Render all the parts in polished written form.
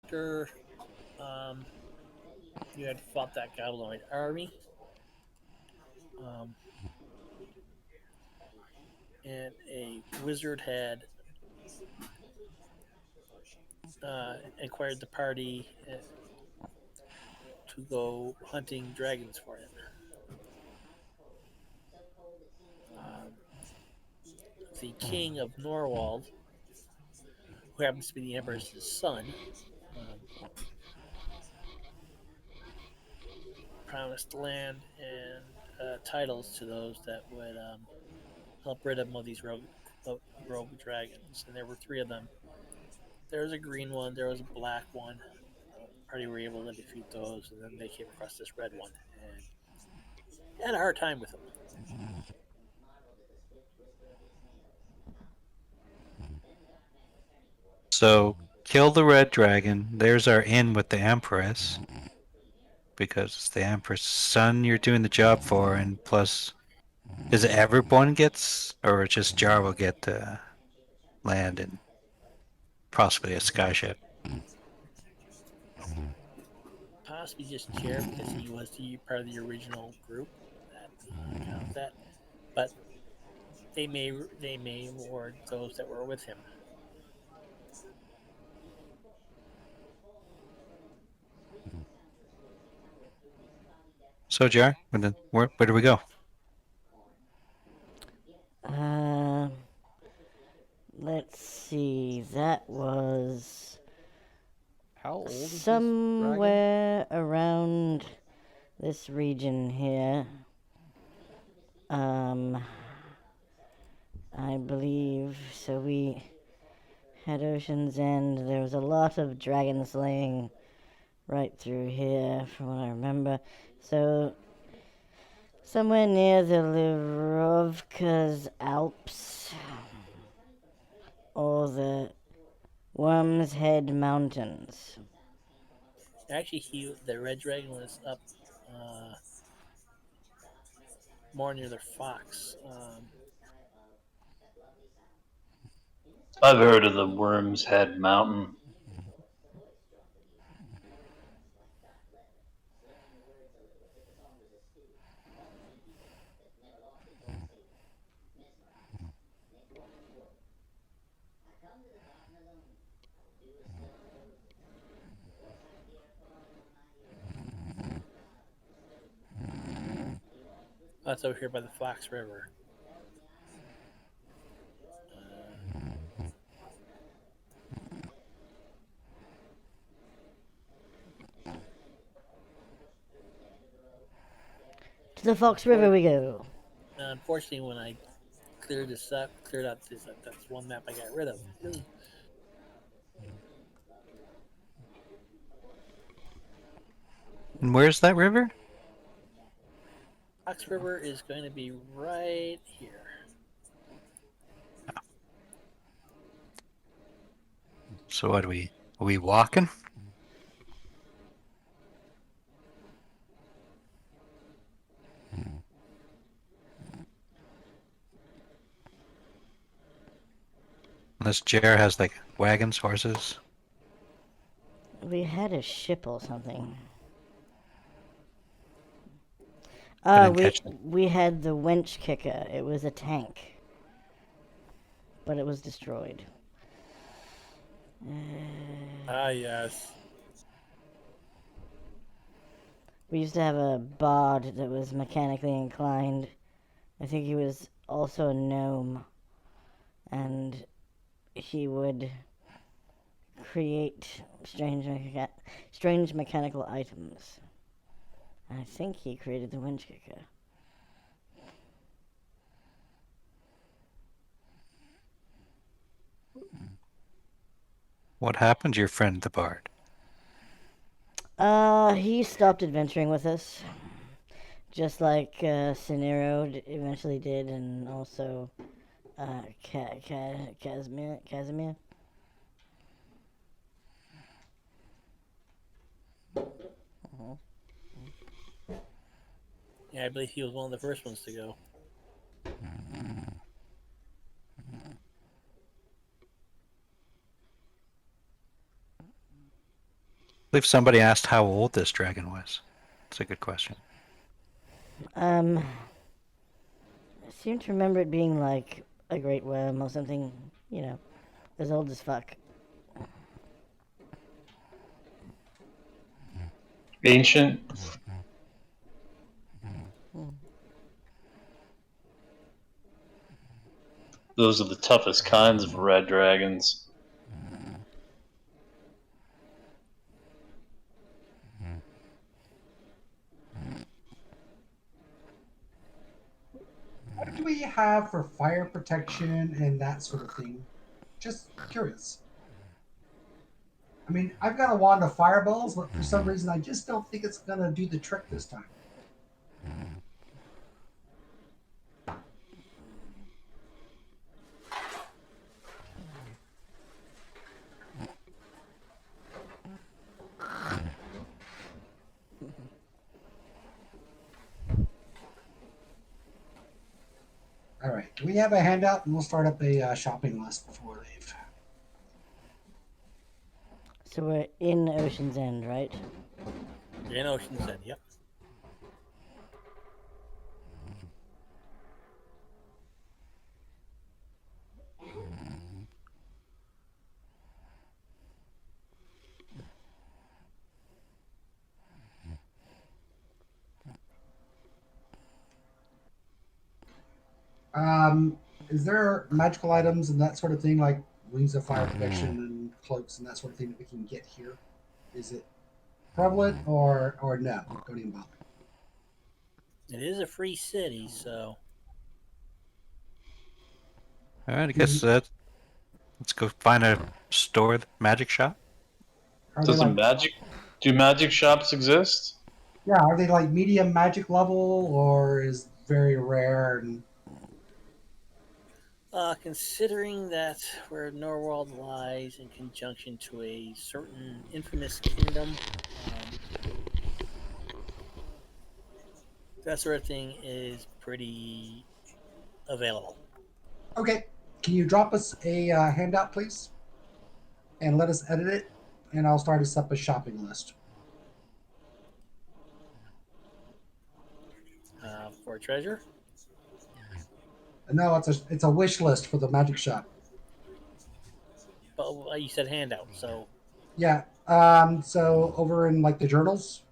After um, you had fought that Goblinoid army, um, and a wizard had acquired the party to go hunting dragons for him. Um, the king of Norwald, who happens to be the emperor's son, um, promised land and titles to those that would help rid him of these rogue dragons. And there were three of them. There was a green one, there was a black one. Party were able to defeat those, and then they came across this red one and had a hard time with him. So kill the red dragon. There's our in with the Empress because it's the Empress' son you're doing the job for, and plus, is it everyone gets, or just Jar will get the land and possibly a skyship? Possibly just Chair because he was the part of the original group that got that, but they may reward those that were with him. So Jar, where do we go? Uh, let's see. That was How old is this dragon? somewhere around this region here. Um, I believe. So we had Ocean's End. There was a lot of dragon slaying right through here, from what I remember. So somewhere near the Lirovka's Alps or the Worm's Head Mountains. Actually, the red dragon was up uh, more near the fox. I've heard of the Worm's Head Mountain. That's over here by the Fox River. Uh, To the Fox River we go. unfortunately, when I cleared out this, that's one map I got rid of. And where's that river? Fox River is going to be right here. So what are we walking? Unless Jar has like wagons, horses. We had a ship or something. I Ah, didn't we catch that. we had the winch kicker. It was a tank, but it was destroyed. Ah, yes. We used to have a bard that was mechanically inclined. I think he was also a gnome, and he would create strange mechanical items. I think he created the winch kicker. What happened to your friend the bard? He stopped adventuring with us, just like eventually did, and also Casimir. Yeah, I believe he was one of the first ones to go. believe somebody asked how old this dragon was. It's a good question. I seem to remember it being like a great worm or something, as old as fuck. Ancient. Those are the toughest kinds of red dragons. What do we have for fire protection and that sort of thing? Just curious. I mean, I've got a wand of fireballs, but for some reason I just don't think it's gonna do the trick this time. All right, do we have a handout, and we'll start up a shopping list before we leave. So we're in Ocean's End, right? You're in Ocean's End, yep. Is there magical items and that sort of thing, like wings of fire protection and cloaks and that sort of thing that we can get here? Is it prevalent or no? Don't even bother. It is a free city, so All right, I guess let's go find a store, magic shop. Are they like Do magic shops exist? yeah? Are they like medium magic level or is very rare and considering that where Norwald lies in conjunction to a certain infamous kingdom, that sort of thing is pretty available. okay? Can you drop us a handout, please, and let us edit it, and I'll start us up a shopping list. For a treasure. No, it's a wish list for the magic shop. But you said handout, so Yeah. So over in like the journals,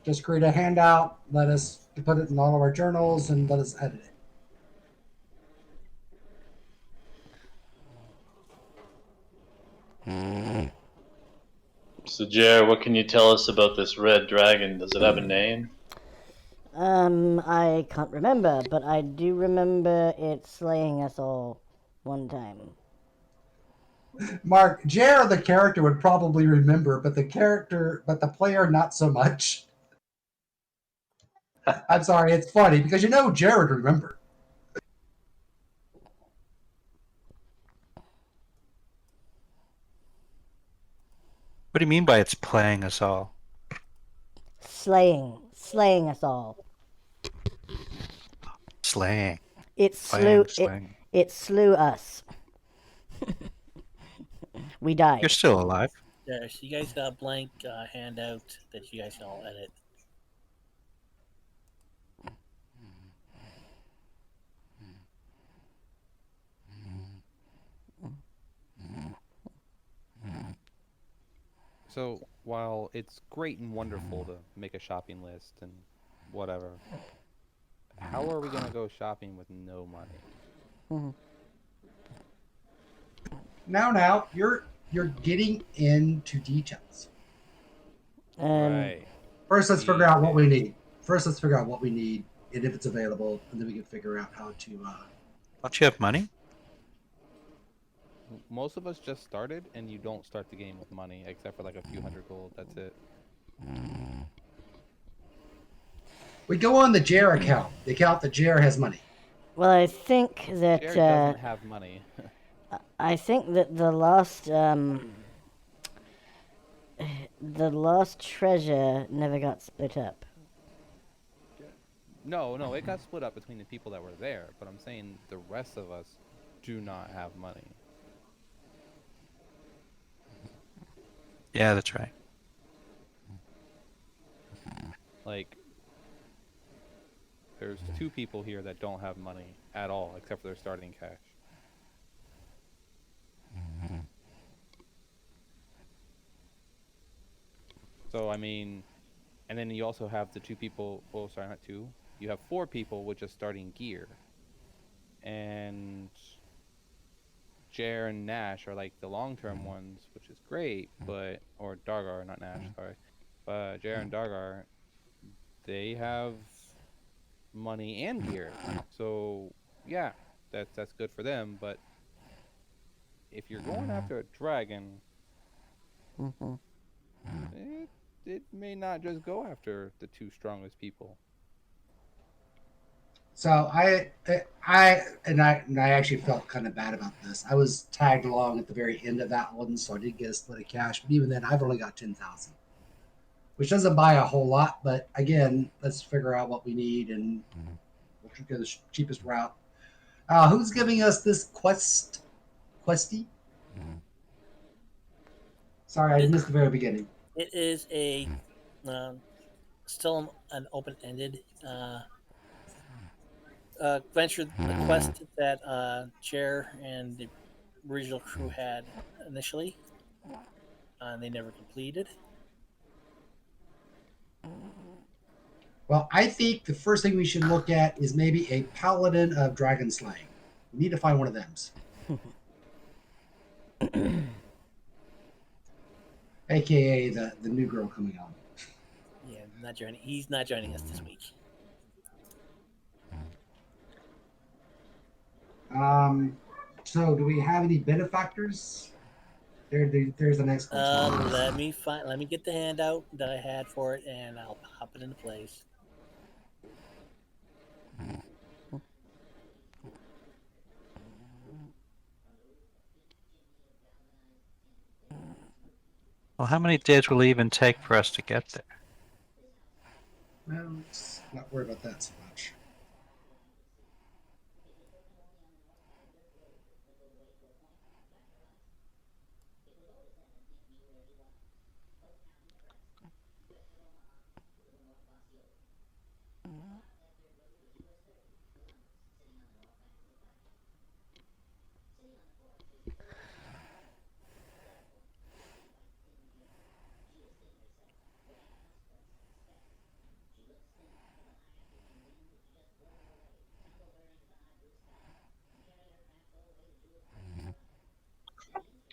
just create a handout. Let us put it in all of our journals and let us edit it. So, Jer, what can you tell us about this red dragon? Does it have a name? I can't remember, but I do remember it slaying us all one time. Mark, Jer, the character would probably remember, but the player not so much. I'm sorry, it's funny because Jared remember. What do you mean by it's playing us all? Slaying us all. Slaying. It Playing, slew slaying. it slew us. We died. You're still alive. yeah, so you guys got a blank handout that you guys can all edit. So while it's great and wonderful to make a shopping list and whatever, how are we gonna go shopping with no money? Now, you're getting into details. Right. First, let's figure out what we Details. need. First, let's figure out what we need and if it's available, and then we can figure out how to. Don't you have money? Most of us just started, and you don't start the game with money, except for like a few hundred gold. That's it. We go on the Jer account, the account that Jer has money. Well, I think that Jared doesn't have money. the lost treasure never got split up. No, it got split up between the people that were there, but I'm saying the rest of us do not have money. Yeah, that's right. Like, there's 2 people here that don't have money at all, except for their starting cash. So I mean, and then you also have the 2 people. Oh, sorry, not 2. You have 4 people with just starting gear, and Jer and Nash are like the long-term ones, which is great. But or Dargar, not Nash, sorry. But Jer and Dargar, they have money and gear, so yeah, that's good for them. But if you're going after a dragon, Mhm. it may not just go after the 2 strongest people. So I actually felt kind of bad about this. I was tagged along at the very end of that one, so I did get a split of cash. But even then, I've only got 10,000, which doesn't buy a whole lot. But again, let's figure out what we need and we'll go the cheapest route. Who's giving us this questy? Sorry, I It, missed the very beginning. it is a still an open-ended venture, the quest that Chair and the original crew had initially, and they never completed. Well, I think the first thing we should look at is maybe a paladin of dragon slaying. We need to find one of them, aka the new girl coming on. Yeah, not joining. He's not joining us this week. Um, so do we have any benefactors? There's the next question. Let me get the handout that I had for it, and I'll pop it into place. Well, how many days will it even take for us to get there? Well, let's not worry about that so much.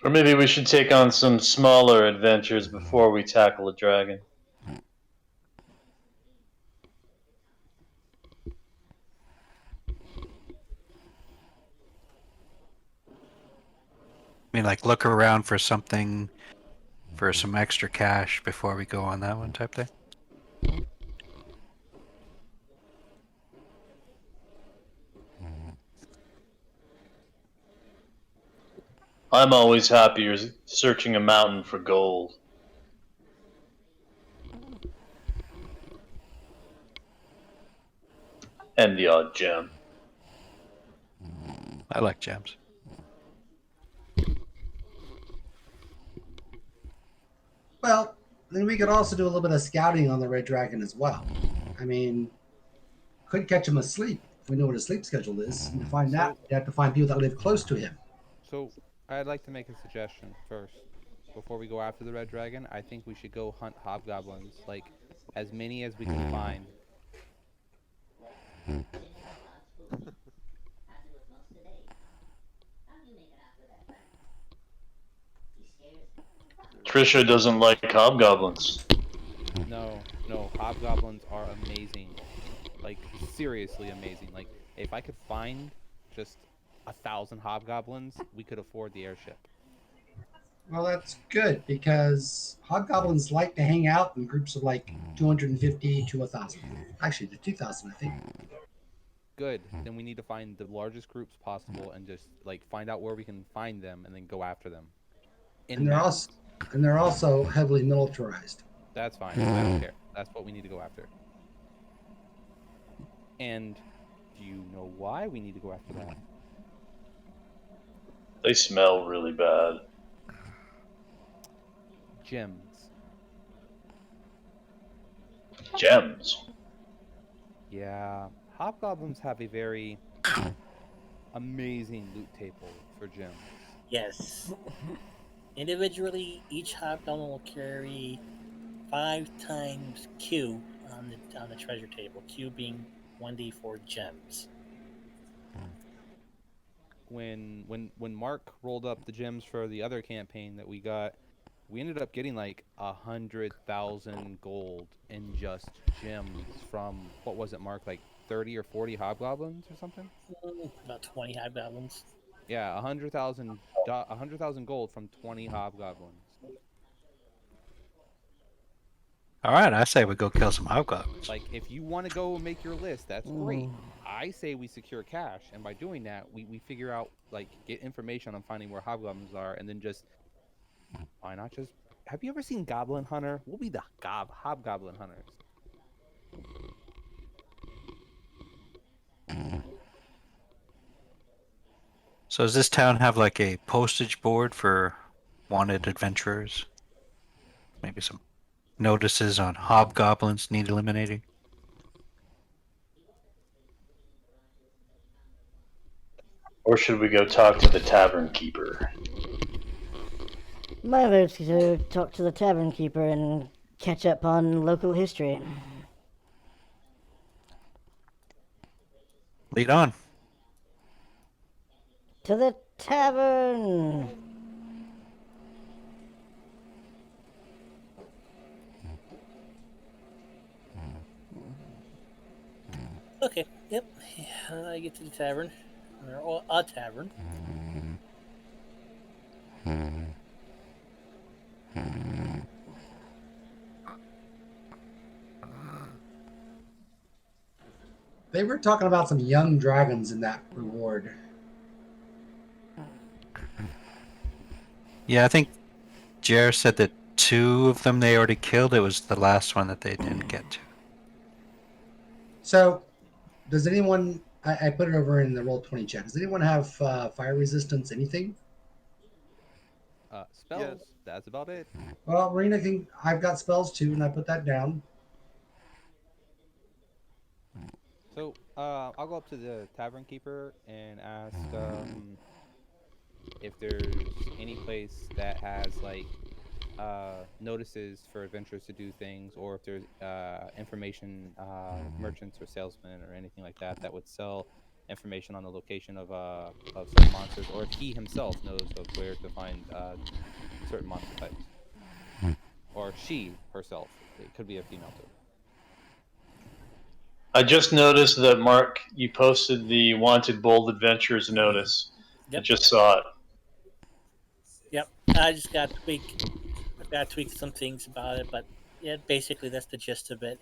Or maybe we should take on some smaller adventures before we tackle a dragon. I mean, like look around for something for some extra cash before we go on that one type thing. I'm always happier searching a mountain for gold. And the odd gem. I like gems. Well, then we could also do a little bit of scouting on the red dragon as well. I mean, could catch him asleep if we know what his sleep schedule is. And to find that, So you have to find people that live close to him. so I'd like to make a suggestion first. Before we go after the red dragon, I think we should go hunt hobgoblins, like as many as we can find. Trisha doesn't like hobgoblins. No, no, hobgoblins are amazing. Like seriously amazing. Like if I could find just 1,000 hobgoblins, we could afford the airship. Well, that's good because hobgoblins like to hang out in groups of like 250 to 1,000. Actually, to 2,000, I think. Good. Then we need to find the largest groups possible and just like find out where we can find them and then go after them And in they're mass. also and they're also heavily militarized. That's fine. I don't care. That's what we need to go after. And do you know why we need to go after that? They smell really bad. Gems. Gems. Yeah, hobgoblins have a very amazing loot table for gems. Yes. Individually, each hobgoblin will carry 5 times Q on the treasure table. Q being 1d4 gems. When Mark rolled up the gems for the other campaign that we got, we ended up getting like 100,000 gold in just gems from what was it, Mark? Like 30 or 40 hobgoblins or something? About 20 hobgoblins. Yeah, 100,000 gold from 20 hobgoblins. All right, I say we go kill some hobgoblins. Like, if you want to go and make your list, that's great. I say we secure cash, and by doing that, we figure out, like, get information on finding where hobgoblins are, and then just, why not just, have you ever seen Goblin Hunter? We'll be the hobgoblin hunters. So does this town have like a postage board for wanted adventurers? Maybe some notices on hobgoblins need eliminating? Or should we go talk to the tavern keeper? My vote's to talk to the tavern keeper and catch up on local history. Lead on. To the tavern! Okay, yep. I get to the tavern. Or a tavern. They were talking about some young dragons in that reward. Yeah, I think Jer said that 2 of them they already killed. It was the last one that they didn't get to. So, does anyone? I put it over in the roll 20 chat. Does anyone have fire resistance? Anything? Spells, that's about it. Well, Marina can. I've got spells too, and I put that down. So, I'll go up to the tavern keeper and ask if there's any place that has like notices for adventurers to do things, or if there's information merchants or salesmen or anything like that that would sell information on the location of certain monsters, or if he himself knows of where to find certain monster types, or she herself. It could be a female too. I just noticed that, Mark, you posted the Wanted Bold Adventures notice. I Yep. just saw it. Yep. I just got to tweak. I've got to tweak some things about it, but yeah, basically that's the gist of it.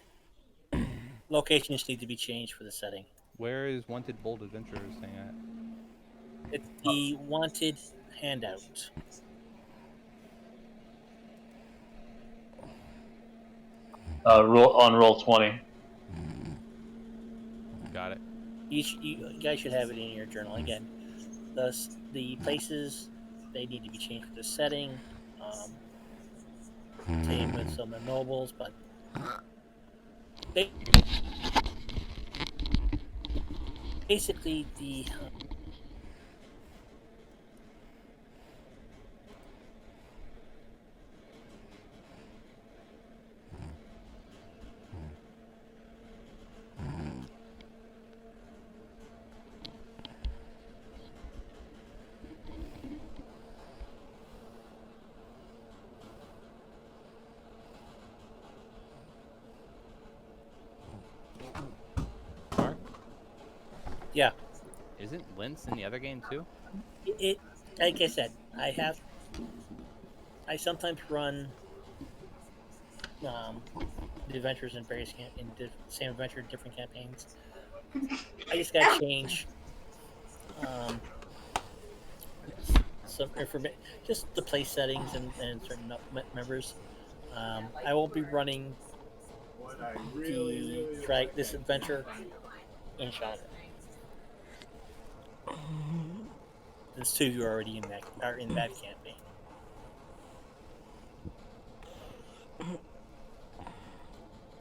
Locations need to be changed for the setting. Where is Wanted Bold Adventurers thing at? It's the wanted handout. Roll20. Got it. You guys should have it in your journal again. The places they need to be changed for the setting. Same with some of the nobles, but basically the Mark, yeah. isn't Lince in the other game too? It like I said, I sometimes run the adventures in various same adventure in different campaigns. I just got to change some information, just the place settings and certain members. I will be running this adventure in Chandra. There's 2 of you already in that campaign.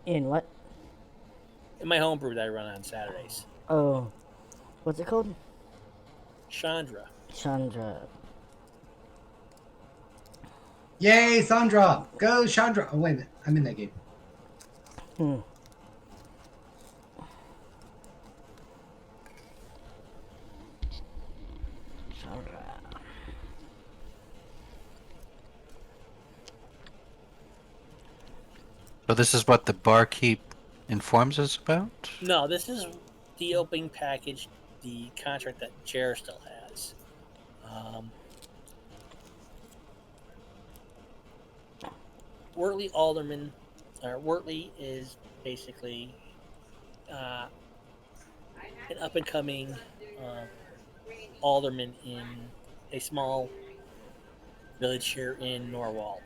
In what? In my homebrew that I run on Saturdays. Oh, what's it called? Chandra. Chandra. Yay, Sandra! Go, Chandra! Oh, wait a minute. I'm in that game. Hmm. Chandra. So this is what the barkeep informs us about? No, this is the opening package, the contract that Jer still has. Um, Wortley Alderman, or Wortley is basically uh, an up and coming uh, alderman in a small village here in Norwald.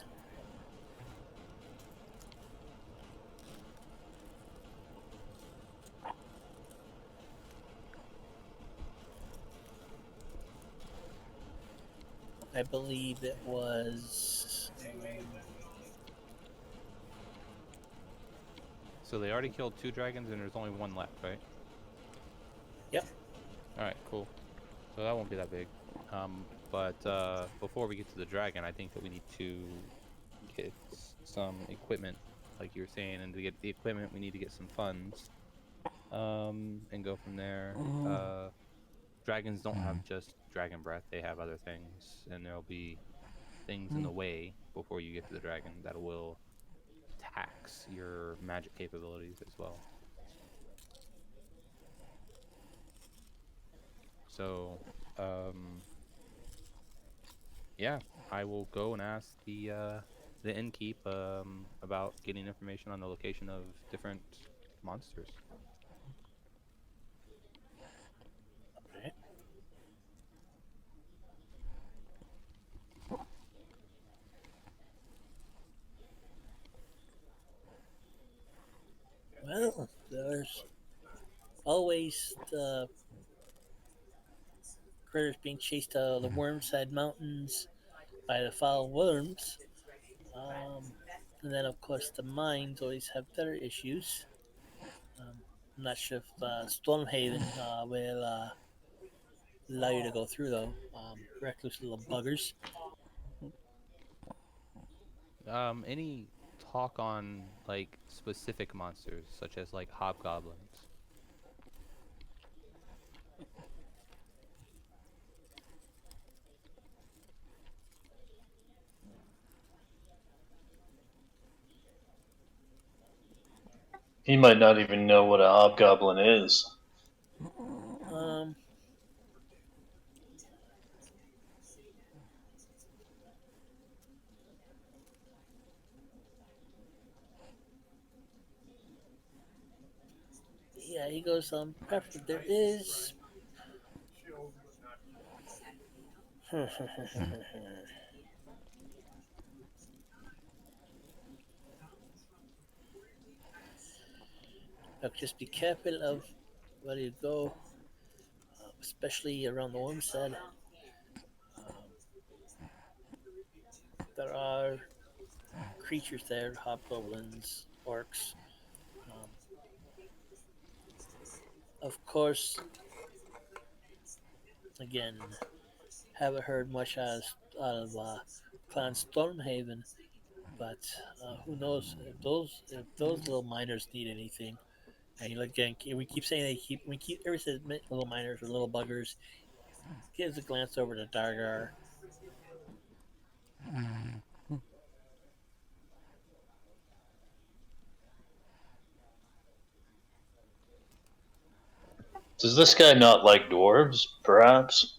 I believe it was. So they already killed 2 dragons, and there's only one left, right? Yep. All right, cool. So that won't be that big. But before we get to the dragon, I think that we need to get some equipment, like you were saying, and to get the equipment, we need to get some funds. And go from there. Dragons don't have just dragon breath; they have other things, and there'll be things in the way before you get to the dragon that will tax your magic capabilities as well. So, um, yeah, I will go and ask the innkeep about getting information on the location of different monsters. Right. Well, there's always the critters being chased out of the Wormside Mountains by the foul worms. Um, and then, of course, the mines always have their issues. Um, I'm not sure if Stormhaven will allow you to go through, though. Reckless little buggers. Any talk on like specific monsters, such as like hobgoblins? He might not even know what a hobgoblin is. Um, yeah, he goes, there is. Look, just be careful of where you go, especially around the Wormside. Um, there are creatures there, hobgoblins, orcs. Um, of course, again, haven't heard much out of Clan Stormhaven, but who knows if those little miners need anything. And again, we keep saying we keep every says little miners or little buggers. Gives a glance over to Dargar. Does this guy not like dwarves, perhaps?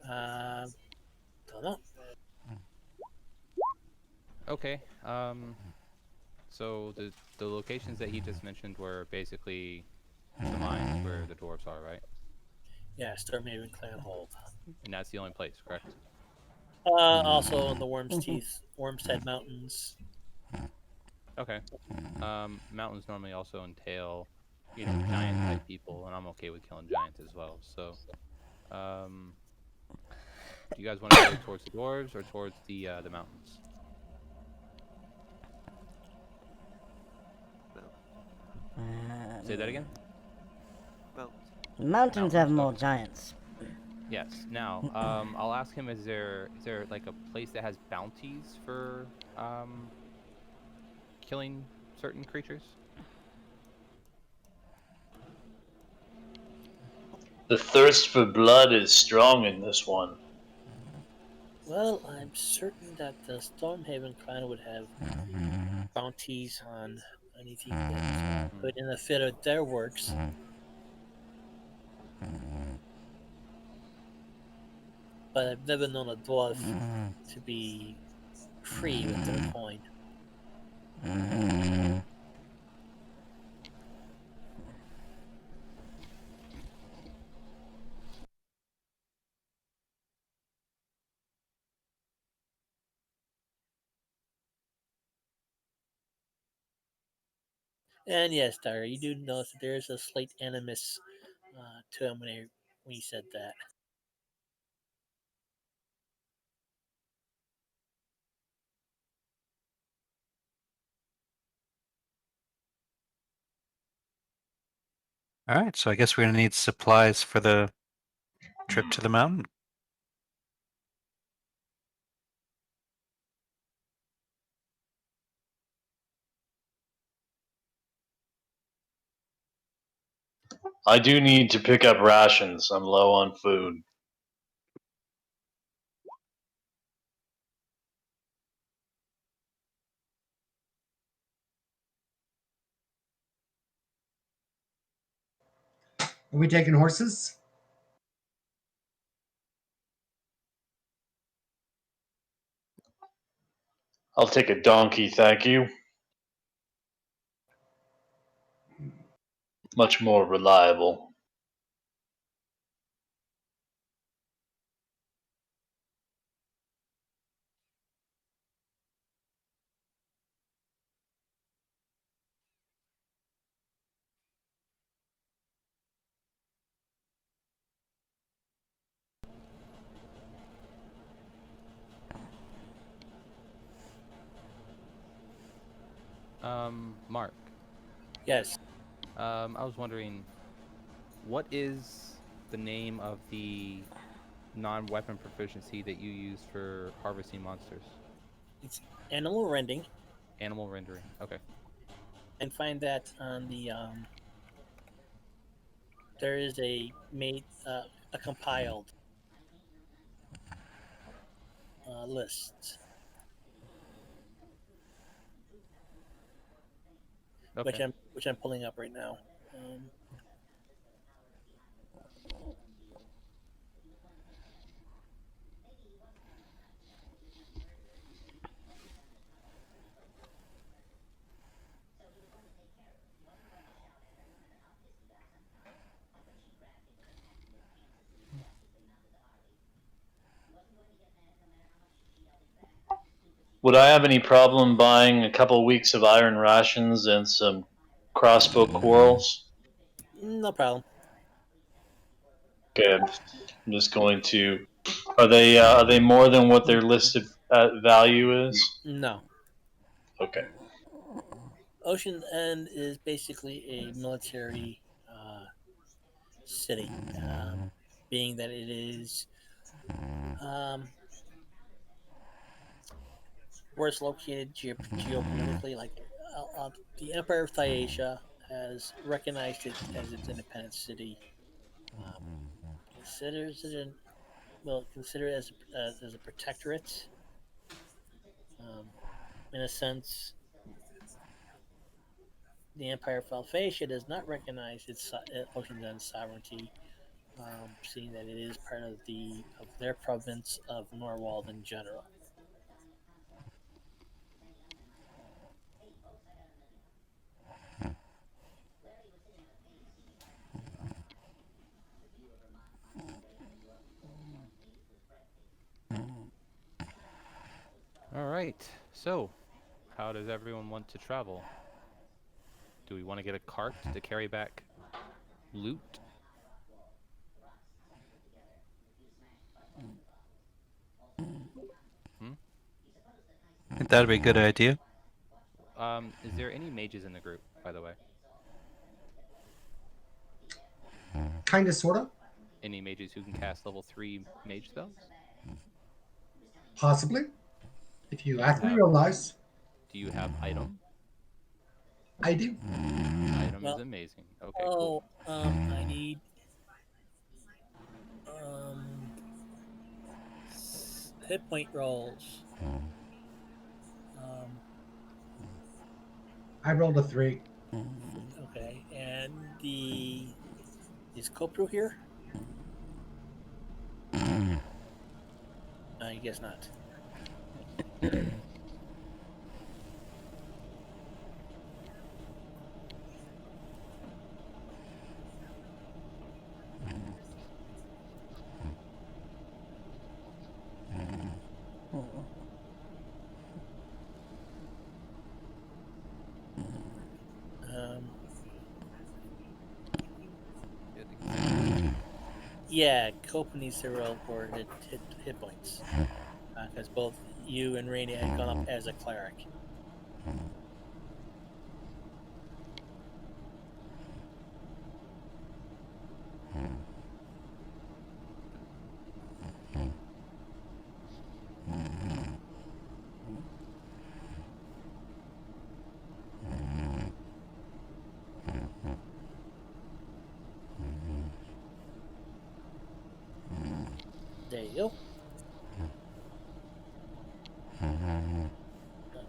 Uh, don't know. Okay. So the locations that he just mentioned were basically the mines where the dwarves are, right? Yeah, Stormhaven Clan Hold. And that's the only place, correct? Also in the Worm's Teeth, Wormshead Mountains. Okay. Mountains normally also entail, giant type people, and I'm okay with killing giants as well. So, um, do you guys want to go towards the dwarves or towards the mountains? Say that again. Mountains. Mountains have Mountains. more Okay. giants. Yes. Now, I'll ask him: is there like a place that has bounties for killing certain creatures? The thirst for blood is strong in this one. Well, I'm certain that the Stormhaven clan would have bounties on anything that's Hmm. put in the fit of their works, but I've never known a dwarf to be free with their coin. And yes, Dara, you do notice that there is a slight animus to him when he said that. All right, so I guess we're gonna need supplies for the trip to the mountain. I do need to pick up rations. I'm low on food. Are we taking horses? I'll take a donkey, thank you. Much more reliable. Mark. Yes, I was wondering, what is the name of the non-weapon proficiency that you use for harvesting monsters? it's animal rending, Animal rendering. Okay. and find that on the there is a compiled list, Okay. which I'm pulling up right now. Um, Would I have any problem buying a couple weeks of iron rations and some crossbow quarrels? no problem. Okay, I'm just going to. Are they more than what their listed value is? No, Okay. Ocean End is basically a military city, being that it is um, where it's located geopolitically. Like the Empire of Thaisha has recognized it as its independent city. Um, considers it an, well, consider it as a protectorate. Um, in a sense, the Empire of Thaisha does not recognize its Ocean's End sovereignty, seeing that it is part of their province of Norwald in general. All right. So, how does everyone want to travel? Do we want to get a cart to carry back loot? Hmm? I think that'd be a good idea. Is there any mages in the group, by the way? Kind of, sort of, Any mages who can cast level 3 mage spells? possibly. If you Do you ask me have real nice, item? I do. Item is Well, amazing. Okay, cool. oh, I need um hit point rolls. Um, I rolled a 3. okay, and the is Kopru here? I guess not. Um, Yeah, I think it's Andrew. yeah, Kopru needs to roll for hit points because both you and Rainy had gone up as a cleric. There you go.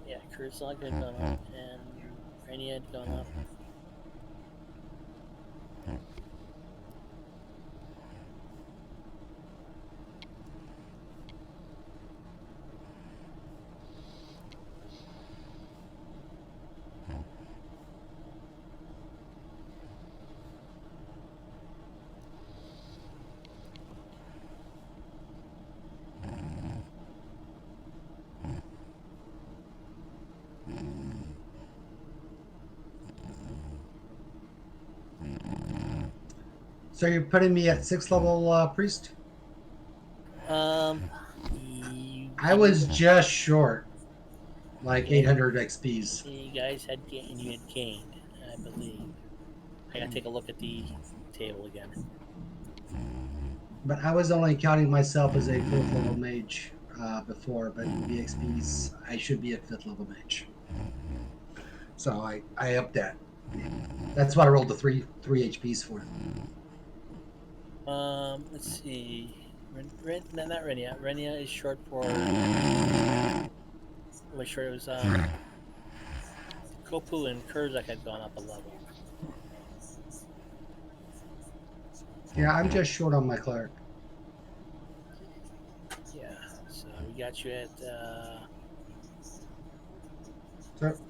Yeah, Kurzog had gone up, and Rainy had gone up. So you're putting me at 6th level priest? I You was just short, like had 800 XPs. you guys had gained, you had gained, I believe. I gotta take a look at the table again. But I was only counting myself as a 4th level mage before, but with the XPs, I should be at 5th level mage. So I upped that. That's what I rolled the three HPs for. Let's see. No, not Renia. Renia is short for. Was sure it was Kopu and Kurzak had gone up a level. Yeah, I'm just short on my cleric. Yeah, so we got you at.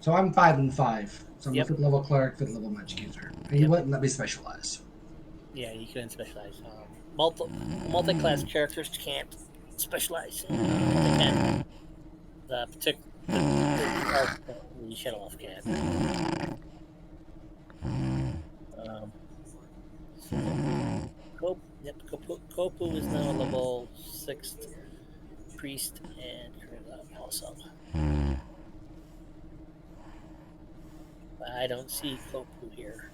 So I'm 5 and 5. So I'm a Yep, 5th level cleric, 5th level magic user. And you yep. wouldn't let me specialize. Yeah, you couldn't specialize. Multi-class characters can't specialize. They can. The particular the Shadow Elf can. Um, so yep, Kopu is now a level 6th priest and also. I don't see Kopu here.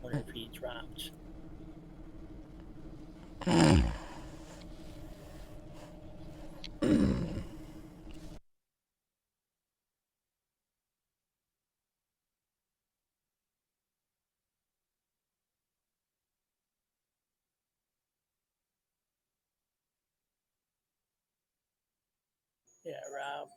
Wonder if he dropped. Yeah, Rob.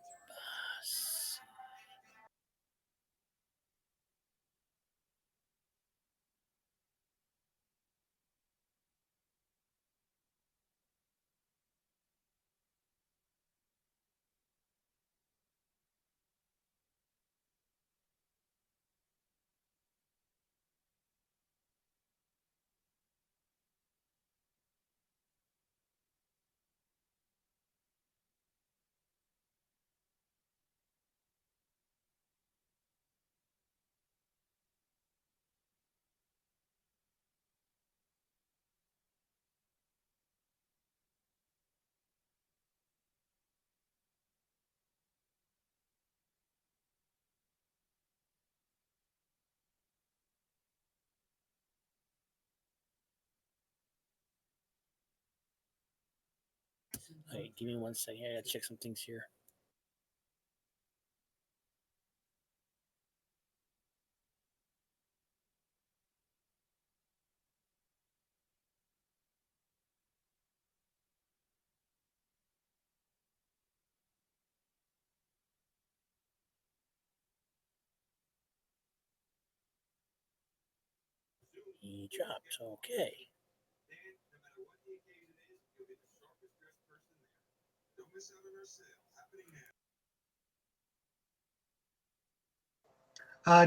Okay, give me 1 second. I gotta check some things here. He dropped. Okay.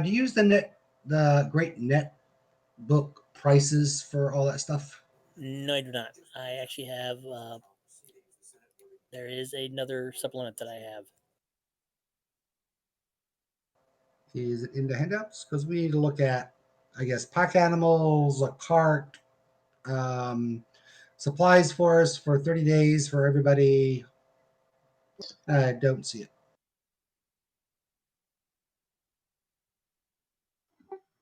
Do you use the great net book prices for all that stuff? No, I do not. I actually have. There is another supplement that I have. Is it in the handouts? Because we need to look at, I guess, pack animals, a cart, um, supplies for us for 30 days for everybody. I don't see it.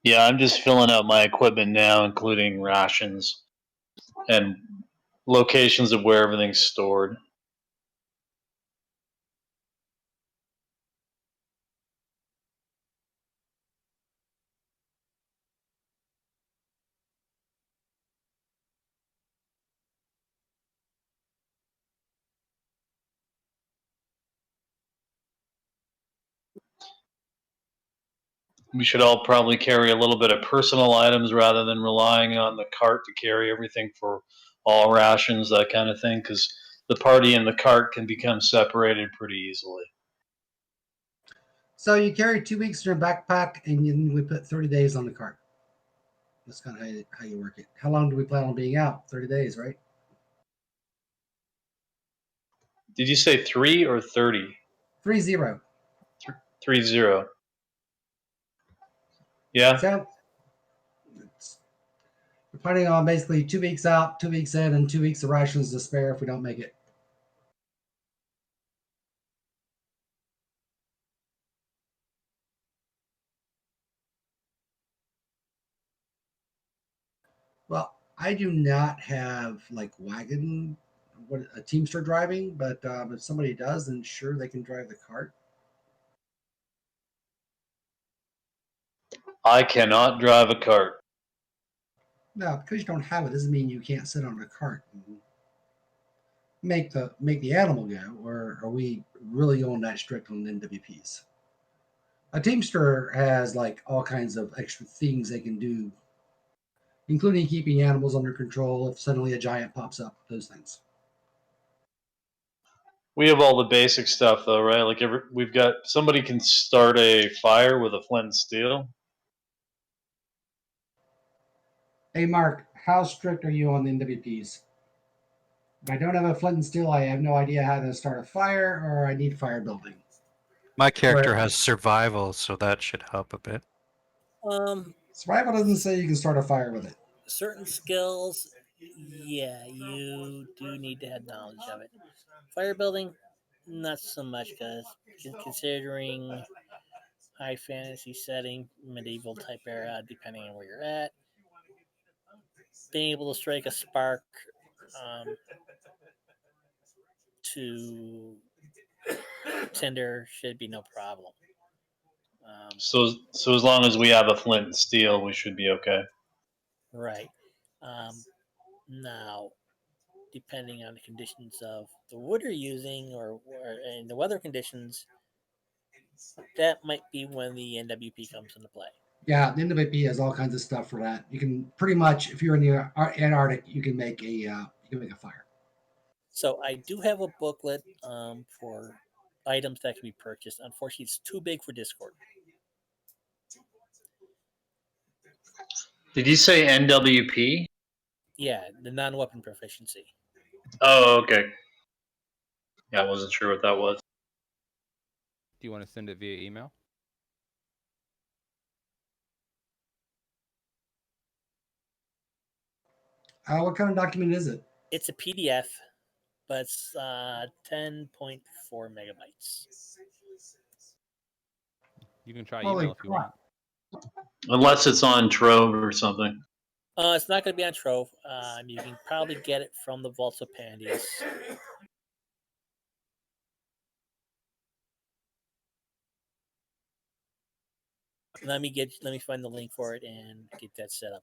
Yeah, I'm just filling out my equipment now, including rations and locations of where everything's stored. We should all probably carry a little bit of personal items rather than relying on the cart to carry everything for all rations, that kind of thing, because the party and the cart can become separated pretty easily. So you carry 2 weeks in your backpack, and then we put 30 days on the cart. That's kind of how you work it. How long do we plan on being out? 30 days, right? Did you say 3 or 30? 3-0. 3-0. Yeah. So it's, we're planning on basically 2 weeks out, 2 weeks in, and 2 weeks of rations to spare if we don't make it. Well, I do not have like wagon, what a teamster driving, but if somebody does, then sure they can drive the cart. I cannot drive a cart. No, because you don't have it doesn't mean you can't sit on a cart and make the animal go. Or are we really going that strict on NWPs? A teamster has like all kinds of extra things they can do, including keeping animals under control if suddenly a giant pops up. Those things. We have all the basic stuff though, right? Like we've got somebody can start a fire with a flint and steel. Hey, Mark, how strict are you on the NWPs? If I don't have a flint and steel, I have no idea how to start a fire, or I need fire building. My character Or has survival, so that should help a bit. survival doesn't say you can start a fire with it. Certain skills, yeah, you do need to have knowledge of it. Fire building, not so much, because considering high fantasy setting, medieval type era, depending on where you're at, being able to strike a spark um, to tinder should be no problem. Um, So as long as we have a flint and steel, we should be okay. right. Um, Now, depending on the conditions of the wood you're using or and the weather conditions, that might be when the NWP comes into play. Yeah, the NWP has all kinds of stuff for that. You can pretty much, if you're in the Antarctic, you can make a fire. So I do have a booklet for items that can be purchased. Unfortunately, it's too big for Discord. Did you say NWP? Yeah, the non-weapon proficiency. Oh, okay. Yeah, I wasn't sure what that was. Do you want to send it via email? What kind of document is it? It's a PDF, but it's 10.4 megabytes. You can try Holy email if you crap! want. Unless it's on Trove or something. It's not going to be on Trove. You can probably get it from the Vaults of Pandius. let me find the link for it and get that set up.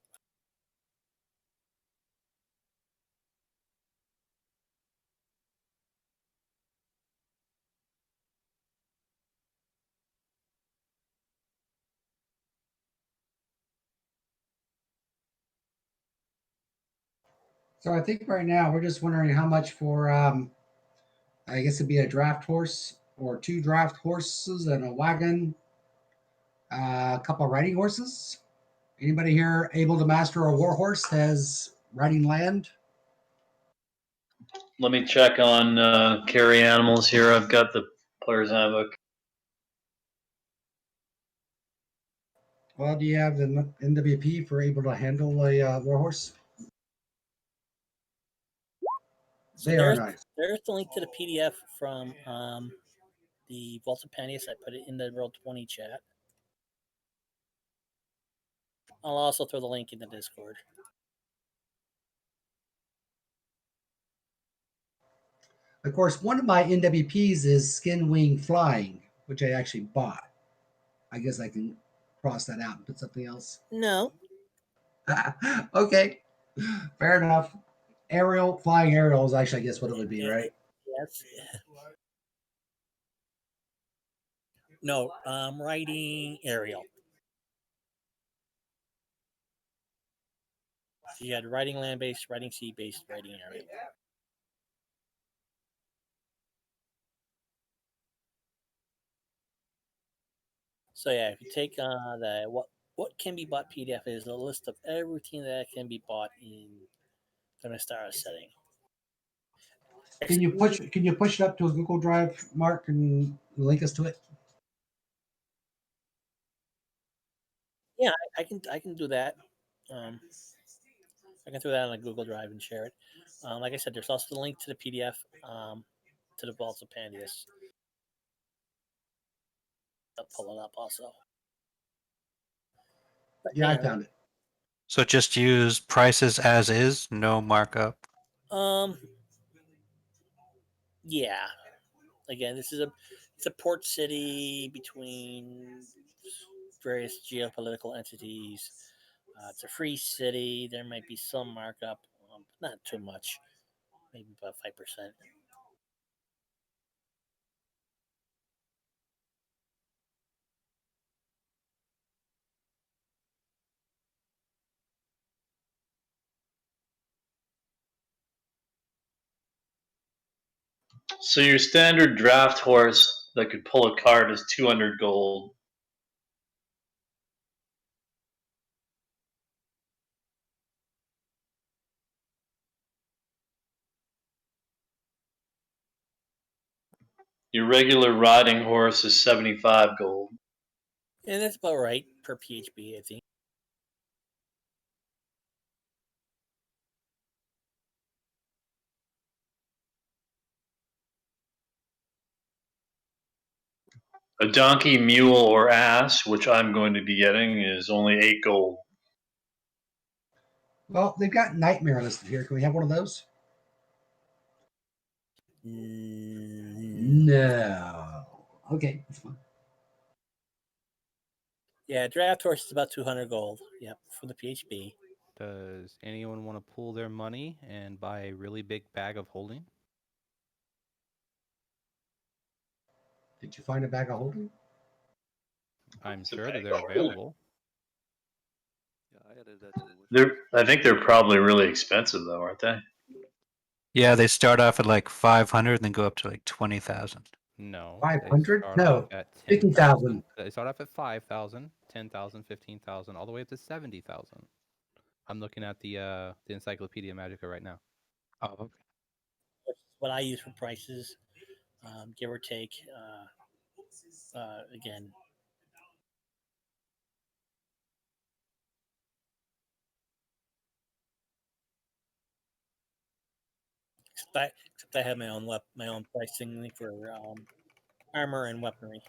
So I think right now we're just wondering how much for I guess it'd be a draft horse or two draft horses and a wagon, a couple of riding horses. Anybody here able to master a war horse has riding land? Let me check on carry animals here. I've got the player's handbook. Well, do you have the NWP for able to handle a war horse? So They are there's nice. there's the link to the PDF from the Vault of Pandius. I put it in the Roll20 chat. I'll also throw the link in the Discord. Of course, one of my NWPs is Skin Wing Flying, which I actually bought. I guess I can cross that out and put something else. No. Okay, fair enough. Aerial, flying aerial is actually, I guess, what it would be, right? Yes. No. Writing aerial. You had writing land based, writing sea based, writing aerial. So yeah, if you take the what can be bought PDF is a list of everything that can be bought in the Mystara setting. Can you push it up to a Google Drive, Mark, and link us to it? Yeah, I can do that. Um, I can throw that on a Google Drive and share it. Like I said, there's also the link to the PDF to the Vaults of Pandius. I'll pull it up also. But Yeah, I found it. So just use prices as is, no markup. um, yeah. Again, it's a port city between various geopolitical entities. It's a free city. There might be some markup, but not too much. Maybe about 5%. So your standard draft horse that could pull a cart is 200 gold. Your regular riding horse is 75 gold. And that's about right per PHB, I think. A donkey, mule, or ass, which I'm going to be getting, is only 8 gold. Well, they've got Nightmare listed here. Can we have one of those? No. Okay, that's fine. Yeah, draft horse is about 200 gold. Yep, for the PHB. Does anyone want to pool their money and buy a really big bag of holding? Did you find a bag of holding? I'm It's a sure that bag they're of holding. available. Yeah, I added that to the wish list. I think they're probably really expensive, though, aren't they? Yeah, they start off at like 500 and then go up to like 20,000. No, they 500? start off No, at 50,000. 10,000. They start off at 5,000, 10,000, 15,000, all the way up to 70,000. I'm looking at the Encyclopedia Magica right now. Oh, okay. Which is what I use for prices, give or take. Again, except I have my own pricing for armor and weaponry.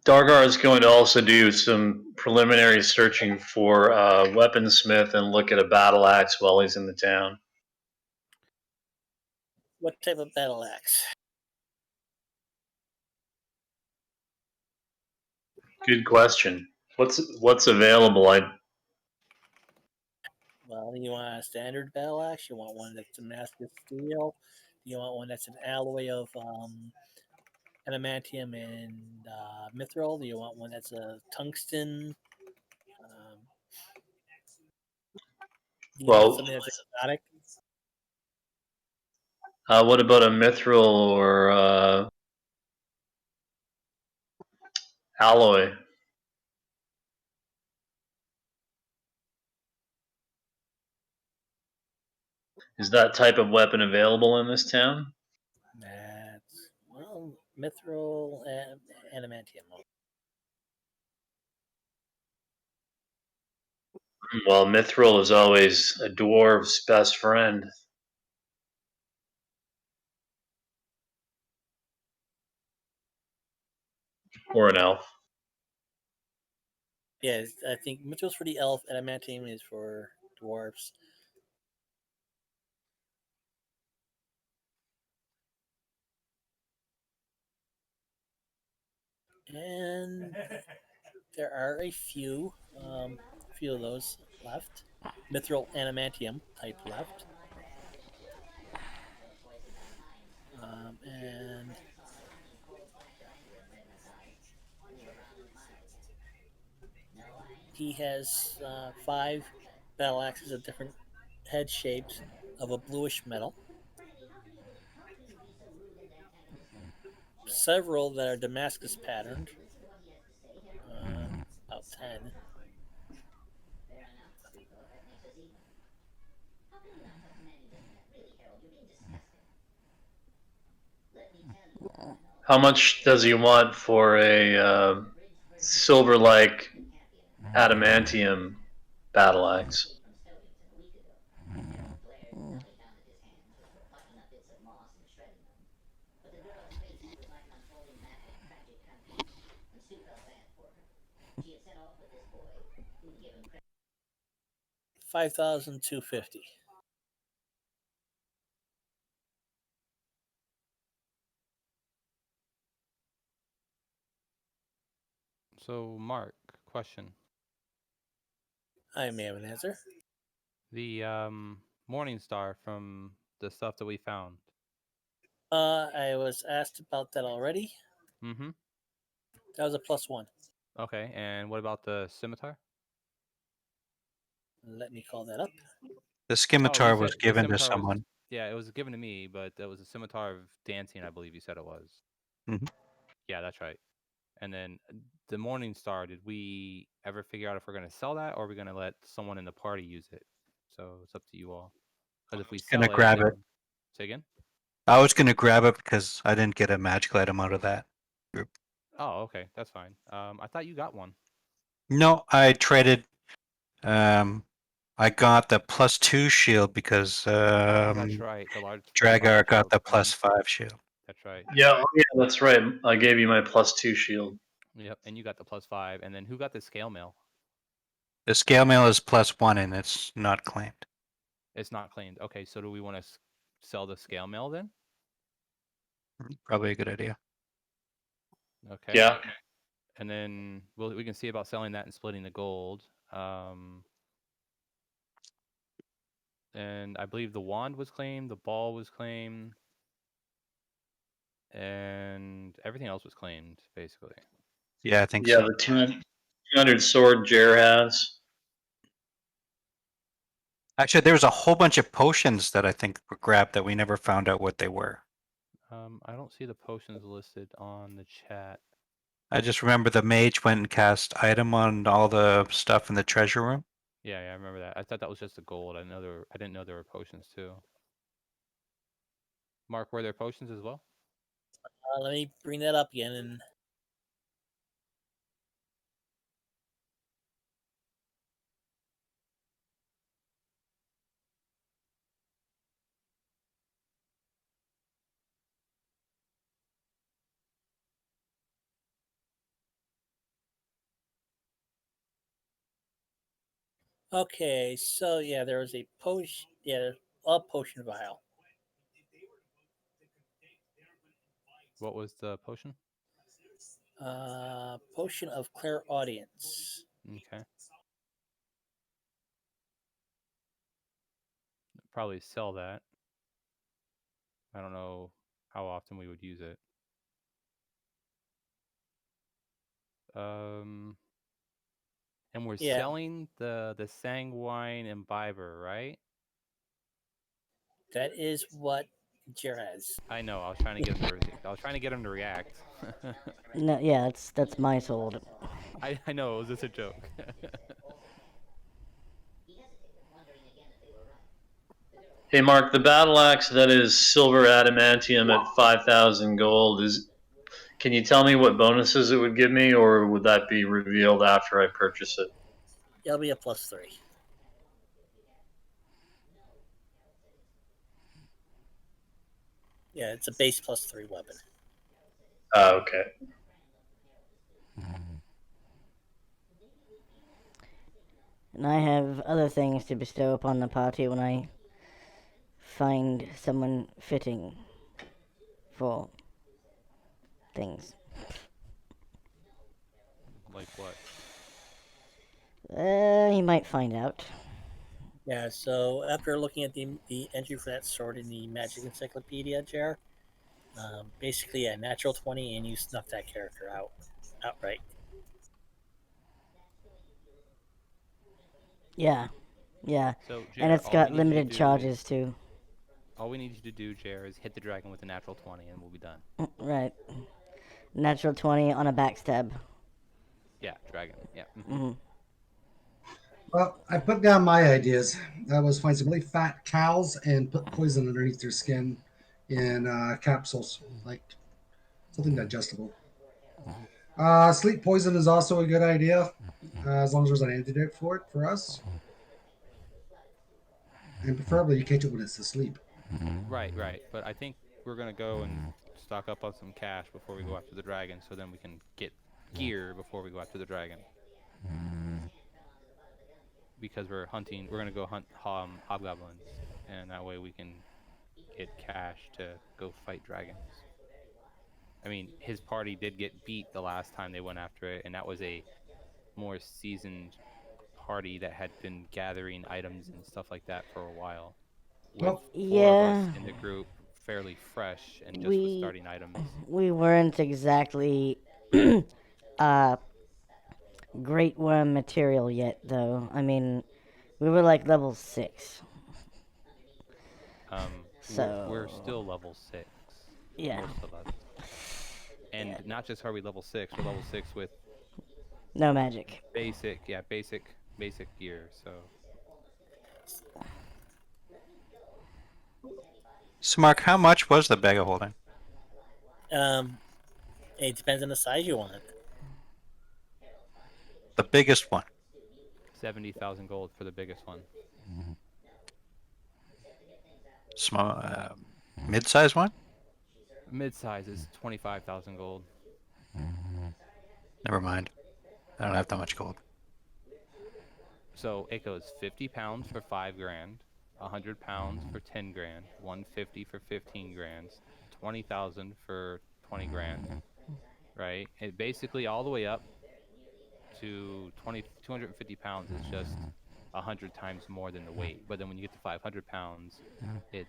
Dargar is going to also do some preliminary searching for a weaponsmith and look at a battle axe while he's in the town. What type of battle axe? Good question. What's available? Well, you want a standard battle axe? You want one that's Damascus steel? You want one that's an alloy of adamantium and mithril? Do you want one that's a tungsten? Do you want Well, something that's exotic? what about a mithril or alloy? Is that type of weapon available in this town? That's well, mithril and adamantium. Well, mithril is always a dwarf's best friend. Or an elf. Yeah, I think mithril's for the elf, adamantium is for dwarves. And there are a few of those left. Mithril adamantium type left. And he has 5 battle axes of different head shapes of a bluish metal. Several that are Damascus patterned. About 10. How much does he want for a silver-like adamantium battle axe? $5,250. So, Mark, question: I may have an answer. the Morning Star from the stuff that we found. I was asked about that already. Mm-hmm. That was a +1. Okay, and what about the scimitar? Let me call that up. The Oh, you scimitar was said the given to scimitar was. someone. Yeah, it was given to me, but that was a scimitar of dancing, I believe you said it was. Mhm. Yeah, that's right. And then the Morning Star, did we ever figure out if we're going to sell that or are we going to let someone in the party use it? So it's up to you all. Because if we Gonna sell it, grab it. then. Say again? I was gonna grab it because I didn't get a magical item out of that group. Oh, okay. That's fine. I thought you got one. No, I traded. Um, I got the +2 shield because Oh, that's right. The large Dragar fire got shield. the Mhm. +5 shield. That's right. Yeah, oh yeah, that's right. I gave you my +2 shield. Yep. And you got the +5. And then who got the scale mail? The scale mail is +1 and it's not claimed. It's not claimed. Okay, so do we want to sell the scale mail then? Probably a good idea. Okay. Yeah. And then we can see about selling that and splitting the gold. And I believe the wand was claimed, the ball was claimed, and everything else was claimed, basically. Yeah, I think Yeah, so. the 200 sword Jer has. Actually, there was a whole bunch of potions that I think were grabbed that we never found out what they were. I don't see the potions listed on the chat. I just remember the mage went and cast item on all the stuff in the treasure room. Yeah, I remember that. I thought that was just the gold. I didn't know there were potions too. Mark, were there potions as well? Let me bring that up again. And Okay, so yeah, there was a potion. Yeah, a potion vial. What was the potion? Potion of clairaudience. Okay. Probably sell that. I don't know how often we would use it. And we're Yeah, selling the sanguine imbiber, right? that is what Jer has. I know. I was trying to get him to. I was trying to get him to react. No, yeah, that's my sword. I know. It was just a joke. Hey, Mark, the battle axe that is silver adamantium at 5,000 gold is. Can you tell me what bonuses it would give me, or would that be revealed after I purchase it? It'll be a +3. Yeah, it's a base +3 weapon. Okay. And I have other things to bestow upon the party when I find someone fitting for things. Like what? You might find out. Yeah, so after looking at the entry for that sword in the Magic Encyclopedia, Jer, basically a natural 20 and you snuff that character out outright. Yeah, yeah. So, And Jer, it's got limited charges too. all we need you to do, Jer, is hit the dragon with a natural 20, and we'll be done. Right. Natural 20 on a backstab. Yeah, dragon. Yeah. Mm-hmm. Well, I put down my ideas. That was find some really fat cows and put poison underneath their skin in capsules, like something digestible. Sleep poison is also a good idea, as long as there's an antidote for it for us, and preferably you catch it when it's asleep. Right, right. But I think we're gonna go and stock up on some cash before we go after the dragon, so then we can get gear before we go after the dragon. Because we're hunting, we're gonna go hunt hobgoblins, and that way we can get cash to go fight dragons. I mean, his party did get beat the last time they went after it, and that was a more seasoned party that had been gathering items and stuff like that for a while. With Well, four of us Yeah, in the group, fairly fresh and just with we starting items. we weren't exactly uh great worm material yet, though. I mean, we were like level 6. We're So, still level 6, yeah. most of us. Yeah. And not just are we level 6, we're level 6 with No magic. basic gear. So So, Mark, how much was the bag of holding? Um, it depends on the size you want. The biggest one. 70,000 gold for the biggest one. Small, mid-size one? Mid-size is 25,000 gold. Never mind. I don't have that much gold. So it goes 50 pounds for 5 grand, 100 pounds for 10 grand, 150 for 15 grand, 20,000 for 20 grand, right? It basically all the way up to 250 pounds is just 100 times more than the weight. But then when you get to 500 pounds, it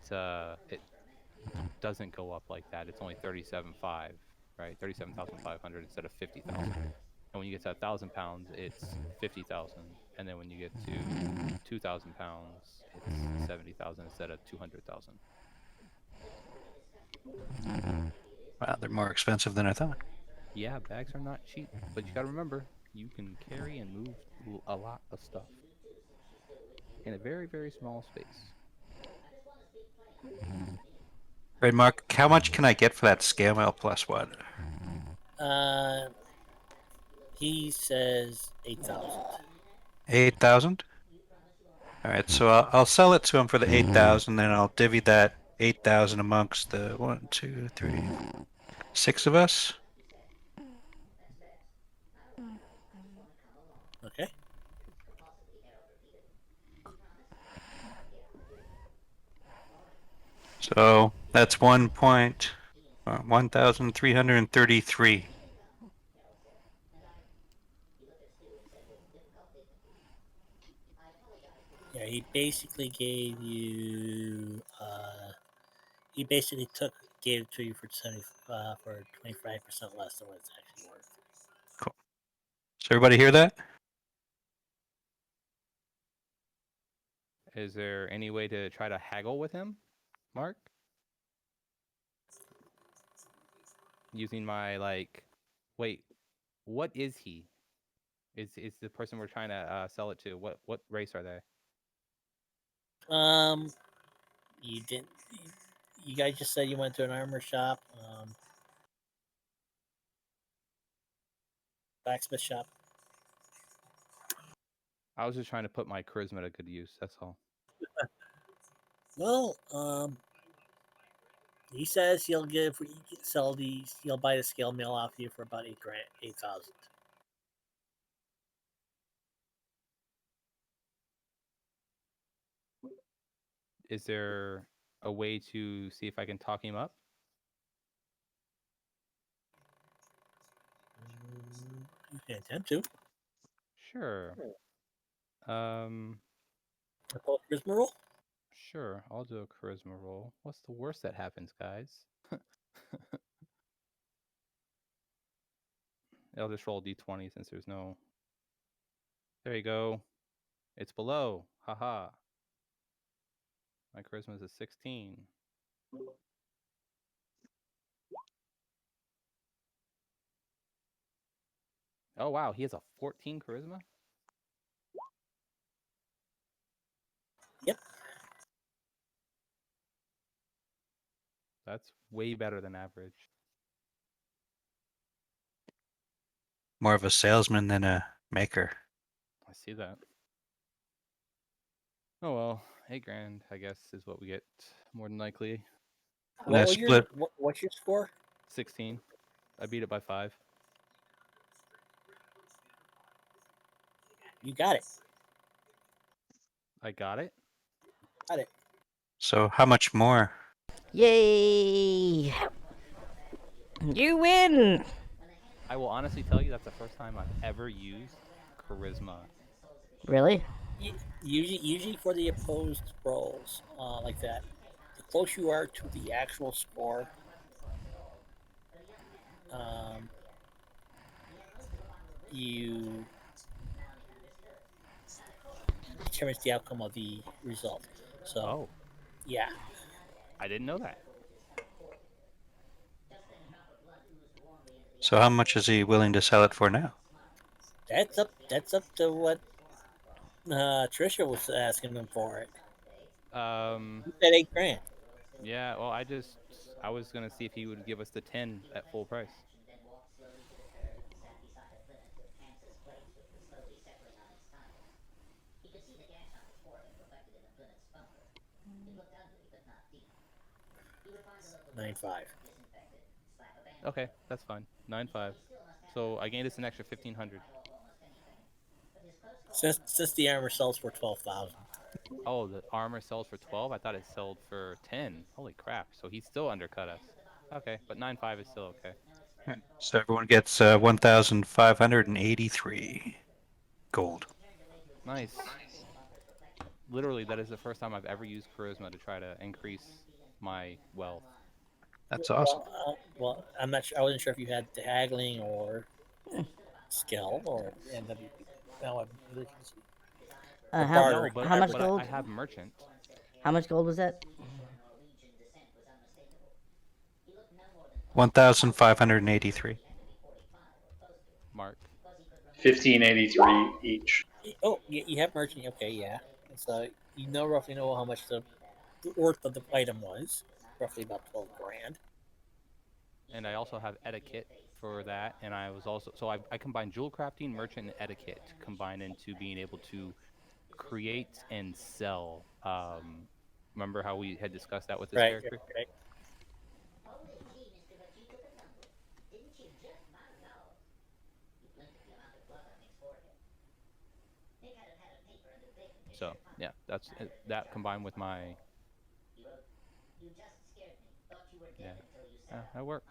doesn't go up like that. It's only 37.5, right? 37,500 instead of 50,000. And when you get to 1,000 pounds, it's 50,000. And then when you get to 2,000 pounds, it's 70,000 instead of 200,000. Wow, they're more expensive than I thought. Yeah, bags are not cheap, but you got to remember, you can carry and move a lot of stuff in a very, very small space. Right, Mark, how much can I get for that scale mail plus what? Uh, he says 8,000. 8,000? Alright, so I'll sell it to him for the 8,000, and I'll divvy that 8,000 amongst the 1, 2, 3, 6 of us. Okay. So that's 1,333. Yeah, he basically gave you. He basically gave it to you for 25% less than what it's actually worth. Cool. Does everybody hear that? Is there any way to try to haggle with him, Mark? Using my like, wait, what is he? Is the person we're trying to sell it to? What race are they? Um, you didn't. You guys just said you went to an armor shop, blacksmith shop. I was just trying to put my charisma to good use. That's all. Well, he says he'll buy the scale mill off you for about 8 grand, 8,000. Is there a way to see if I can talk him up? You can attempt to. Sure. Um, A charisma roll. sure. I'll do a charisma roll. What's the worst that happens, guys? I'll just roll d20 since there's no. There you go. It's below. Haha. My charisma is a 16. Oh wow, he has a 14 charisma. Yep. That's way better than average. More of a salesman than a maker. I see that. Oh well, 8 grand, I guess, is what we get more than likely. And a split. What's your score? 16. I beat it by 5. You got it. I got it. Got it. So how much more? Yay! You win! I will honestly tell you that's the first time I've ever used charisma. Really? Usually for the opposed rolls like that, the closer you are to the actual score, um, you determines the outcome of the result. So, Oh, yeah, I didn't know that. So how much is he willing to sell it for now? that's up to what Trisha was asking him for it. Um, He said 8 grand. yeah, well, I was gonna see if he would give us the 10 at full price. $9,500. Okay, that's fine. 9.5. So I gained us an extra 1,500. Since the armor sells for 12,000. Oh, the armor sells for 12. I thought it sold for 10. Holy crap! So he still undercut us. Okay, but 9.5 is still okay. So everyone gets 1,583 gold. Nice. Literally, that is the first time I've ever used charisma to try to increase my wealth. That's awesome. Well, I'm not sure. I wasn't sure if you had the haggling or skill or NWP. Now I'm or How barter. No, but how much Whatever. but I gold? have merchant. How much gold was that? 1,583. Mark. 1583 each. Oh, you have merchant. Okay, yeah. So you roughly know how much the worth of the item was. Roughly about 12 grand. And I also have etiquette for that. And I was also I combined jewel crafting, merchant, and etiquette to combine into being able to create and sell. Remember how we had discussed that with this Right, character? right. So yeah, that's that combined with my Yeah. Yeah, that works.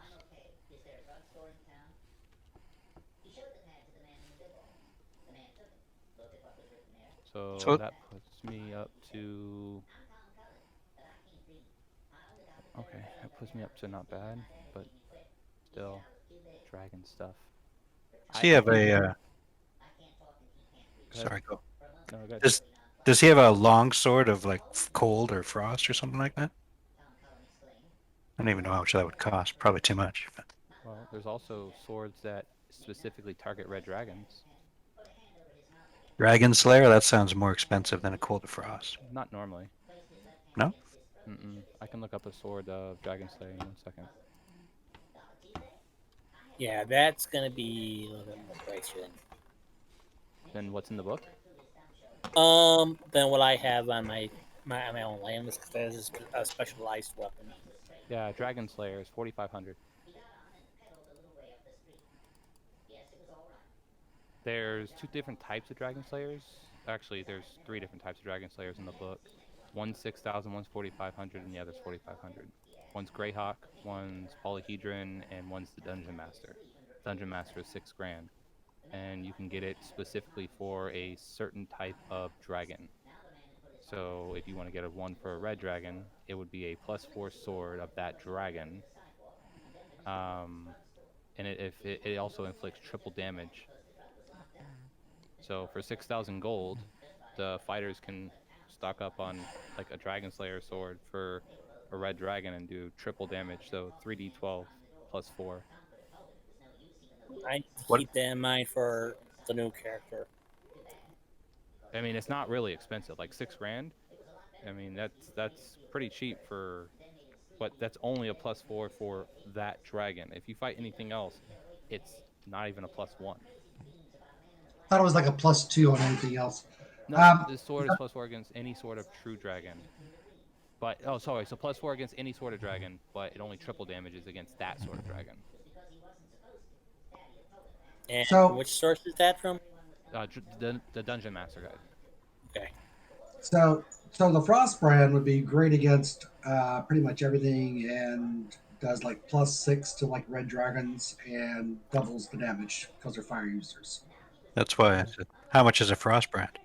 So So that puts me up to. Okay, that puts me up to not bad, but still, dragon stuff. does he I have think. a? Go ahead. Sorry, go. No, good. Does does he have a long sword of like cold or frost or something like that? I don't even know how much that would cost. Probably too much. But Well, there's also swords that specifically target red dragons. Dragon Slayer, that sounds more expensive than a cold or frost. Not normally. No? I can look up a sword of Dragon Slayer in 1 second. Yeah, that's gonna be a little bit more pricier Then what's in the book? than what I have on my own land because that is a specialized weapon. Yeah, Dragon Slayer is 4,500. There's two different types of Dragon Slayers. Actually, there's three different types of Dragon Slayers in the book. One's 6,000, one's 4,500, and the other's 4,500. One's Greyhawk, one's Polyhedron, and one's the Dungeon Master. Dungeon Master is 6 grand, and you can get it specifically for a certain type of dragon. So if you want to get a one for a red dragon, it would be a +4 sword of that dragon. And it also inflicts triple damage. So for 6,000 gold, the fighters can stock up on like a Dragon Slayer sword for a red dragon and do triple damage. So 3d12 +4. I need to What? keep that in mind for the new character. I mean, it's not really expensive, like 6 grand. I mean, that's pretty cheap for, but that's only a +4 for that dragon. If you fight anything else, it's not even a +1. Thought it was like a +2 on anything else. No, Um, this sword is +4 against any sort of true dragon. But oh, sorry, so +4 against any sort of dragon, but it only triple damages against that sort of dragon. And so which source is that from? The Dungeon Master Guide. Okay. so so the frost brand would be great against pretty much everything and does like +6 to like red dragons and doubles the damage because they're fire users. That's why I said, how much is a frost brand?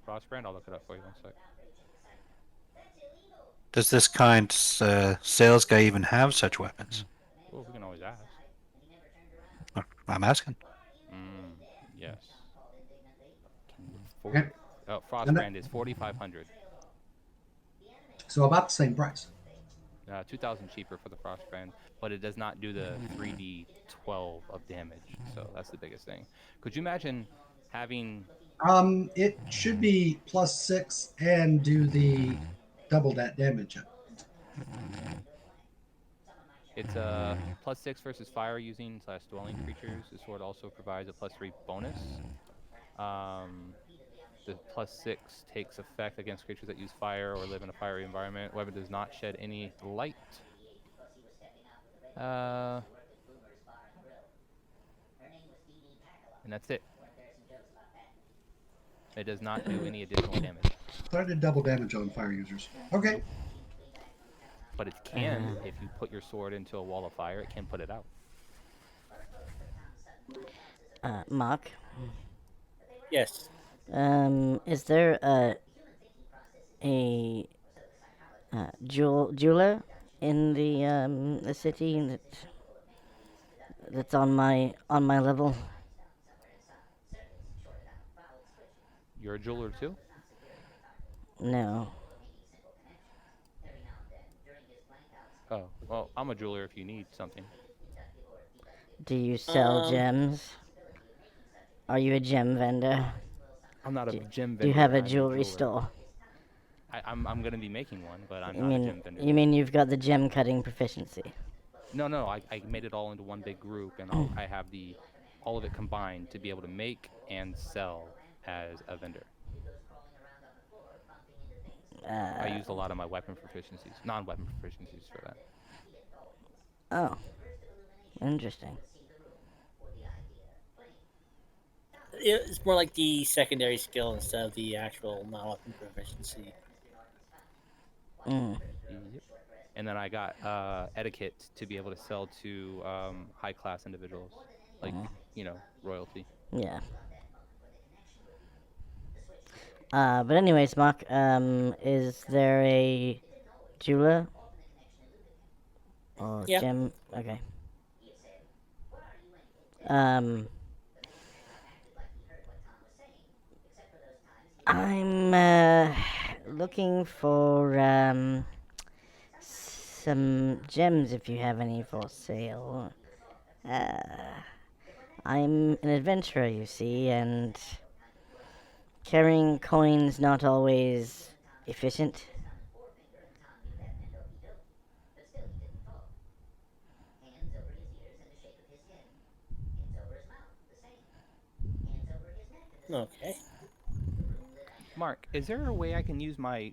Frostbrand, I'll look it up for you 1 sec. Does this kind sales guy even have such weapons? Oh, we can always ask. I'm asking. Yes. Can you Okay, afford? Oh, and that, Frostbrand is 4,500. so about the same price. 2,000 cheaper for the Frostbrand, but it does not do the 3d12 of damage. So that's the biggest thing. Could you imagine having It should be +6 and do the double that damage. it's a +6 versus fire using / dwelling creatures. This sword also provides a +3 bonus. Um, the +6 takes effect against creatures that use fire or live in a fiery environment. Weapon does not shed any light. Uh, and that's it. It does not do any additional damage. So I did double damage on fire users. Okay. Nope. But it can, if you put your sword into a wall of fire, it can put it out. Mark, Yes. is there a jeweler in the city that's on my level? You're a jeweler too? No. Oh, well, I'm a jeweler if you need something. Do you sell Um. gems? Are you a gem vendor? I'm not a Do, gem do you vendor. have a I'm a jewelry jeweler. store? I'm gonna be making one, but I'm You not a mean gem vendor. you mean you've got the gem cutting proficiency? No. I made it all into one big group, and I have the all of it combined to be able to make and sell as a vendor. I used a lot of my weapon proficiencies, non-weapon proficiencies for that. Oh, interesting. It's more like the secondary skill instead of the actual non-weapon proficiency. Mm. Yep. and then I got etiquette to be able to sell to high class individuals, like royalty. Yeah. But anyways, Mark, is there a jeweler or Yeah. gem? Okay. Um, I'm looking for some gems if you have any for sale. Uh, I'm an adventurer, you see, and carrying coins not always efficient. Okay. Mark, is there a way I can use my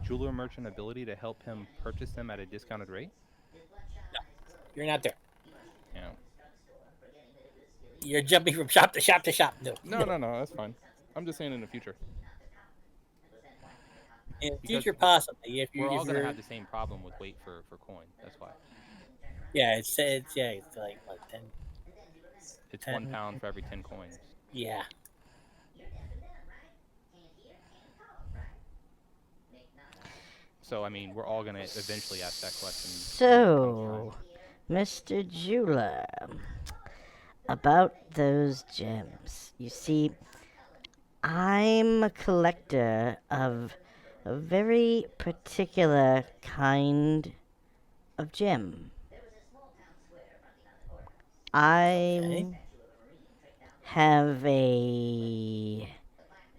jeweler merchant ability to help him purchase them at a discounted rate? You're not there. Yeah. You're jumping from shop to shop to shop. No. No, no, no. That's fine. I'm just saying in the future, In because future, possibly we're all if gonna you're have the same problem with weight for coin. That's why yeah, it's like what it's 10 £1 for every 10 coins. yeah. So I mean, we're all gonna eventually ask that question when it comes time. So, Mr. Jeweler, about those gems. You see, I'm a collector of a very particular kind of gem. Okay. I have a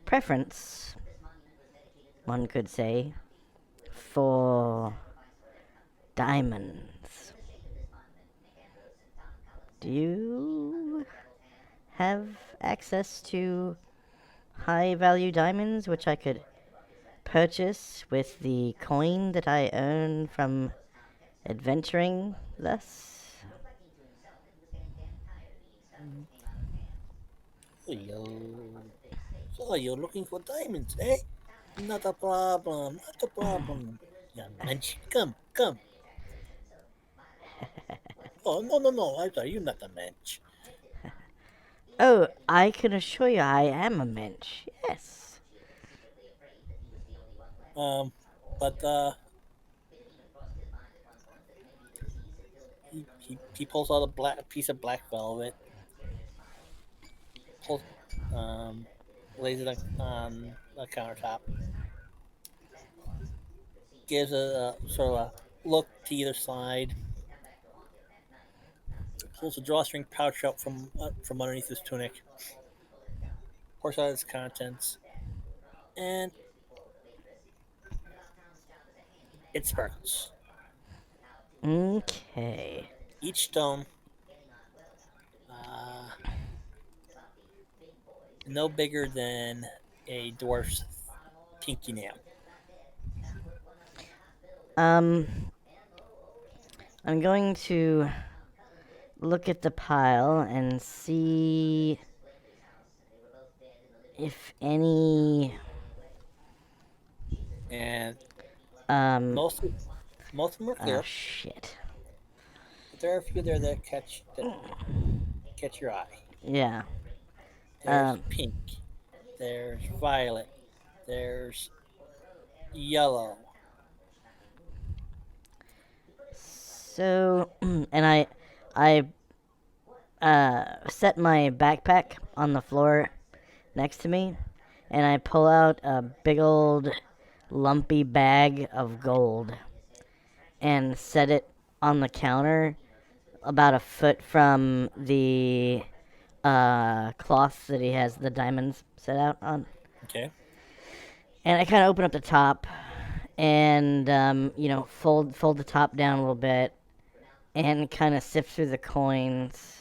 preference, one could say, for diamonds. Do you have access to high value diamonds which I could purchase with the coin that I earn from adventuring thus? So you're looking for diamonds, eh? Not a problem. Not a problem. Yeah, mensch. Come. Oh no. I'm sorry. You're not a mensch. Oh, I can assure you I am a mensch. Yes. Um, but he pulls out a piece of black velvet. Pulls lays it on the countertop. Gives a sort of a look to either side. Pulls a drawstring pouch out from underneath his tunic. Pours out its contents, and it sparkles. Okay. Each stone, uh, no bigger than a dwarf's pinky nail. Um, I'm going to look at the pile and see if any And um most of, most of them are clear, shit. but there are a few there that catch your eye. Yeah. There's pink. There's violet. There's yellow. So and I set my backpack on the floor next to me, and I pull out a big old lumpy bag of gold and set it on the counter about a foot from the cloth that he has the diamonds set out on. Okay. And I kind of open up the top and fold the top down a little bit and kind of sift through the coins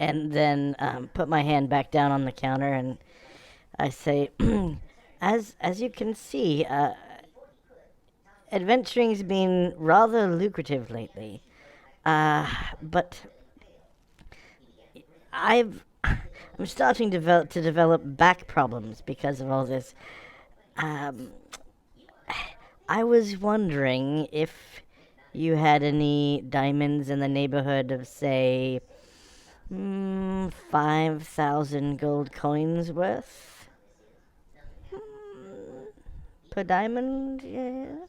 and then put my hand back down on the counter and I say, as you can see, adventuring's been rather lucrative lately. But I'm starting to develop back problems because of all this. Um, I was wondering if you had any diamonds in the neighborhood of, say, 5,000 gold coins worth? Per diamond, yes.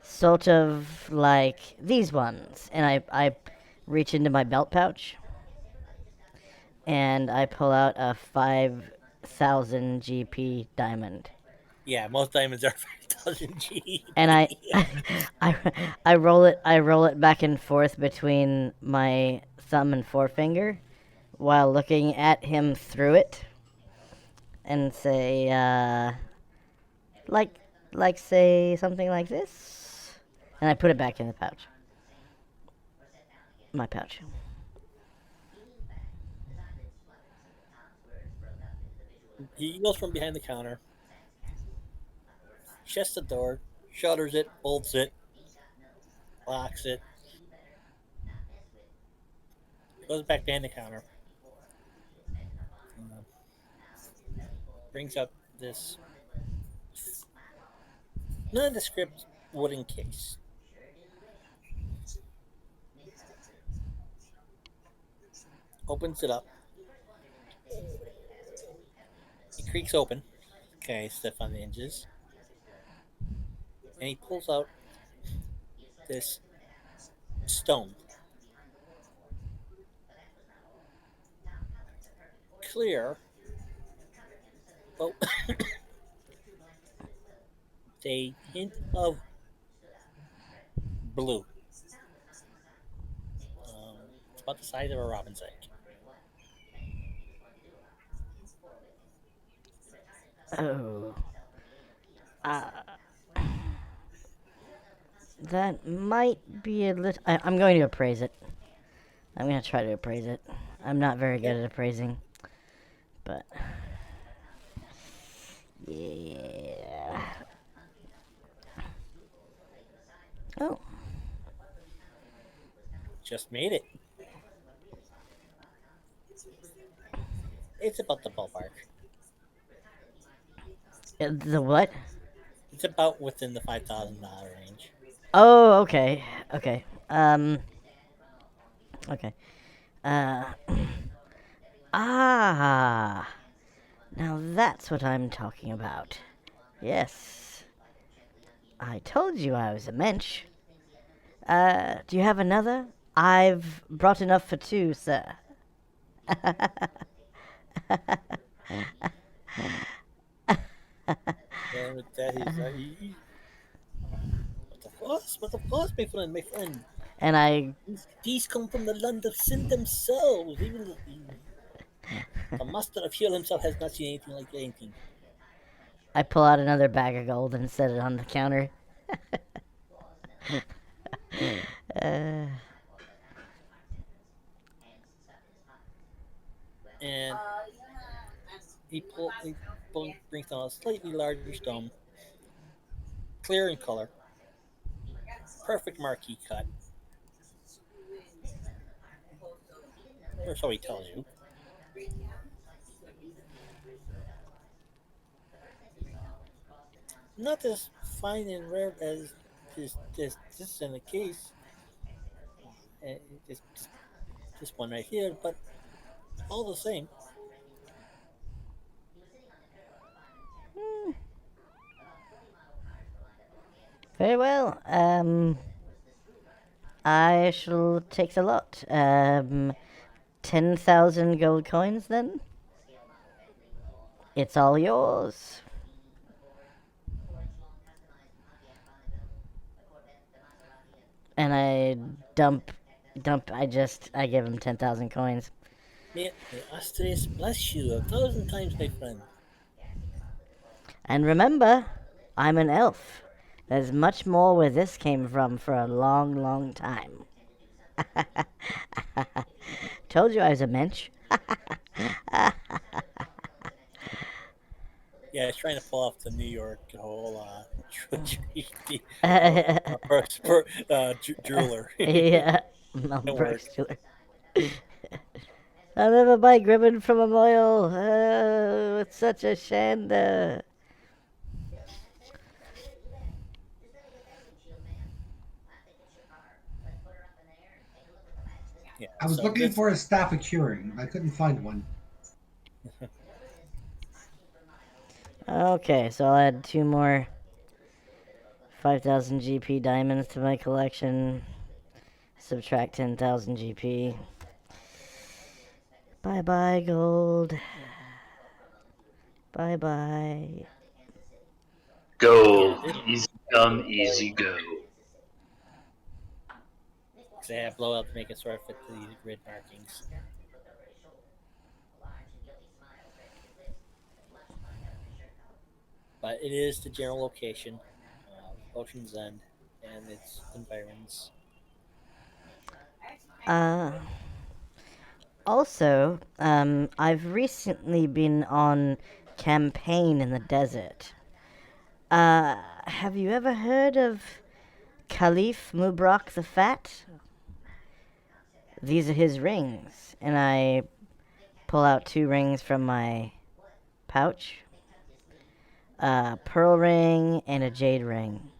Sort of like these ones. And I reach into my belt pouch and I pull out a 5,000 GP diamond. Yeah, most diamonds are 5,000 G. And I roll it back and forth between my thumb and forefinger while looking at him through it and say, like say something like this, and I put it back in the pouch, my pouch. He goes from behind the counter, shuts the door, shutters it, bolts it, locks it, goes back behind the counter, uh, brings up this nondescript wooden case. Opens it up. It creaks open. Okay, stiff on the hinges. And he pulls out this stone. Clear, but with a hint of blue. It's about the size of a robin's egg. Oh, uh, that might be a little. I'm going to appraise it. I'm going to try to appraise it. I'm not very good at appraising, but yeah. Oh, Just made it. It's about the ballpark. the what? It's about within the $5,000 range. Oh, okay, okay. Okay. Uh, ah, now that's what I'm talking about. Yes, I told you I was a mensch. Do you have another? I've brought enough for two, sir. And with that, what of course, my friend, my friend. And I These come from the land of sin themselves. Even the master of hell himself has not seen anything like anything. I pull out another bag of gold and set it on the counter. uh, And brings down a slightly larger stone, clear in color, perfect marquee cut, or so he tells you. Not as fine and rare as this in the case, uh, this, this this one right here, but all the same. very well. I shall take the lot. 10,000 gold coins then? It's all yours. And I I give him 10,000 coins. May Astris bless you 1,000 times, my friend. And remember, I'm an elf. There's much more where this came from for a long, long time. Told you I was a mensch. Yeah, he's trying to pull off the New York whole jeweler. Yeah, It Brooks worked. Jeweler. I'll never buy ribbon from a moil. It's such a shanda. Yeah. I was So looking this. for a staff of curing. I couldn't find one. Okay, so I'll add 2 more 5,000 GP diamonds to my collection. Subtract 10,000 GP. Bye bye, gold. Bye bye. Yeah. Go. This. Easy come, easy go. They have blowout to make it sort of fit the grid markings. But it is the general location of Ocean's End and its environs. Uh, Also, I've recently been on campaign in the desert. Have you ever heard of Caliph Mubrak the Fat? These are his rings, and I pull out 2 rings from my pouch. A pearl ring and a jade ring,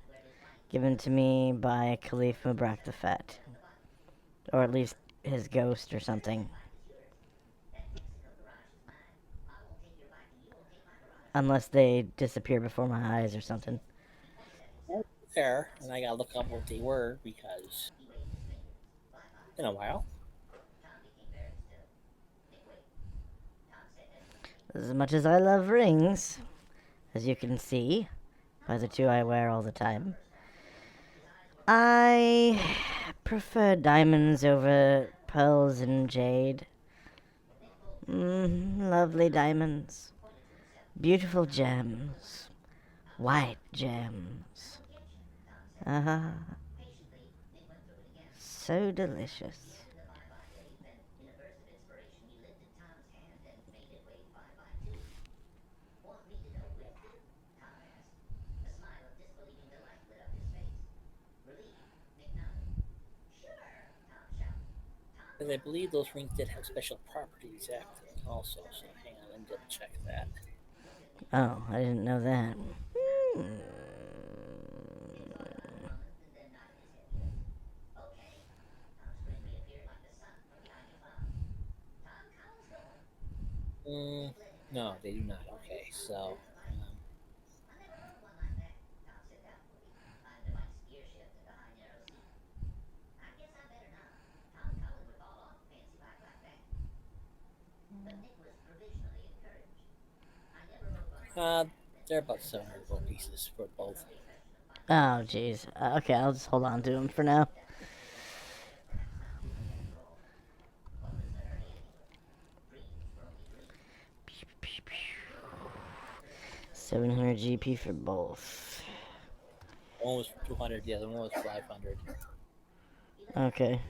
given to me by Caliph Mubrak the Fat, or at least his ghost or something. Unless they disappear before my eyes or something. There, and I gotta look up what they were because in a while. As much as I love rings, as you can see by the 2 I wear all the time, I prefer diamonds over pearls and jade. Lovely diamonds. Beautiful gems. White gems. Ah, so delicious. And I believe those rings did have special properties also, so hang on, let me double check that. Oh, I didn't know that. Hmm. Mm, no, they do not. Okay, so they're about 700 gold pieces for both. Oh, jeez. Okay, I'll just hold on to them for now. Pew, pew, pew. 700 GP for both. One was 200, the other one was 500. Okay.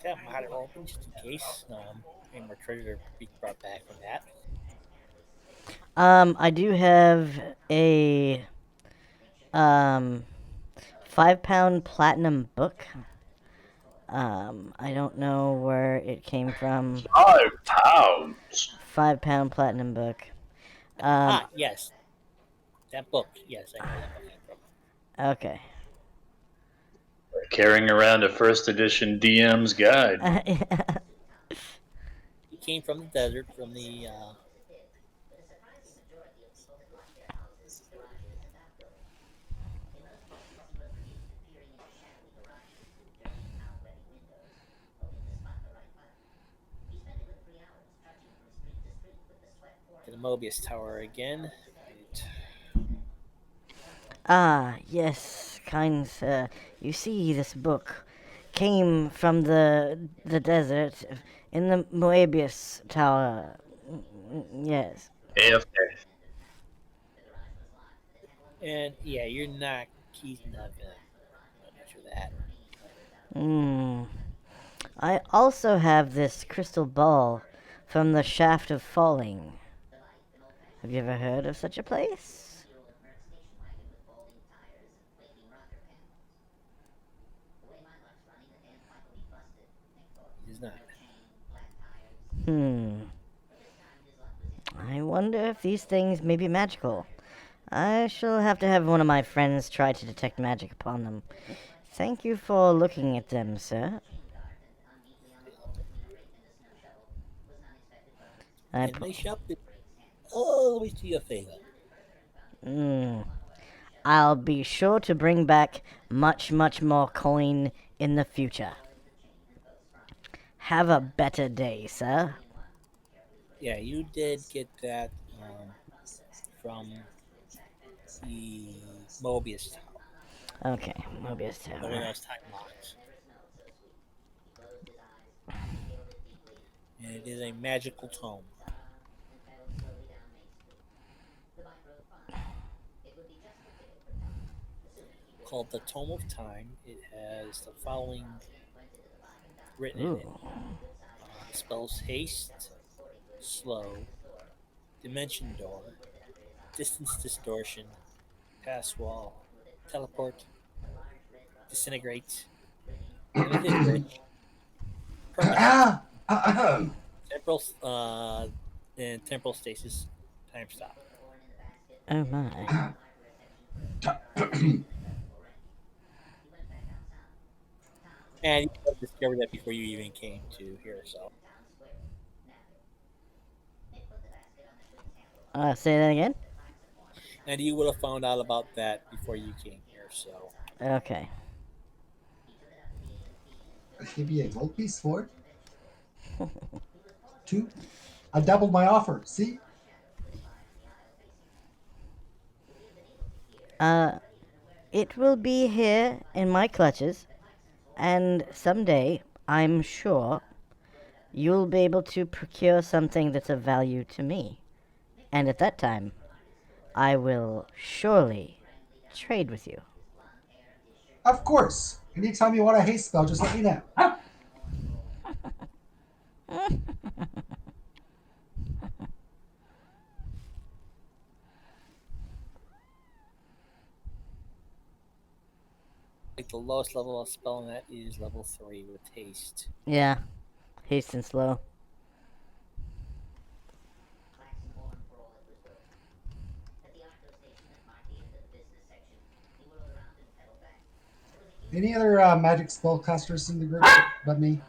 Yeah, had it open just in case any more treasure be brought back from that. I do have a 5-pound platinum book. I don't know where it came from. 5 pounds. 5-pound platinum book. Um, Yes, that book. Yes, I know where that book came from. okay. Carrying around a first edition DM's guide. He came from the desert, from the Mobius Tower again. Right. Yes, kind sir. You see, this book came from the desert in the Moebius Tower. Yes. AFK. And yeah, you're not. He's not gonna measure that. Hmm. I also have this crystal ball from the Shaft of Falling. Have you ever heard of such a place? Hmm. I wonder if these things may be magical. I shall have to have one of my friends try to detect magic upon them. Thank you for looking at them, sir. I And my shop is always to your favor. Hmm. I'll be sure to bring back much, much more coin in the future. Have a better day, sir. Yeah, you did get that from the Mobius Tower. Okay, Mobius The one Tower. that was time locked. And it is a magical tome. Called the Tome of Time. It has the following written in it. Ooh. Spells haste, slow, dimension door, distance distortion, pass wall, teleport, disintegrate, limited range, permanent, Ah, ahem. temporal and temporal stasis, time stop. Oh my. And you have discovered that before you even came to here, so. Say that again? And you would have found out about that before you came here, so. Okay. Give me a gold piece for it. Two. I doubled my offer. See? Uh, it will be here in my clutches, and someday, I'm sure, you'll be able to procure something that's of value to me. And at that time, I will surely trade with you. Of course. Anytime you want a haste spell, just let me know. Like the lowest level of spell in that is level 3 with haste. Yeah, haste and slow. Any other magic spellcasters in the group but me?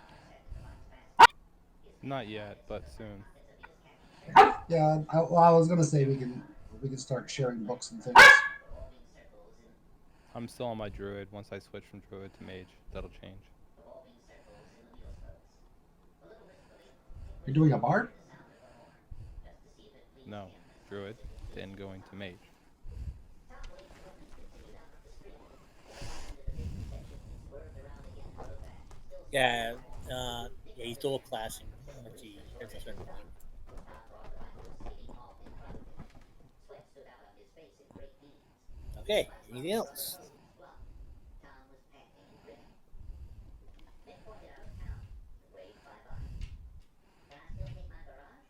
Not yet, but soon. Yeah, I was gonna say we can start sharing books and things. I'm still on my druid. Once I switch from druid to mage, that'll change. You're doing a bard? No, druid, then going to mage. Yeah, yeah, he's dual classing at a certain point. Okay, anything else?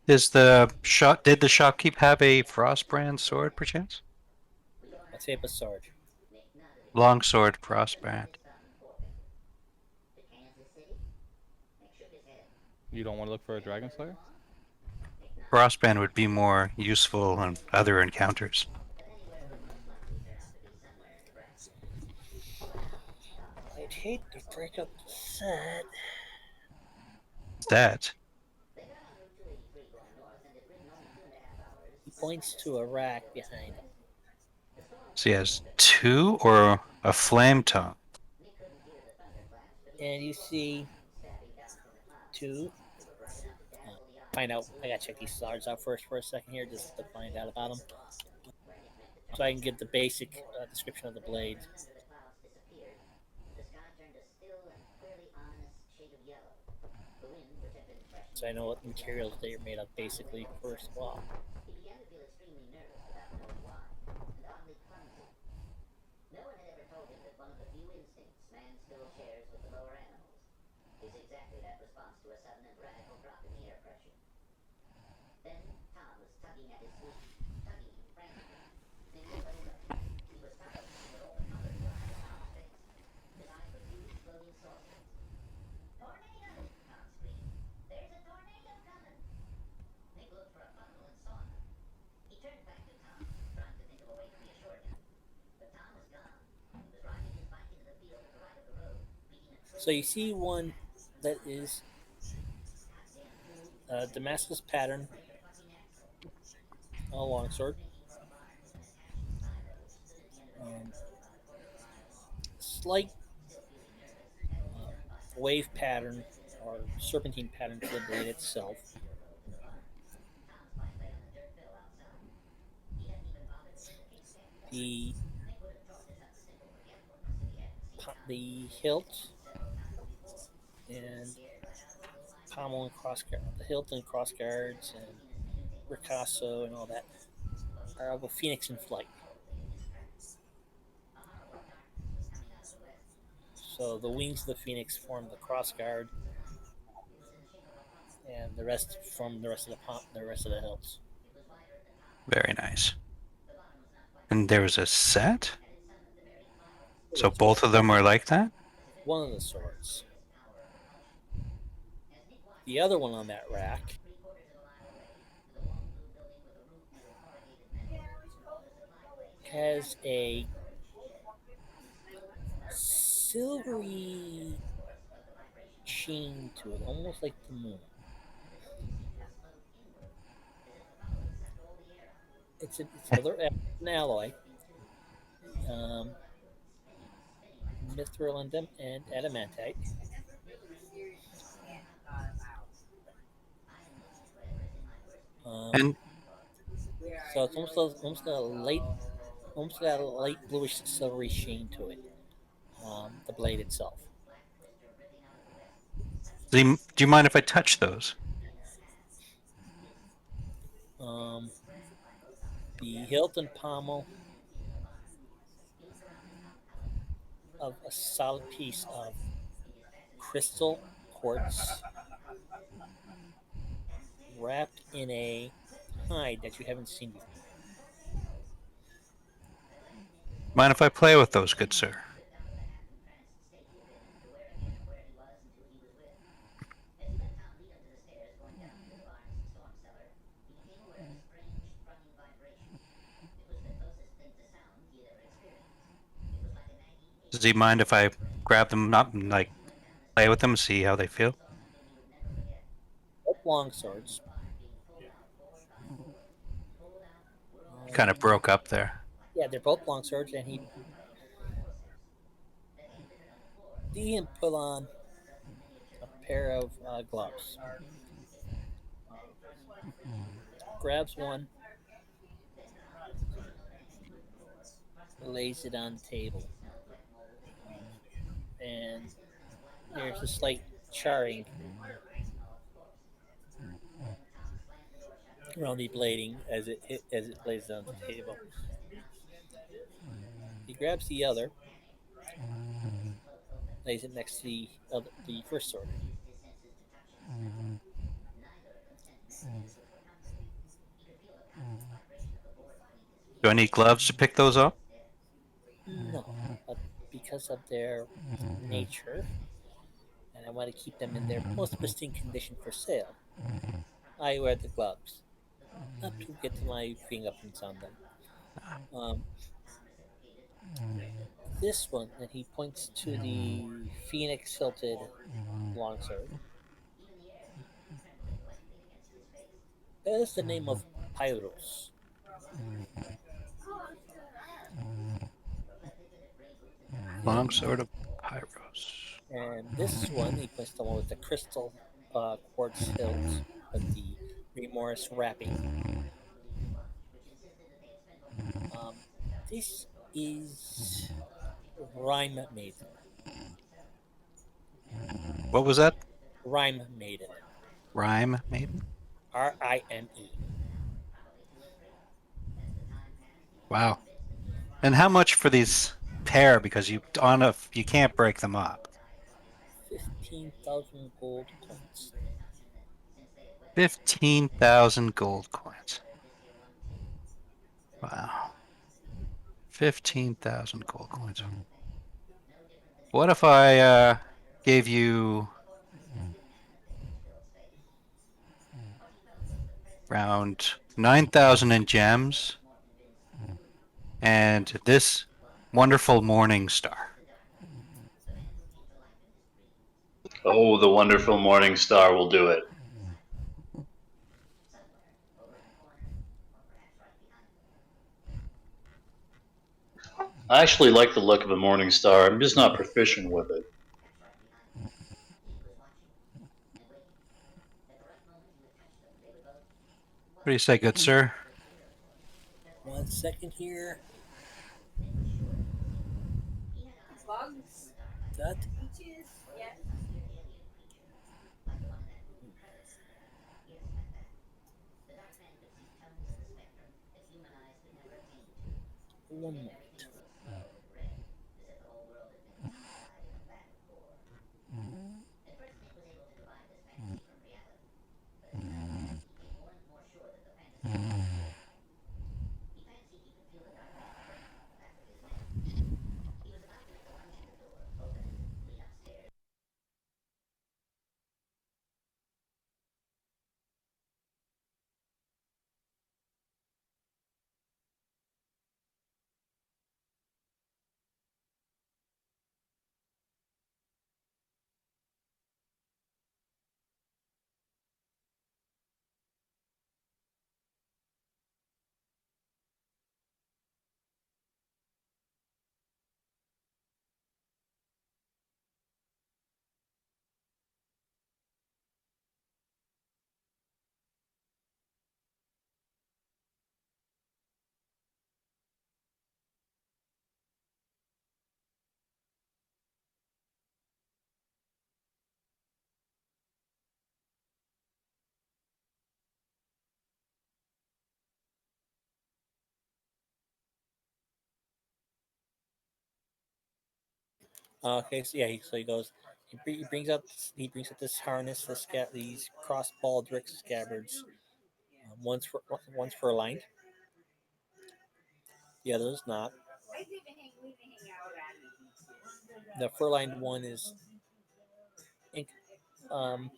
Did the shopkeep have a Frostbrand sword, perchance? What type of sword? Longsword Frostbrand. You don't want to look for a dragon slayer? Frostbrand would be more useful in other encounters. I'd hate to break up the set. That He points to a rack behind him. so he has two or a flame tongue. And you see two. Uh, find out. I gotta check these stars out first for a second here just to find out about them. So I can get the basic description of the blade. So I know what materials they are made of, basically, first of all. So you see one that is Damascus pattern, a longsword. Um, Slight uh, wave pattern or serpentine pattern to the blade itself. The the hilt and pommel and crossguard, the hilt and crossguards and ricasso and all that are of a phoenix in flight. So the wings of the phoenix form the crossguard, and the rest form the rest of the hilts. Very nice. And there was a set? So It's one, both of them were like that? one of the swords. The other one on that rack has a silvery sheen to it, almost like the moon. It's other an alloy, um, mithril and adamantite. Um, And so it's almost got a light bluish silvery sheen to it. The blade itself. do you mind if I touch those? Um, the hilt and pommel of a solid piece of crystal quartz wrapped in a hide that you haven't seen before. Mind if I play with those, good sir? Does he mind if I grab them up and like play with them, see how they feel? Both long swords. Kind of broke up there. Yeah, they're both long swords, and he put on a pair of gloves. Grabs one, lays it on the table, and there's a slight charring around the blading as it lays on the table. He grabs the other, lays it next to the first sword. Do I need gloves to pick those up? No, but because of their nature, and I want to keep them in their most pristine condition for sale, I wear the gloves, not to get my fingerprints on them. Um, this one, and he points to the phoenix hilted longsword, bears the name of Pyros. Longsword of Pyros. And this one, he points to the one with the crystal quartz hilt with the remorse wrapping. Um, this is Rhyme Maiden. What was that? Rhyme Maiden. Rhyme Maiden? Rime. Wow. And how much for these pair? Because you can't break them up. 15,000 gold coins. 15,000 gold coins. Wow. 15,000 gold coins. What if I gave you around 9,000 in gems and this wonderful morning star? Oh, the wonderful morning star will do it. I actually like the look of a morning star. I'm just not proficient with it. What do you say, good sir? 1 second here. That 1 moment. Okay, so yeah, so he goes. He brings up. He brings up this harness, these cross baldric scabbards. One's for aligned, the other is not. The fur lined one is ink, um,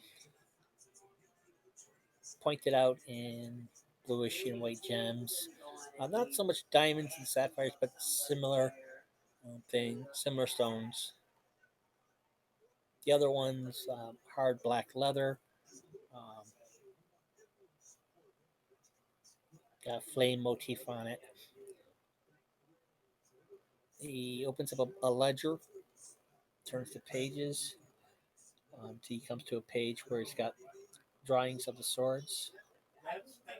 pointed out in bluish and white gems. Not so much diamonds and sapphires, but similar similar stones. The other one's hard black leather, um, got a flame motif on it. He opens up a ledger, turns the pages, till he comes to a page where he's got drawings of the swords,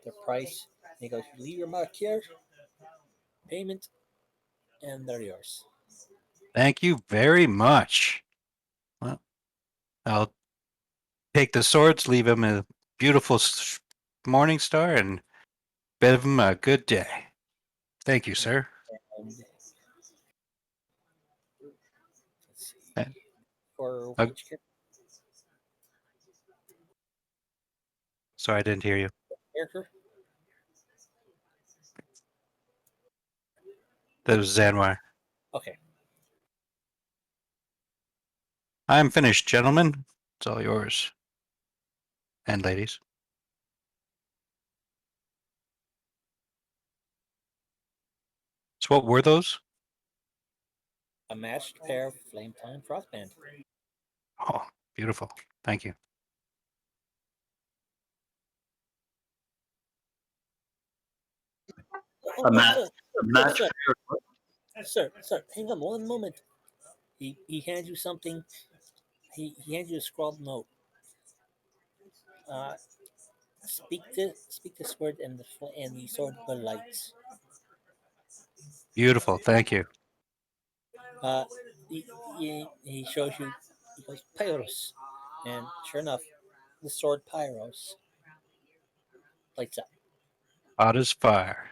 their price. And he goes, "Leave your mark here, payment, and they're yours." Thank you very much. Well, I'll take the swords, leave him a beautiful morning star, and bid him a good day. Thank you, sir. And let's see, Uh, for uh, which sorry, I didn't hear you. character? That was Zanwar. Okay. I'm finished, gentlemen. It's all yours. And ladies. So what were those? A matched pair of flame time frostband. Oh, beautiful. Thank you. Oh, A oh, match, sir, a sir, match. sir, sir, hang on 1 moment. He hands you something. He hands you a scrawled note. Uh, speak this word, and the sword will lights. Beautiful. Thank you. Uh, he shows you. He goes Pyros, and sure enough, the sword Pyros lights up. Hot as fire.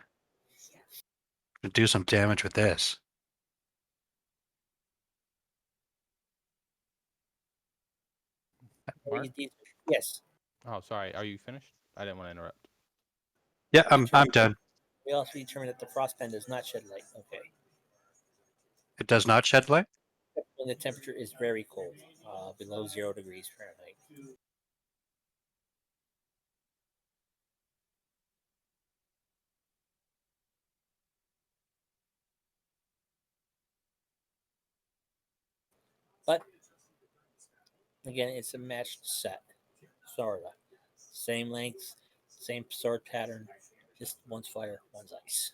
Do some damage with this. Mark? Yes. Oh, sorry. Are you finished? I didn't want to interrupt. Yeah, We I'm determined, done. we also determined that the frostband does not shed light. Okay. It does not shed light? When the temperature is very cold, below 0 degrees Fahrenheit. But Again, it's a matched set, sorta. Same length, same sword pattern, just one's fire, one's ice.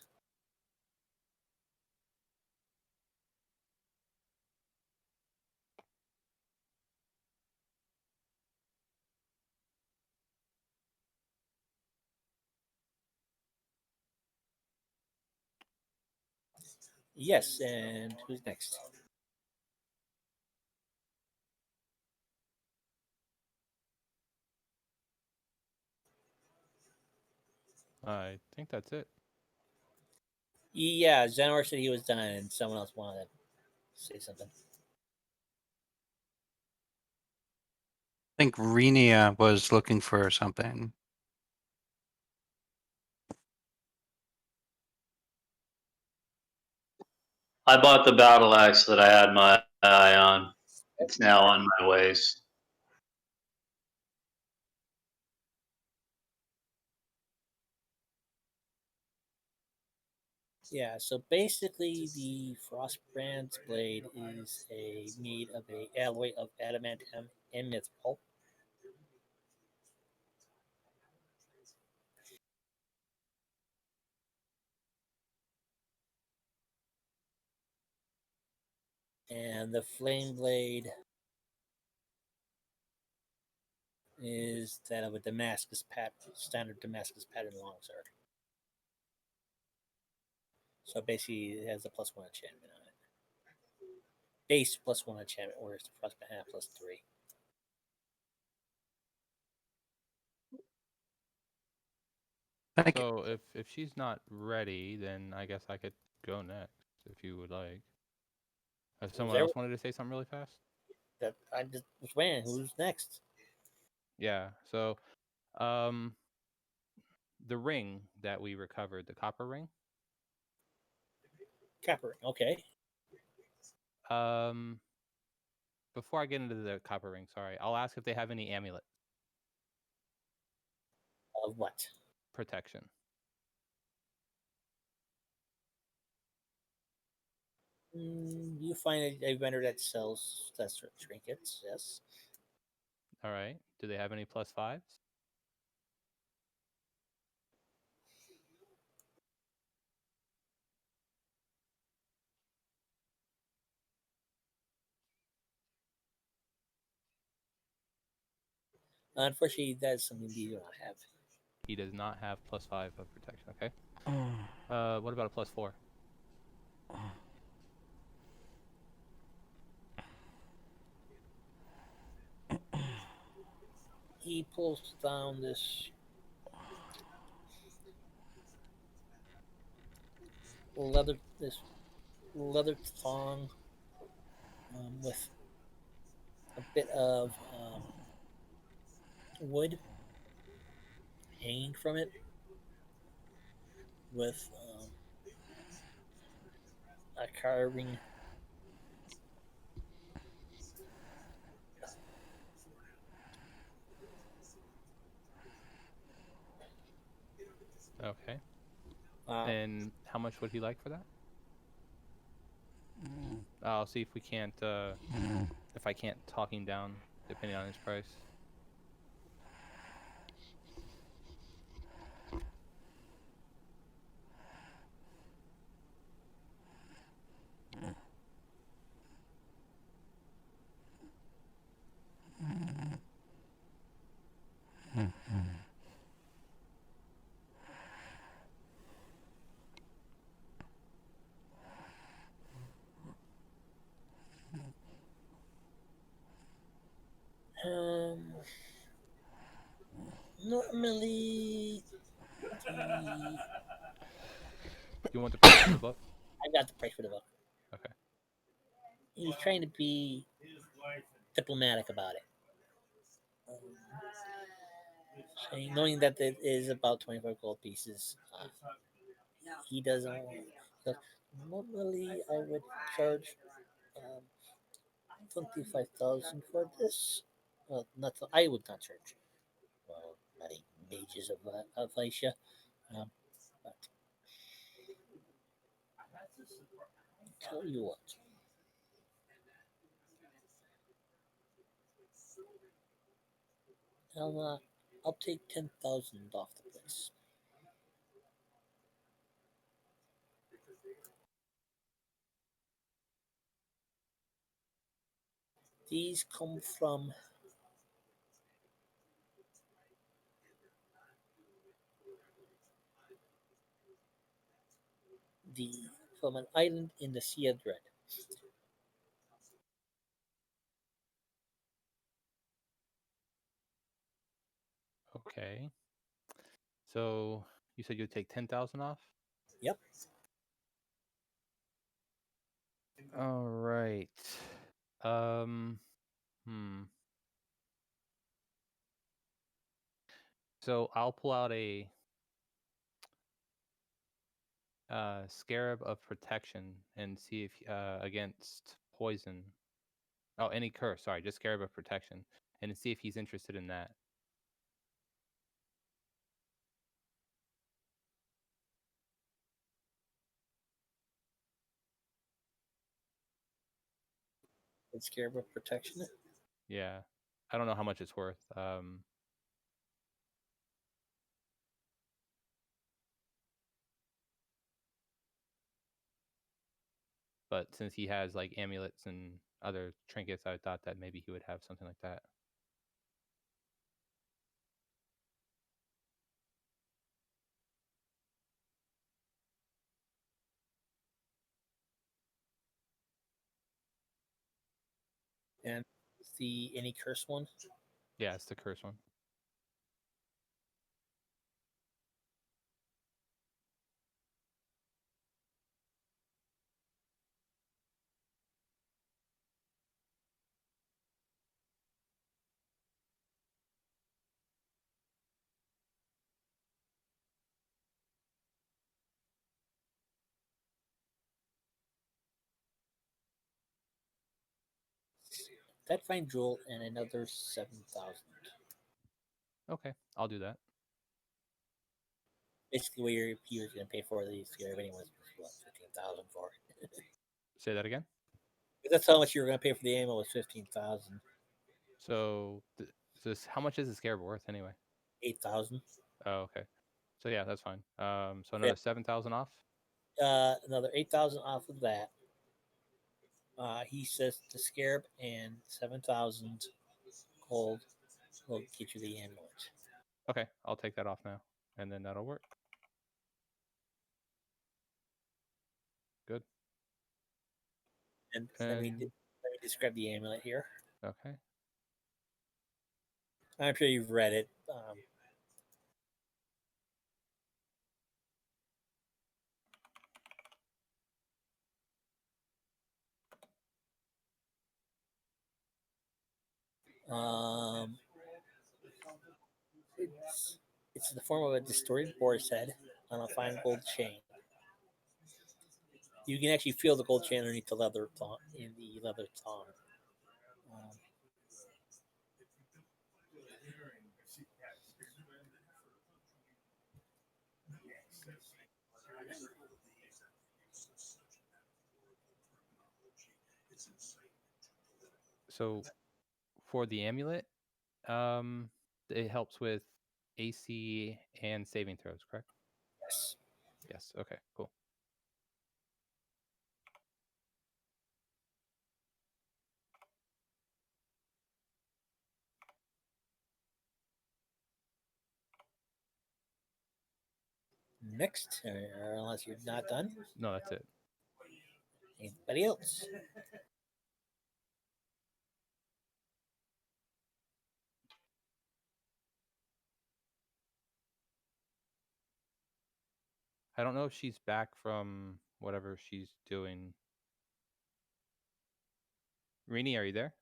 Yes, and who's next? I think that's it. Yeah, Zenor said he was done, and someone else wanted to say something. I think Renia was looking for something. I bought the battle axe that I had my eye on. It's now on my waist. Yeah, so basically, the Frostbrand's blade is a made of a alloy of adamantium and mithril. And the flame blade is that of a Damascus pattern, standard Damascus pattern longsword. So basically, it has a +1 enchantment on it. Base +1 enchantment, whereas the Frostbrand has +3. Thank you. So if she's not ready, then I guess I could go next if you would like. If Was someone there else wanted to say something really fast. that I just was waiting? Who's next? Yeah. So, um, the ring that we recovered, the copper ring. Capper. Okay. Um, before I get into the copper ring, sorry, I'll ask if they have any amulet Of what? protection. You find a vendor that sells that sort of trinkets. Yes. All right. Do they have any +5s? Unfortunately, that's something we do not have. He does not have +5 of protection. Okay. What about a +4? He pulls down this leather thong with a bit of wood hanging from it, with a carving. Okay. Uh, And how much would he like for that? I'll see if we can't, if I can't talk him down, depending on his price. um, normally, the, You want the price for the book? I got the price for the book. Okay. He's trying to be diplomatic about it, saying, knowing that it is about 25 gold pieces. He doesn't. Normally, I would charge 25,000 for this. Well, not I would not charge. Well, many mages of Aisha. Um, but tell you what, I'll take 10,000 off the place. These come the from an island in the Sea of Dread. Okay. So you said you'd take 10,000 off? Yep. All right. Um, hmm. So I'll pull out a scarab of protection and see if against poison. Oh, any curse. Sorry, just scarab of protection, and see if he's interested in that. It's Scarab of Protection. Yeah, I don't know how much it's worth. But since he has like amulets and other trinkets, I thought that maybe he would have something like that. And the any curse one. Yeah, it's the curse one. That fine jewel and another 7,000. Okay, I'll do that. Basically, what he was going to pay for these Scarab anyways was what 15,000 for. Say that again. That's how much you were going to pay for the ammo was 15,000. So, how much is the scarab worth anyway? 8,000. Oh, okay. So yeah, that's fine. So another 7,000 off. Another 8,000 off of that. He says the Scarab and 7,000 gold will get you the amulet. Okay, I'll take that off now, and then that'll work. Good. And And let me describe the amulet here. okay. I'm sure you've read it. Um, it's it's in the form of a distorted boar's head on a fine gold chain. You can actually feel the gold chain underneath the leather thong, in the leather thong. Um, So for the amulet, um, it helps with AC and saving throws, correct? yes. Yes. Okay. Cool. Next, unless you're not done, No, that's it. anybody else? I don't know if she's back from whatever she's doing. Rini, are you there?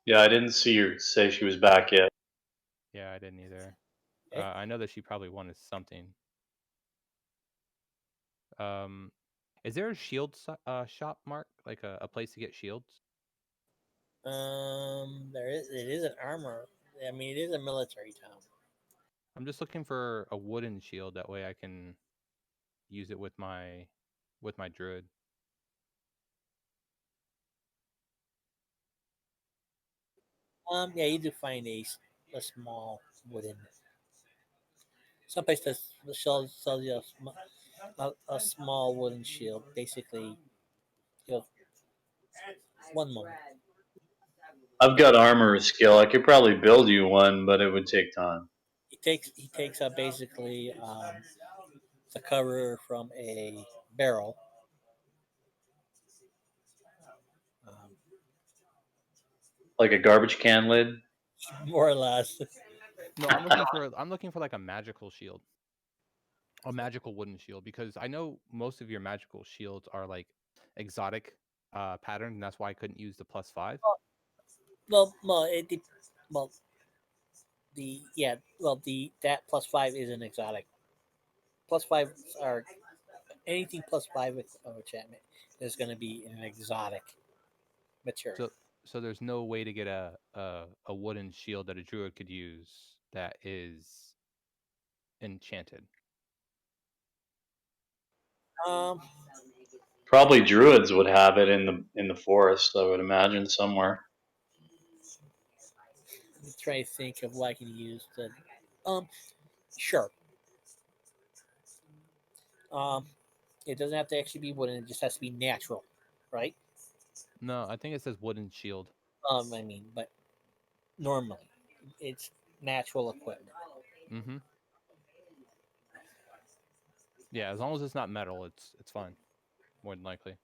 Yeah, I didn't see her say she was back yet. Yeah, I didn't either. Okay. I know that she probably wanted something. Um, is there a shop, Mark? Like a place to get shields? There is. It is an armor. I mean, it is a military town. I'm just looking for a wooden shield. That way I can use it with my druid. Yeah, you do find a small wooden. Someplace that sells you a small wooden shield. Basically, you know, one moment. I've got armor skill. I could probably build you one, but it would take time. He takes basically the cover from a barrel, um, Like a garbage can lid. more or less. No, I'm looking for like a magical shield, a magical wooden shield, because I know most of your magical shields are like exotic pattern, and that's why I couldn't use the +5. Well, well the yeah well the that +5 is an exotic. +5 are anything +5 with enchantment is going to be an exotic material. So so there's no way to get a wooden shield that a druid could use that is enchanted. Um, Probably druids would have it in the forest. I would imagine somewhere. Let me try to think of what I can use. Um, sure. Um, it doesn't have to actually be wooden. It just has to be natural, right? No, I think it says wooden shield. I mean, but normally it's natural equipment. Mm-hmm. Yeah, as long as it's not metal, it's fine. More than likely.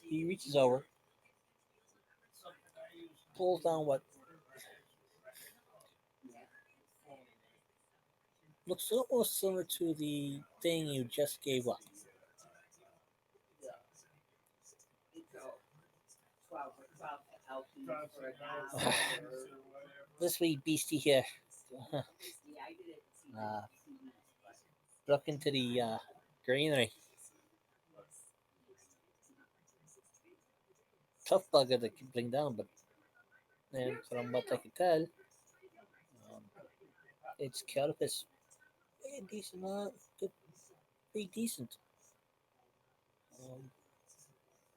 He reaches over, pulls down what looks almost similar to the thing you just gave up. This wee beastie here. uh, Look into the greenery. Tough bugger to bring down, but and from what I can tell, um, its carapace decent, good, pretty decent. Um,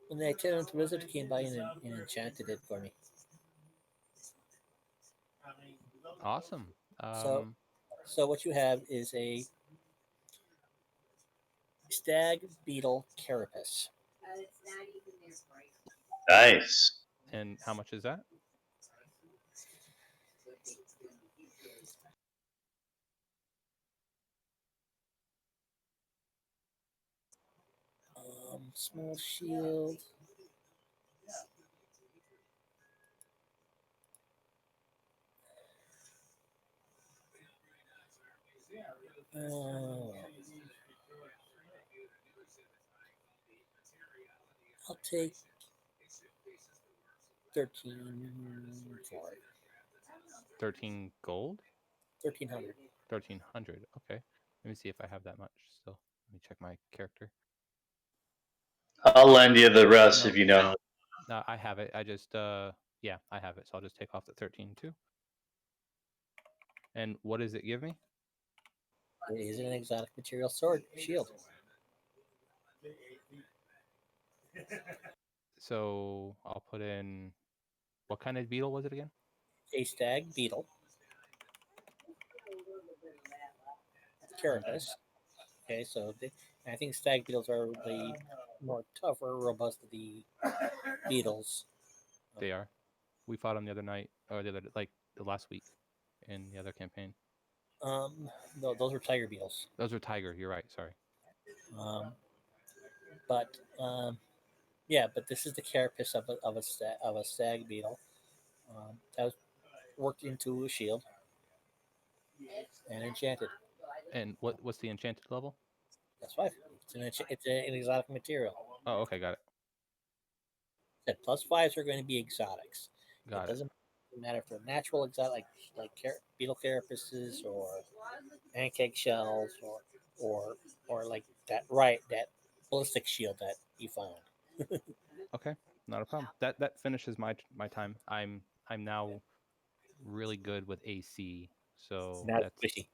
when the itinerant wizard came by and enchanted it for me. Awesome. So, so what you have is a stag beetle carapace. Nice. And how much is that? Small shield. Uh, I'll take 13 for it. 13 gold? 1300. 1300. Okay. Let me see if I have that much still. Let me check my character. I'll lend you the rest No, if you know. no, I have it. I just yeah, I have it. So I'll just take off the 13 too. And what does it give me? It is an exotic material sword shield. So I'll put in, what kind of beetle was it again? A stag beetle Okay. carapace. Okay, so I think stag beetles are the more tougher, robust of the beetles. They are. We fought them the other night, or the other, like the last week in the other campaign. No, those are tiger beetles. Those are tiger. You're right. Sorry. Um, but yeah, but this is the carapace of a stag beetle that was worked into a shield and enchanted. And what's the enchanted level? That's why it's an exotic material. Oh, okay, got it. Said +5s are going to be exotics. It Got it. doesn't matter if they're natural exotic beetle carapaces or pancake shells or like that ballistic shield that you found. Okay, not a problem. That finishes my time. I'm now really good with AC, so Not that's squishy.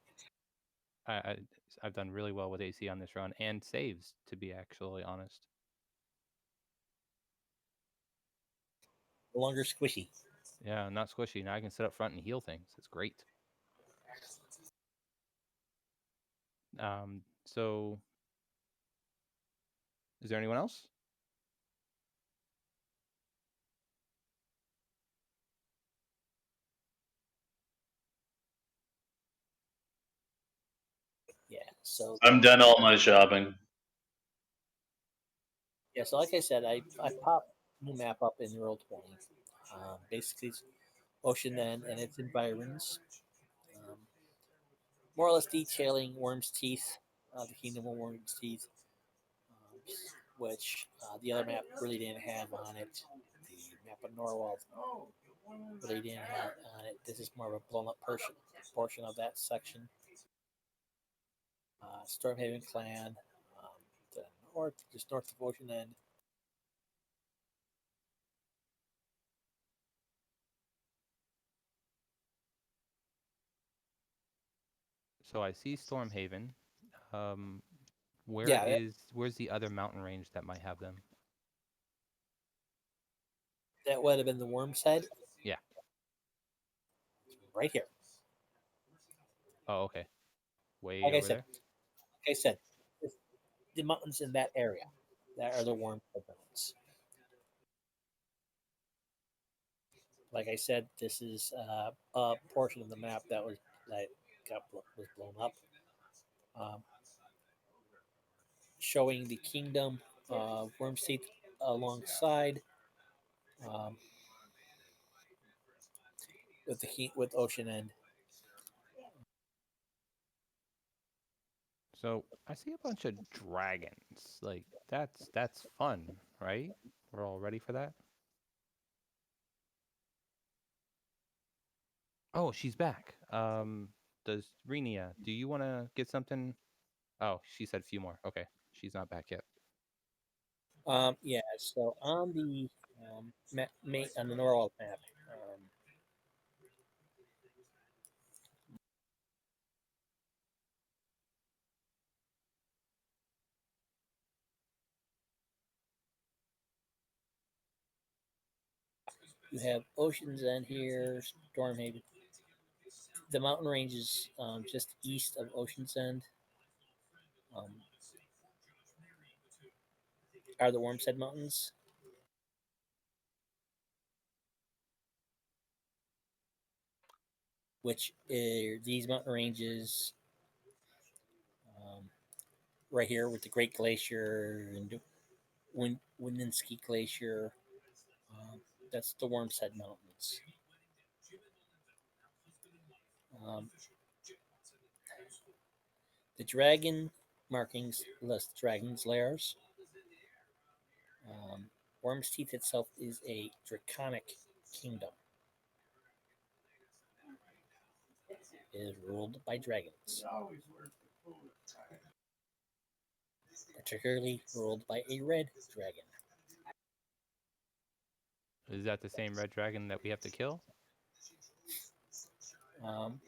I, I I've done really well with AC on this run and saves, to be actually honest. No longer squishy. Yeah, not squishy. Now I can sit up front and heal things. It's great. So is there anyone else? Yeah. So I'm done all my shopping. yeah. So like I said, I popped new map up in Roll 20. Basically, it's Ocean End and its environs. Um, more or less detailing Worm's Teeth, the Kingdom of Worm's Teeth, um, which the other map really didn't have on it. The map of Norwald really didn't have on it. This is more of a blown up portion of that section. Stormhaven Clan, the north, just north of Ocean End. So I see Stormhaven. Um, Yeah, where's the other mountain range that might have them? that would have been the Worm's Head Yeah. right here. Oh, okay. Way Like I over said, there. the mountains in that area that are the Worm's Head mountains. Like I said, this is a portion of the map that was blown up, um, showing the kingdom of Worm's Teeth alongside um, with Ocean End. So I see a bunch of dragons. Like that's fun, right? We're all ready for that. Oh, she's back. Does Renia? Do you want to get something? Oh, she said a few more. Okay, she's not back yet. Yeah, so on the on the Norwalk map, you have Ocean's End here, Stormhaven. The mountain ranges just east of Ocean's End um, are the Wormshead Mountains, which are these mountain ranges right here with the Great Glacier and Windinsky Glacier. Um, that's the Wormshead Mountains. Um, the dragon markings list dragons' lairs. Worm's Teeth itself is a draconic kingdom. It is ruled by dragons, particularly ruled by a red dragon. Is that the same red dragon that we have to kill? Um,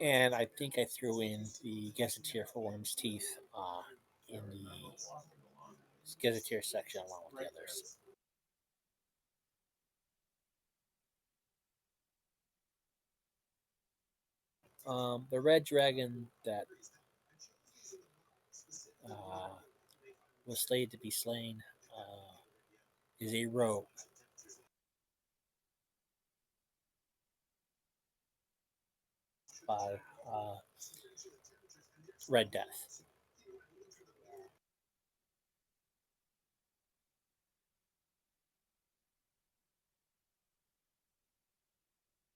and I think I threw in the Gazetteer for Worm's Teeth in the Gazetteer section along with the others. The red dragon that uh, was slated to be slain is a rogue by Red Death.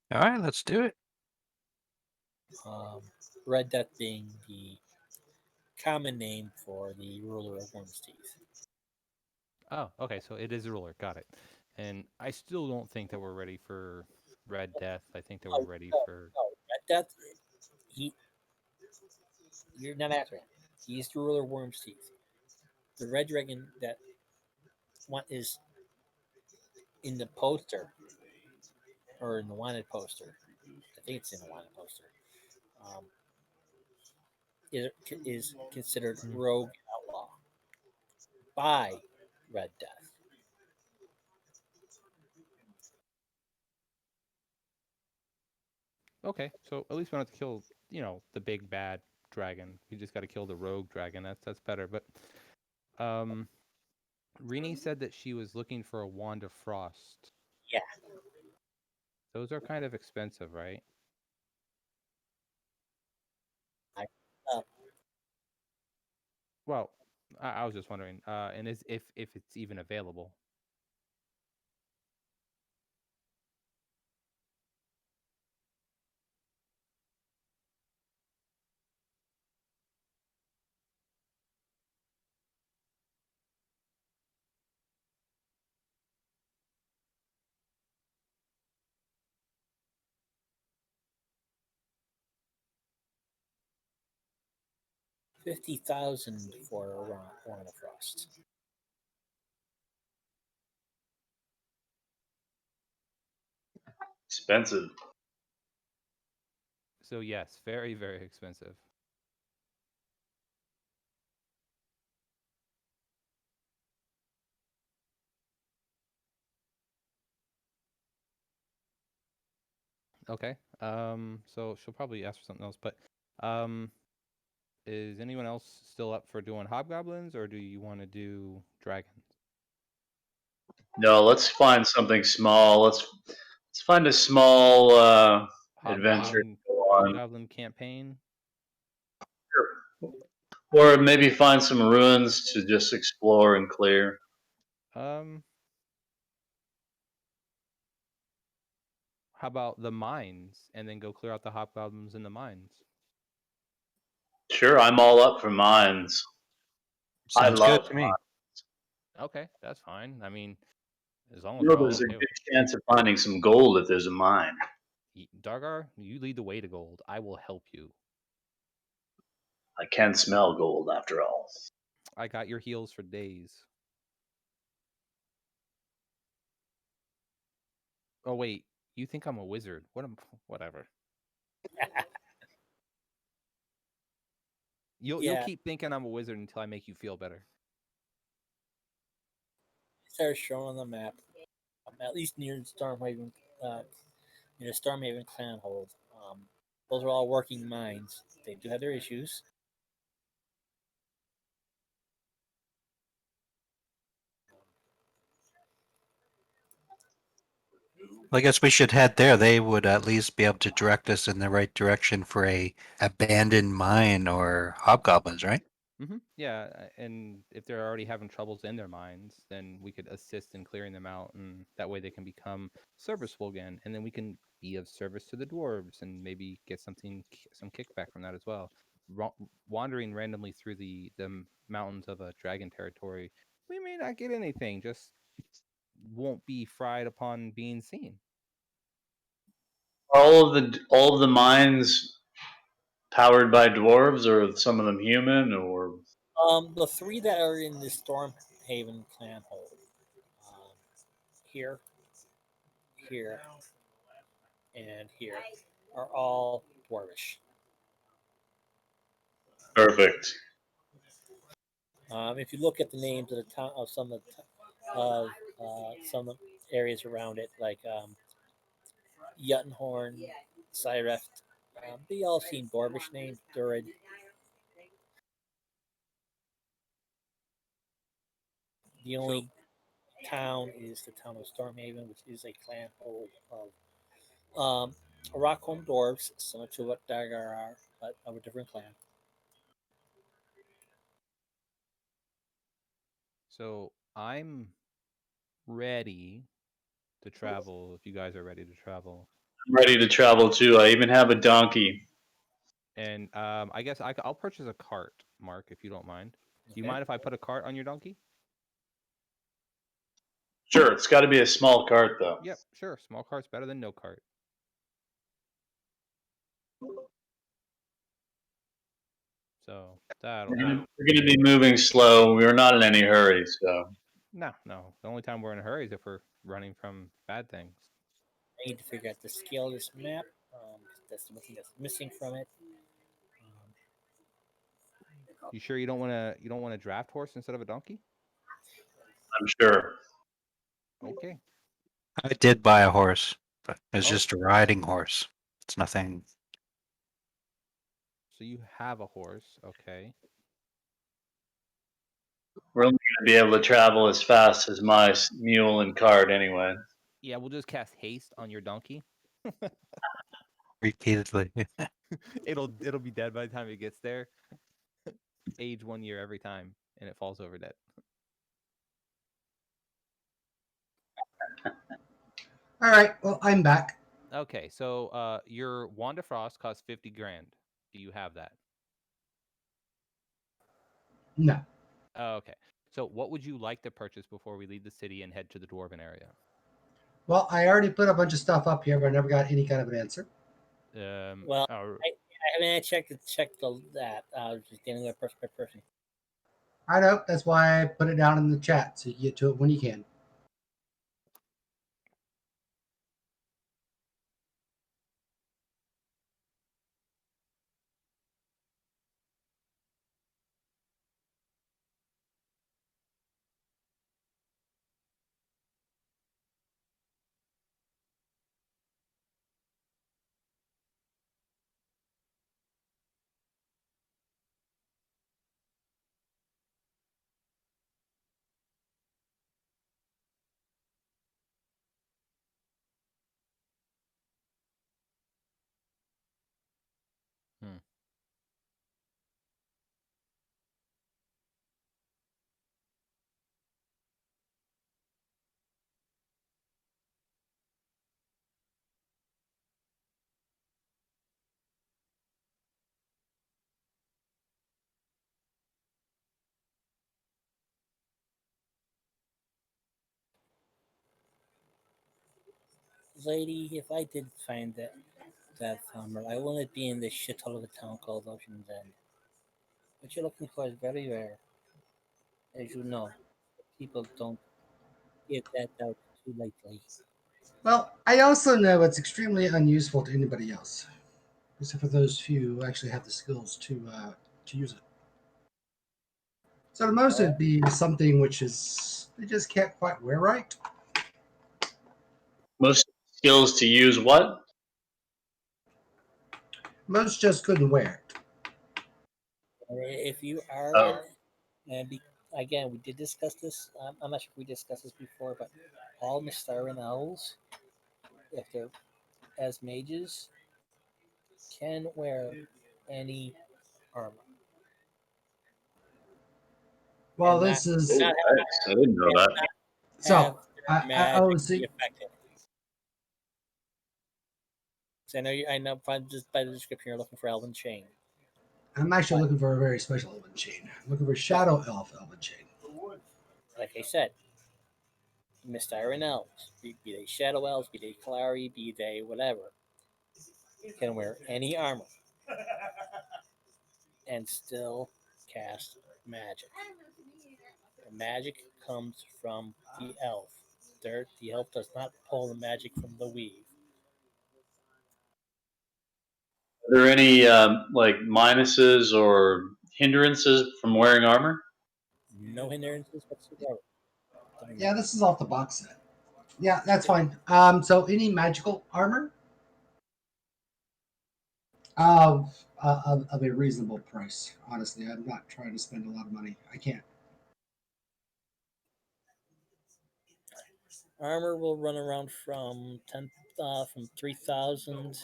All right, let's do it. Um, Red Death being the common name for the ruler of Worm's Teeth. Oh, okay. So it is a ruler. Got it. And I still don't think that we're ready for Red Death. I think that we're Oh, ready no, for. no. Red Death, he, you're not after him. He's the ruler of Worm's Teeth. the red dragon that one is in the poster or in the wanted poster. I think it's in the wanted poster. Um, is considered rogue outlaw by Red Death. Okay, so at least we don't have to kill, the big bad dragon. We just got to kill the rogue dragon. That's better. But Rini said that she was looking for a wand of frost. Yeah. Those are kind of expensive, right? Uh, Well, I was just wondering, and if it's even available. $50,000 for a wand of frost. Expensive. So yes, very, very expensive. Okay. So she'll probably ask for something else, but um, is anyone else still up for doing hobgoblins, or do you want to do dragons? No, let's find something small. Let's find a small adventure to Hobgoblin, go on. hobgoblin campaign. Or maybe find some ruins to just explore and clear. Um, how about the mines, and then go clear out the hobgoblins in the mines? Sure, I'm all up for mines. I Sounds good love to me. Okay, that's fine. I mean, as long as You know, we're all there's a okay with good chance of finding some gold if there's a mine. Dargar, you lead the way to gold. I will help you. I can smell gold after all. I got your heels for days. Oh wait, you think I'm a wizard? Whatever. You'll Yeah, keep thinking I'm a wizard until I make you feel better. they're shown on the map, at least near Stormhaven, near Stormhaven Clanhold. Those are all working mines. They do have their issues. I guess we should head there. They would at least be able to direct us in the right direction for a abandoned mine or hobgoblins, right? Yeah, and if they're already having troubles in their minds, then we could assist in clearing them out, and that way they can become serviceable again, and then we can be of service to the dwarves and maybe get some kickback from that as well. Wandering randomly through the mountains of a dragon territory, we may not get anything, just won't be fried upon being seen. Are all of the mines powered by dwarves, or some of them human, or The three that are in the Stormhaven Clanhold, here, here, and here, are all dwarvish. perfect? If you look at the names of the town of some of the areas around it, like Juttenhorn, Cyreft, they all seem dwarvish names. Durid. The only town is the town of Stormhaven, which is a clan hold of Rockholm dwarves, similar to what Dagar are, but of a different clan. So I'm ready to travel if you guys are ready to travel. I'm ready to travel too. I even have a donkey. And I guess I'll purchase a cart, Mark, if you don't mind. Do you Okay. mind if I put a cart on your donkey? Sure, it's got to be a small cart though. Yep, sure. Small cart's better than no cart. So that'll help. We're going to be moving slow. We're not in any hurry, so. No, no. The only time we're in a hurry is if we're running from bad things. I need to figure out the scale of this map. That's the one thing that's missing from it. You sure you don't want to? You don't want a draft horse instead of a donkey? I'm sure. Okay. I did buy a horse, but it's Oh. just a riding horse. It's nothing. So you have a horse, okay? We're only going to be able to travel as fast as my mule and cart anyway. Yeah, we'll just cast haste on your donkey. Repeatedly. It'll be dead by the time it gets there. Age 1 year every time, and it falls over dead. All right. Well, I'm back. Okay, so your Wand of Frost costs 50 grand. Do you have that? No. Okay. So what would you like to purchase before we leave the city and head to the dwarven area? Well, I already put a bunch of stuff up here, but I never got any kind of an answer. Well, I haven't checked that. I was just dealing with person by person. I know. That's why I put it down in the chat so you can get to it when you can. Hmm. Lady, if I did find that farmer, I wouldn't be in this shithole of a town called Ocean's End. What you're looking for is very rare, as you know. People don't give that out too lightly. Well, I also know it's extremely unuseful to anybody else, except for those few who actually have the skills to use it. So the most Well, would be something which is they just can't quite wear right. Most skills to use what? Most just couldn't wear it. if you are Oh, and again, we did discuss this. I'm not sure if we discussed this before, but all Mystaran elves, if they're as mages, can wear any armor Well, and not this is oh, not thanks. I didn't know that. have so. their I magic was be affected. So I know by just by the description you're looking for Elven Chain, I'm actually but looking for a very special elven chain. I'm looking for well, shadow elf elven chain. like I said, Mystaran elves, be they Shadow elves, be they Kalari, be they whatever, can wear any armor and still cast magic. The magic comes from the elf. The elf does not pull the magic from the weave. Are there any like minuses or hindrances from wearing armor? No hindrances whatsoever. Yeah, this is off the box set. Yeah, that's It, fine. So any magical armor of a reasonable price. Honestly, I'm not trying to spend a lot of money. I can't. armor will run around from 3,000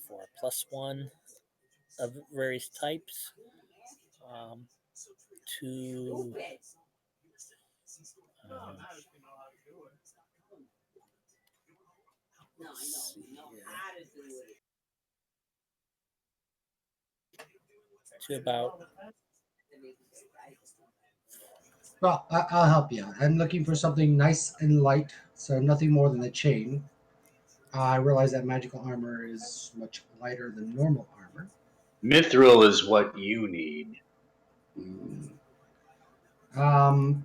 for a +1 of various types um, to um, let's see to about Well, I'll help you out. I'm looking for something nice and light, so nothing more than a chain. I realize that magical armor is much lighter than normal armor. Mithril is what you need. Mm.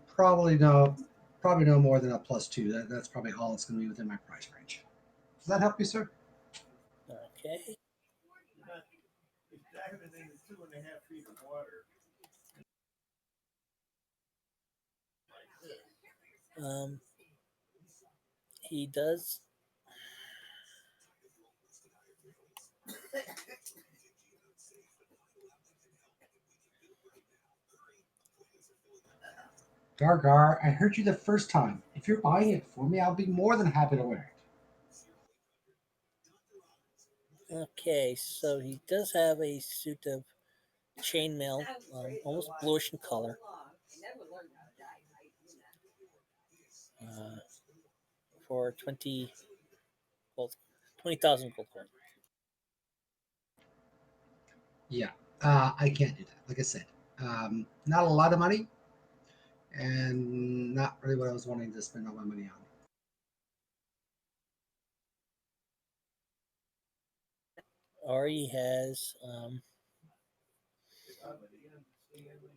Probably no, probably no more than a +2. That's probably all it's going to be within my price range. Does that help you, sir? Okay. Um, he does. Gargar, I heard you the first time. If you're buying it for me, I'll be more than happy to wear Okay, so he does have a suit of chainmail, almost bluish in color, uh, for gold, 20,000 gold coin. it. Yeah, I can't do that. Like I said, not a lot of money, and not really what I was wanting to spend all my money on. Ari has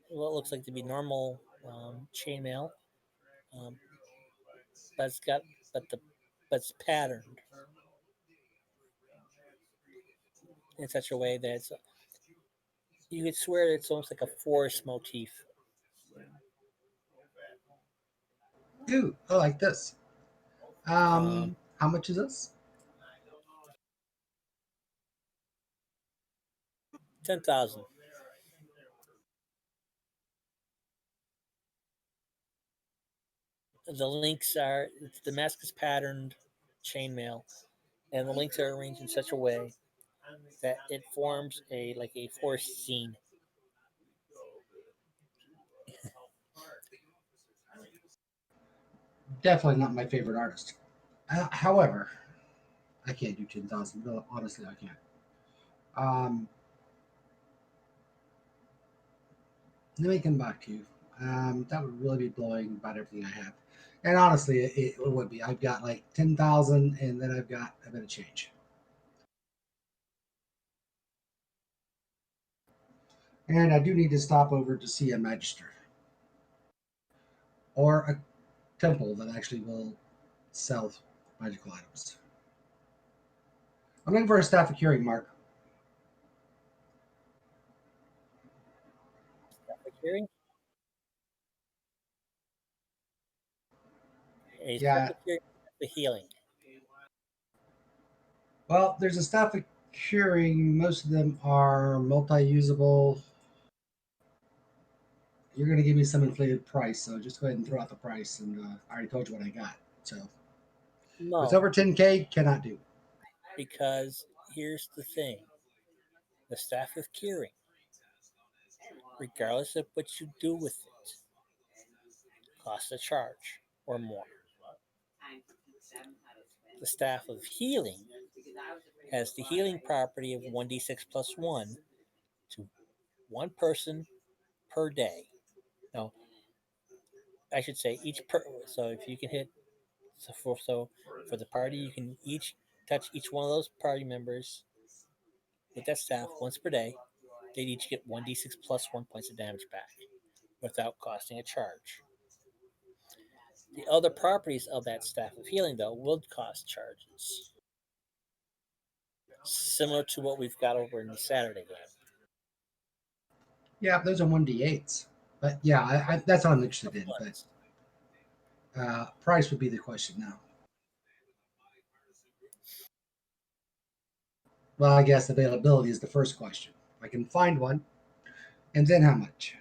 what looks like to be normal chainmail, um, but it's got but the but it's patterned in such a way that you could swear it's almost like a forest motif. Ooh, I like this. How much is this? 10,000. The links are it's Damascus patterned chainmail, and the links are arranged in such a way that it forms a forest scene. Definitely not my favorite artist. However, I can't do 10,000. No, honestly, I can't. Um, Let me come back to you. That would really be blowing about everything I have. And honestly, it would be. I've got like 10,000, and then I've got a bit of change. And I do need to stop over to see a magister or a temple that actually will sell magical items. I'm looking for a staff of curing, Mark. Hearing a Yeah, special hearing the healing. well, there's a staff of curing. Most of them are multi-usable. You're going to give me some inflated price, so just go ahead and throw out the price. And I already told you what I got. So if it's No, over 10K, cannot do. because here's the thing: the staff of curing, regardless of what you do with it, costs a charge or more. The staff of healing has the healing property of 1d6 plus 1 to one person per day. No, I should say each per. So if you can hit so for the party, you can each touch each one of those party members with that staff once per day. They'd each get 1d6 plus 1 points of damage back without costing a charge. The other properties of that staff of healing, though, would cost charges, similar to what we've got over in the Saturday game. Yeah, those are 1d8s. But yeah, that's what I'm interested in. But Ones. price would be the question now. Well, I guess availability is the first question. I can find one, and then how much?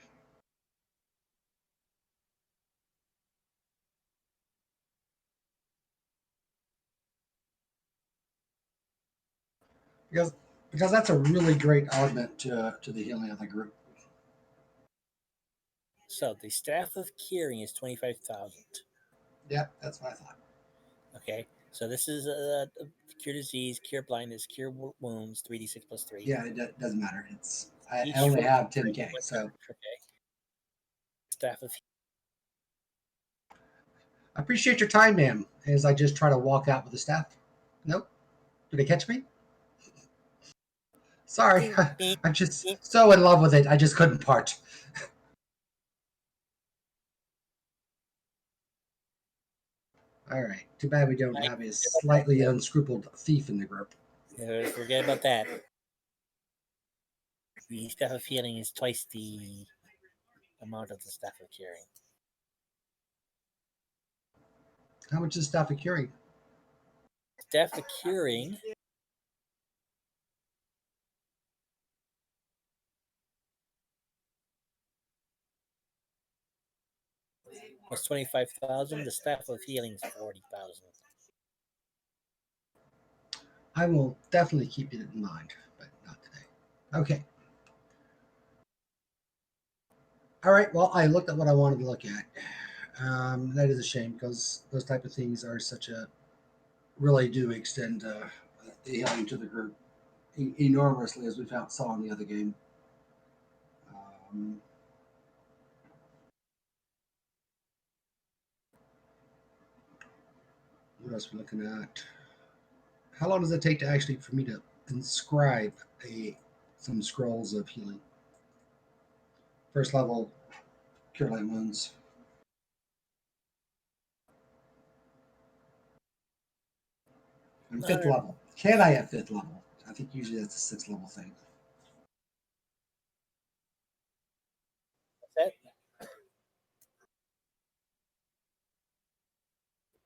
Because because that's a really great element to the healing of the group. So the staff of curing is 25,000. Yep, that's what I thought. Okay, so this is cure disease, cure blindness, cure wounds, 3d6 plus 3. Yeah, it doesn't matter. I Each only for have for 10K, one so charge. Okay, staff of I appreciate your time, ma'am. As I just try to walk out with the staff. Nope. Did they catch me? Sorry, Ding, ding, I'm just ding. so in love with it. I just couldn't part. All right. Too bad we don't I have a forget about that slightly too. unscrupuled thief in the group. Forget about that. The staff of healing is twice the amount of the staff of curing. How much is staff of curing? Staff of curing was 25,000. The staff of healing is 40,000. I will definitely keep it in mind, but not today. Okay. All right. Well, I looked at what I wanted to look at. That is a shame because those type of things are such a really do extend the healing to the group enormously, as we saw in the other game. Um, what else are we looking at? How long does it take to actually for me to inscribe some scrolls of healing? First level cure light wounds. And fifth 100. level. Can I at fifth level? I think usually that's a sixth level thing. That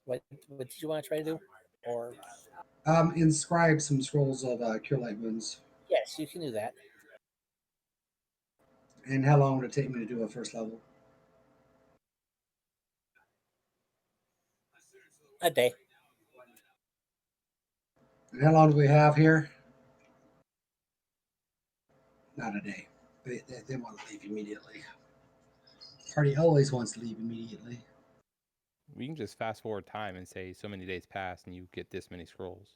what did you want to try to do? Or Inscribe some scrolls of cure light wounds. yes, you can do that. And how long would it take me to do a first level? A day. And how long do we have here? Not a day. They want to leave immediately. Party always wants to leave immediately. We can just fast forward time and say so many days pass and you get this many scrolls.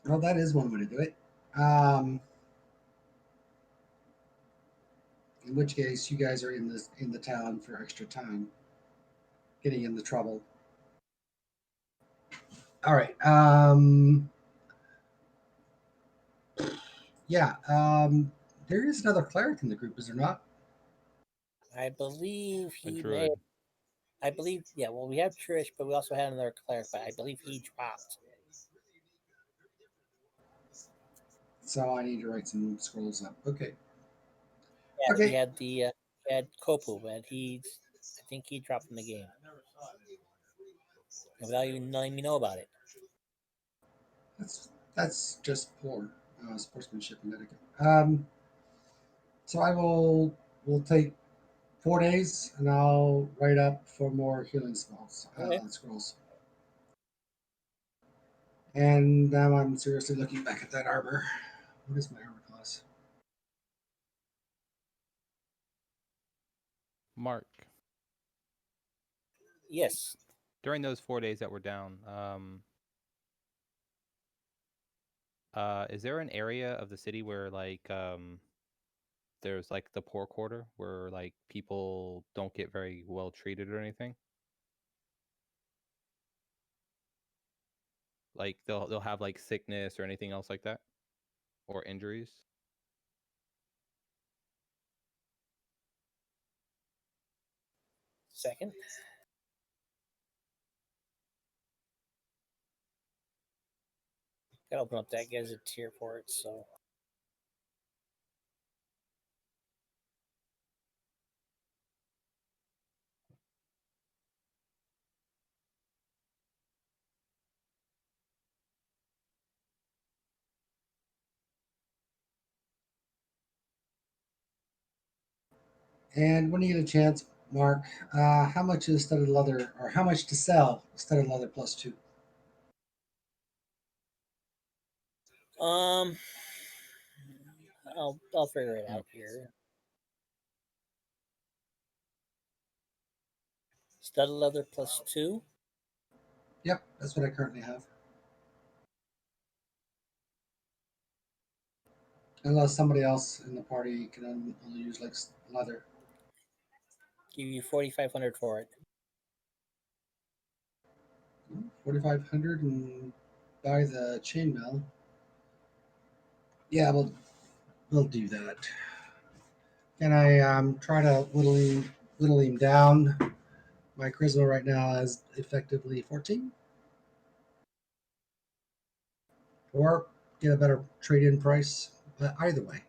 Well, that is one way to do it. Um, in which case, you guys are in the town for extra time, getting in the trouble. All right. Yeah. There is another cleric in the group, is there not? I believe A he may. druid. I believe, yeah. Well, we have Trish, but we also had another cleric. But I believe he dropped. So I need to write some scrolls up. Okay. Yes, Okay. we had Kopu, but I think he dropped from the game without even letting me know about it. That's just poor sportsmanship and etiquette. So I will take 4 days, and I'll write up for more healing spells Okay. scrolls. And now I'm seriously looking back at that armor. What is my armor class? Mark, Yes. during those 4 days that we're down, is there an area of the city where there's like the poor quarter where like people don't get very well treated or anything? Like they'll have like sickness or anything else like that, or injuries. Second. Gotta open up that gazetteer for it. So And when you get a chance, Mark, how much is studded leather, or how much to sell studded leather plus two? um, I'll figure it Hmm. out here. Stud leather plus two. Yep, that's what I currently have. Unless somebody else in the party can only use like leather. Give you 4,500 for it. 4,500 and buy the chainmail. Yeah, we'll do that. Can I try to whittle him down? My charisma right now is effectively 14, or get a better trade-in price. But either way,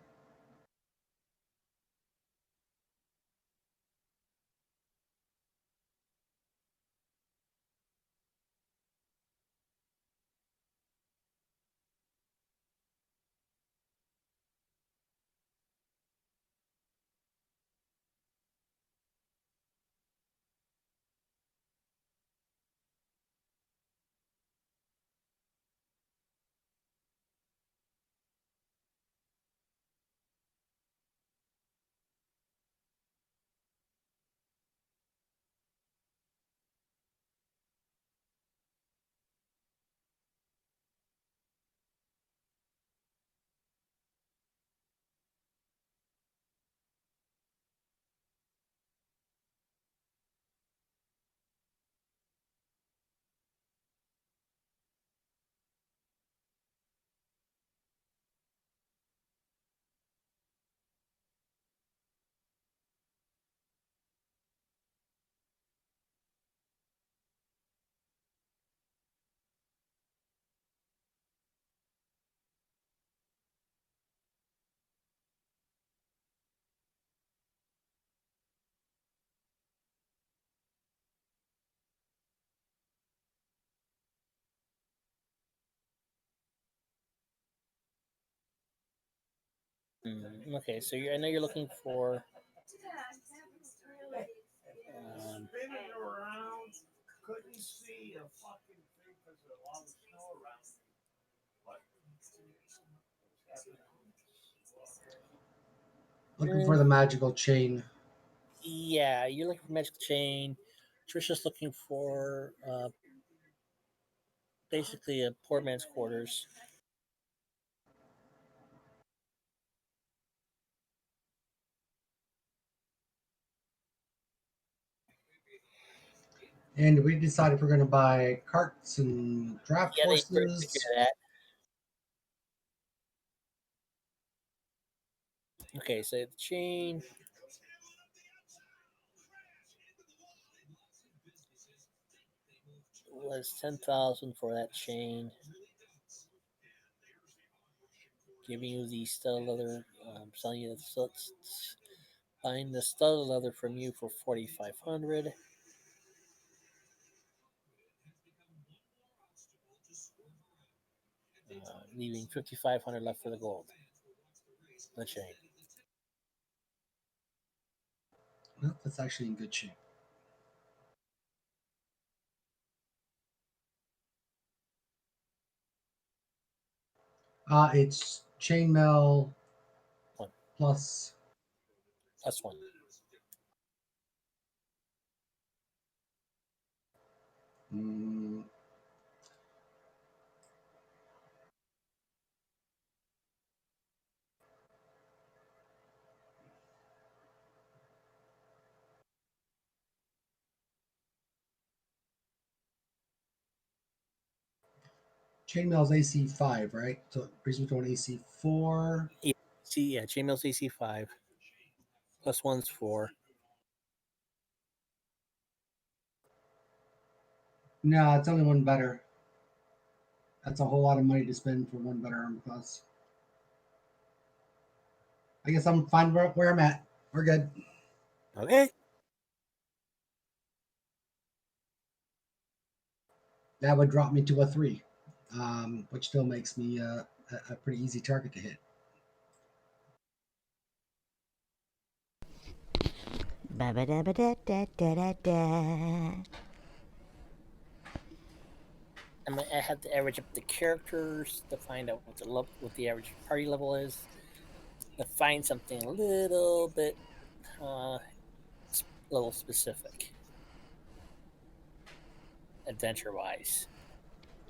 Okay, so I know you're looking for. Um, looking for the magical chain. yeah, you're looking for magical chain. Trisha's looking for basically a poor man's quarters. And we decide if we're going to buy carts and draft Yeah, they took horses. care of that. Okay, so the chain was 10,000 for that chain. Giving you the stud leather, selling you buying the stud leather from you for 4,500. Leaving 5,500 left for the gold. The chain. Well, that's actually in good shape. It's chainmail One. plus. Plus one. Mm, chainmail's AC 5, right? So it brings me to an AC 4. Yeah, chainmail CC5. Plus one's 4. No, it's only one better. That's a whole lot of money to spend for one better armor class. I guess I'm fine where I'm at. We're good. Okay. That would drop me to a 3, which still makes me a pretty easy target to hit. Ba ba da ba da da da da da. I have to average up the characters to find out what the average party level is. To find something a little bit little specific, adventure wise.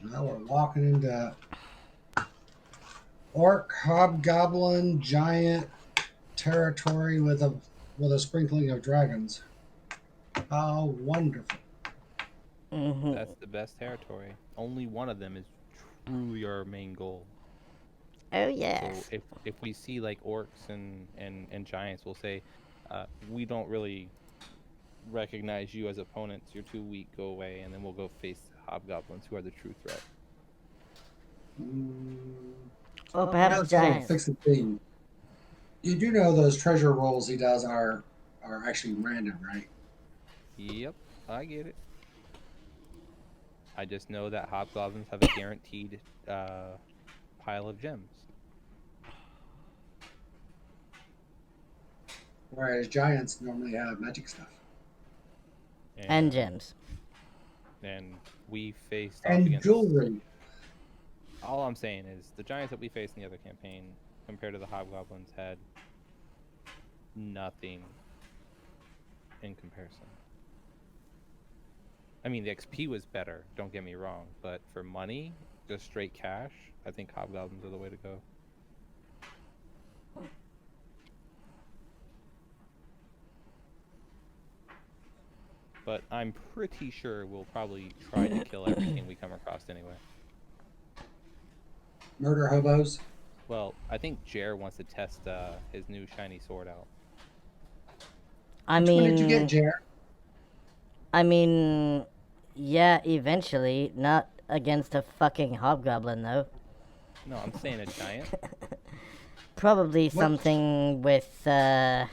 Now we're walking into orc, hobgoblin, giant territory with a sprinkling of dragons. Oh, wonderful. Mm-hmm. That's the best territory. Only one of them is truly our main goal. Oh, So yes. if we see like orcs and giants, we'll say, we don't really recognize you as opponents. You're too weak. Go away, and then we'll go face hobgoblins, who are the true threat. Or Yeah, perhaps that's sort of giants. fix the thing. You do know those treasure rolls he does are actually random, right? Yep, I get it. I just know that hobgoblins have a guaranteed pile of gems. Whereas giants normally have magic stuff. And gems. And we faced off And against. jewelry. All I'm saying is the giants that we faced in the other campaign, compared to the hobgoblins, had nothing in comparison. I mean, the XP was better. Don't get me wrong, but for money, just straight cash, I think hobgoblins are the way to go. But I'm pretty sure we'll probably try to kill everything we come across anyway. Murder hobos. Well, I think Jer wants to test his new shiny sword out. I Which one did you get, mean, Jer? yeah, eventually. Not against a fucking hobgoblin, though. No, I'm saying a giant. Probably What? something with a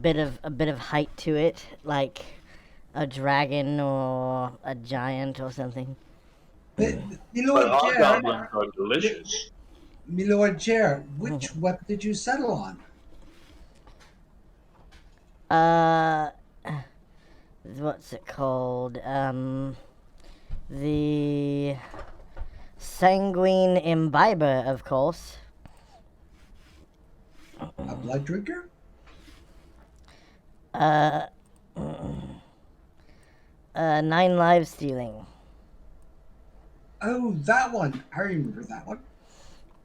bit of height to it, like a dragon or a giant or something. My But Lord Jer, hobgoblins are delicious. my Lord Jer, which weapon did you settle on? Uh, what's it called? The sanguine imbiber, of course. A blood drinker? Uh, 9 lives stealing. Oh, that one. I remember that one.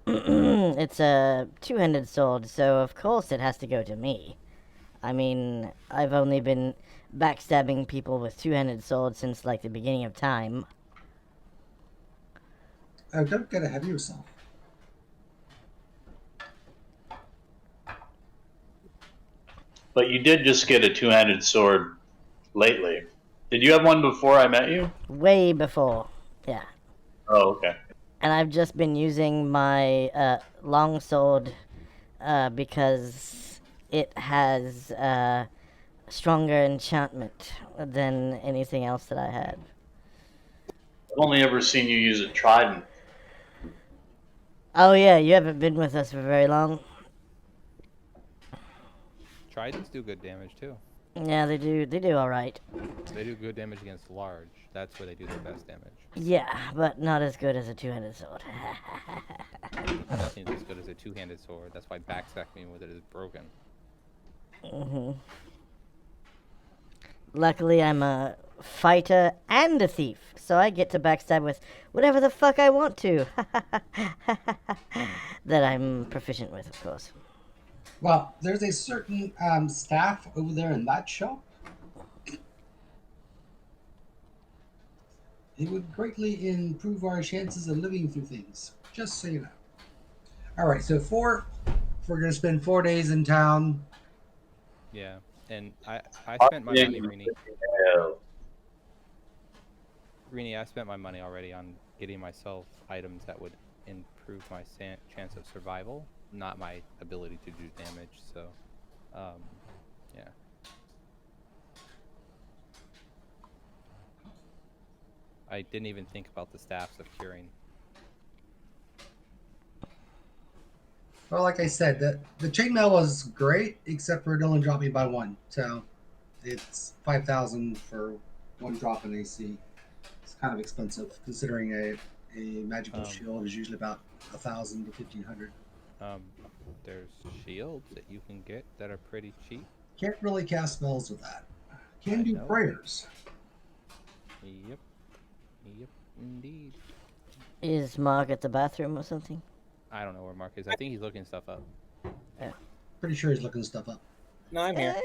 It's a two-handed sword, so of course it has to go to me. I mean, I've only been backstabbing people with two-handed swords since like the beginning of time. Oh, don't get ahead of yourself. But you did just get a two-handed sword lately. Did you have one before I met you? Way before, yeah. Oh, okay. And I've just been using my longsword because it has stronger enchantment than anything else that I had. I've only ever seen you use a trident. Oh yeah, you haven't been with us for very long. Tridents do good damage too. Yeah, they do. They do all right. They do good damage against large. That's where they do the best damage. Yeah, but not as good as a two-handed sword. Nothing's as good as a two-handed sword. That's why backstacking with it is broken. Luckily, I'm a fighter and a thief, so I get to backstab with whatever the fuck I want to. That I'm proficient with, of course. Well, there's a certain staff over there in that shop. It would greatly improve our chances of living through things. Just so you know. All right, so if we're going to spend 4 days in town. Yeah, and I spent my money, Rini. Rini, I spent my money already on getting myself items that would improve my chance of survival, not my ability to do damage. So, yeah. I didn't even think about the staffs of curing. Well, like I said, the chainmail was great, except for it only dropped me by 1. So it's 5,000 for 1 drop in AC. It's kind of expensive, considering a magical shield is usually about 1,000 to 1,500. There's shields that you can get that are pretty cheap. Can't really cast spells with that. Can do prayers. Yep, indeed. Is Mark at the bathroom or something? I don't know where Mark is. I think he's looking stuff up. Pretty sure he's looking stuff up. No, I'm here.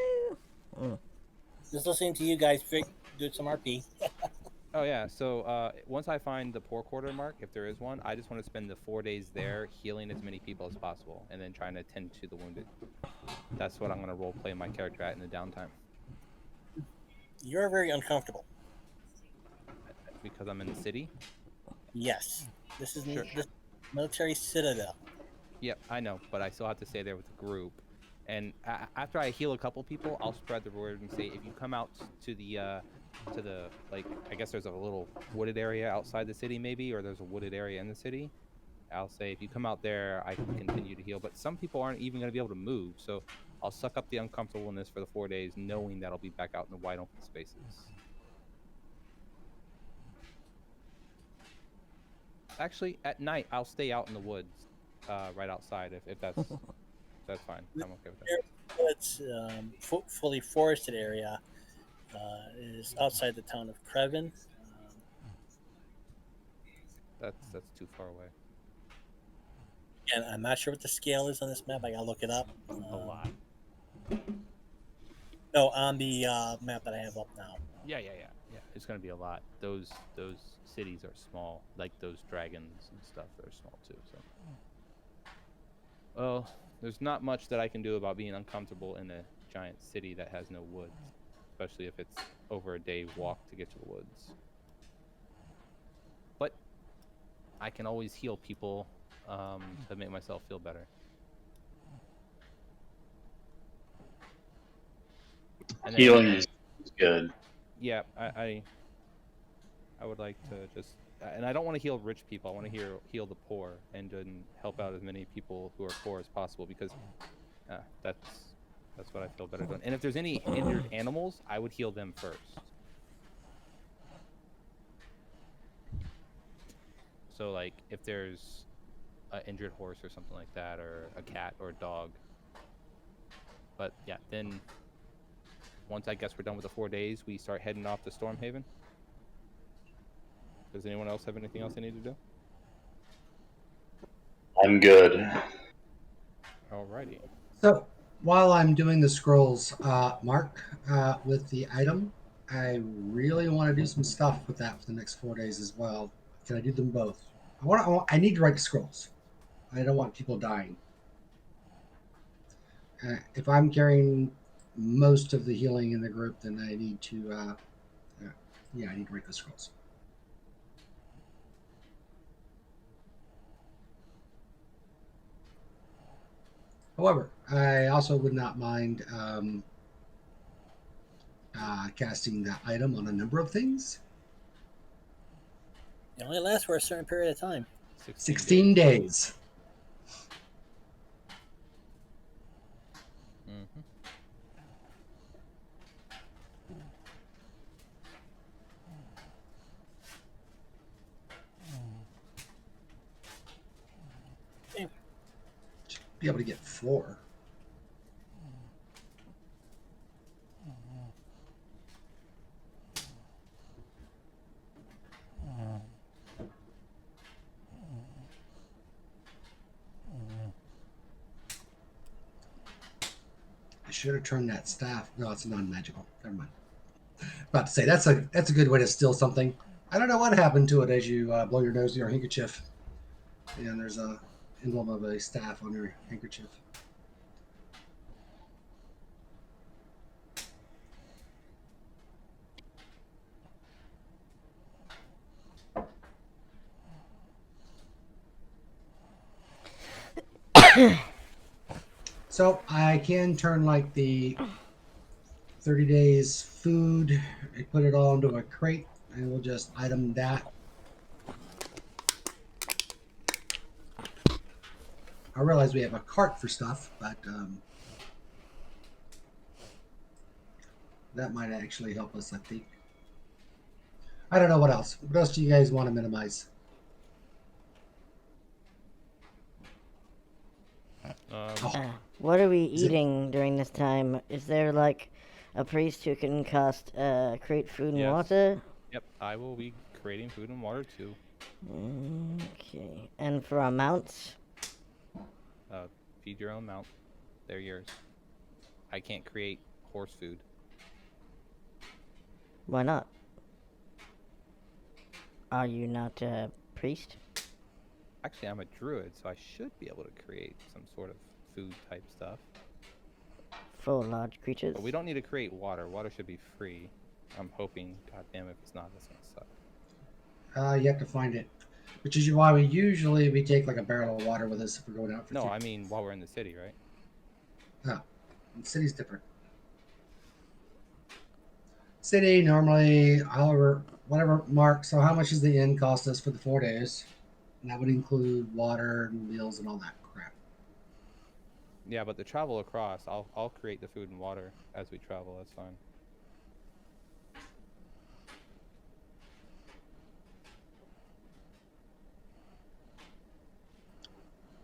Just listening to you guys do some RP. Oh yeah. So once I find the poor quarter mark, if there is one, I just want to spend the 4 days there healing as many people as possible, and then trying to tend to the wounded. That's what I'm gonna role play my character at in the downtime. You're very uncomfortable. Because I'm in the city. Yes, this is Sure. this military citadel. Yep, I know, but I still have to stay there with the group. And after I heal a couple people, I'll spread the word and say, if you come out to the like, I guess there's a little wooded area outside the city, maybe, or there's a wooded area in the city. I'll say, if you come out there, I can continue to heal. But some people aren't even going to be able to move, so I'll suck up the uncomfortableness for the 4 days, knowing that I'll be back out in the wide open spaces. Actually, at night, I'll stay out in the woods, right outside, if that's fine. I'm okay with that. It's fully forested area. Is outside the town of Creven. That's too far away. And I'm not sure what the scale is on this map. I gotta look it up. A lot. No, on the map that I have up now. Yeah. It's gonna be a lot. Those cities are small, like those dragons and stuff. They're small too. So, well, there's not much that I can do about being uncomfortable in a giant city that has no woods, especially if it's over a day walk to get to the woods. But I can always heal people to make myself feel better. And then, Healing is good. Yeah, I would like to just, and I don't want to heal rich people. I want to heal the poor and then help out as many people who are poor as possible, because that's what I feel better doing. And if there's any injured animals, I would heal them first. So like if there's an injured horse or something like that, or a cat or a dog. But yeah, then once I guess we're done with the 4 days, we start heading off to Stormhaven. Does anyone else have anything else they need to do? I'm good. Alrighty. So while I'm doing the scrolls, Mark, with the item, I really want to do some stuff with that for the next 4 days as well. Can I do them both? I need to write the scrolls. I don't want people dying. If I'm carrying most of the healing in the group, then I need to, I need to write the scrolls. However, I also would not mind casting that item on a number of things. It only lasts for a certain period of time. 16 days. Mm-hmm. Should be able to get 4. I should have turned that staff. No, it's non-magical. Never mind. About to say that's a good way to steal something. I don't know what happened to it as you blow your nose in your handkerchief, and there's a emblem of a staff on your handkerchief. So I can turn like the 30 days food, I put it all into a crate, and we'll just item that. I realize we have a cart for stuff, but that might actually help us, I think. I don't know what else. What else do you guys want to minimize? What are we Is it- eating during this time? Is there like a priest who can create food and Yes. water? Yep, I will be creating food and water too. Okay. And for our mounts? Feed your own mount. They're yours. I can't create horse food. Why not? Are you not a priest? Actually, I'm a druid, so I should be able to create some sort of food type stuff. For large creatures? But we don't need to create water. Water should be free. I'm hoping. God damn, if it's not, that's gonna suck. You have to find it, which is why we take like a barrel of water with us if we're going out for. No, I mean while we're in the city, right? Oh, the city's different. City normally, however, whatever mark. So how much does the inn cost us for the 4 days? And that would include water and meals and all that crap. Yeah, but the travel across, I'll create the food and water as we travel. That's fine.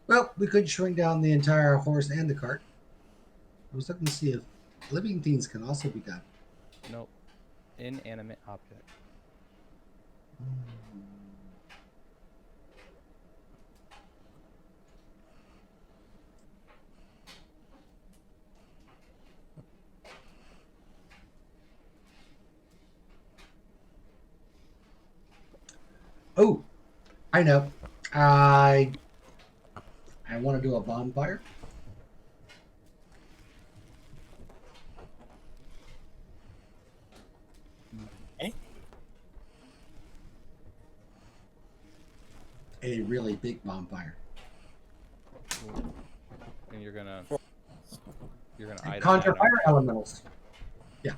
Well, we could shrink down the entire horse and the cart. I was looking to see if living things can also be done. Nope. Inanimate object. Oh, I know. I want to do a bonfire. Okay. A really big bonfire. And you're gonna And item conjure that fire out. elementals. Yeah.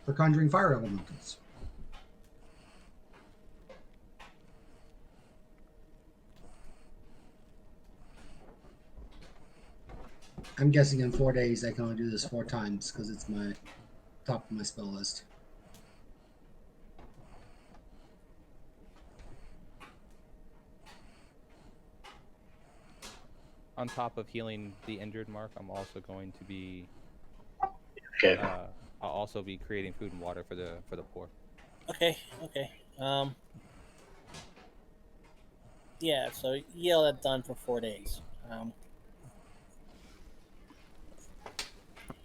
For conjuring fire elementals. I'm guessing in 4 days I can only do this 4 times because it's my top of my spell list. On top of healing the injured mark, I'm also going to be. Okay. I'll also be creating food and water for the poor. Okay. Yeah, so yell that done for 4 days.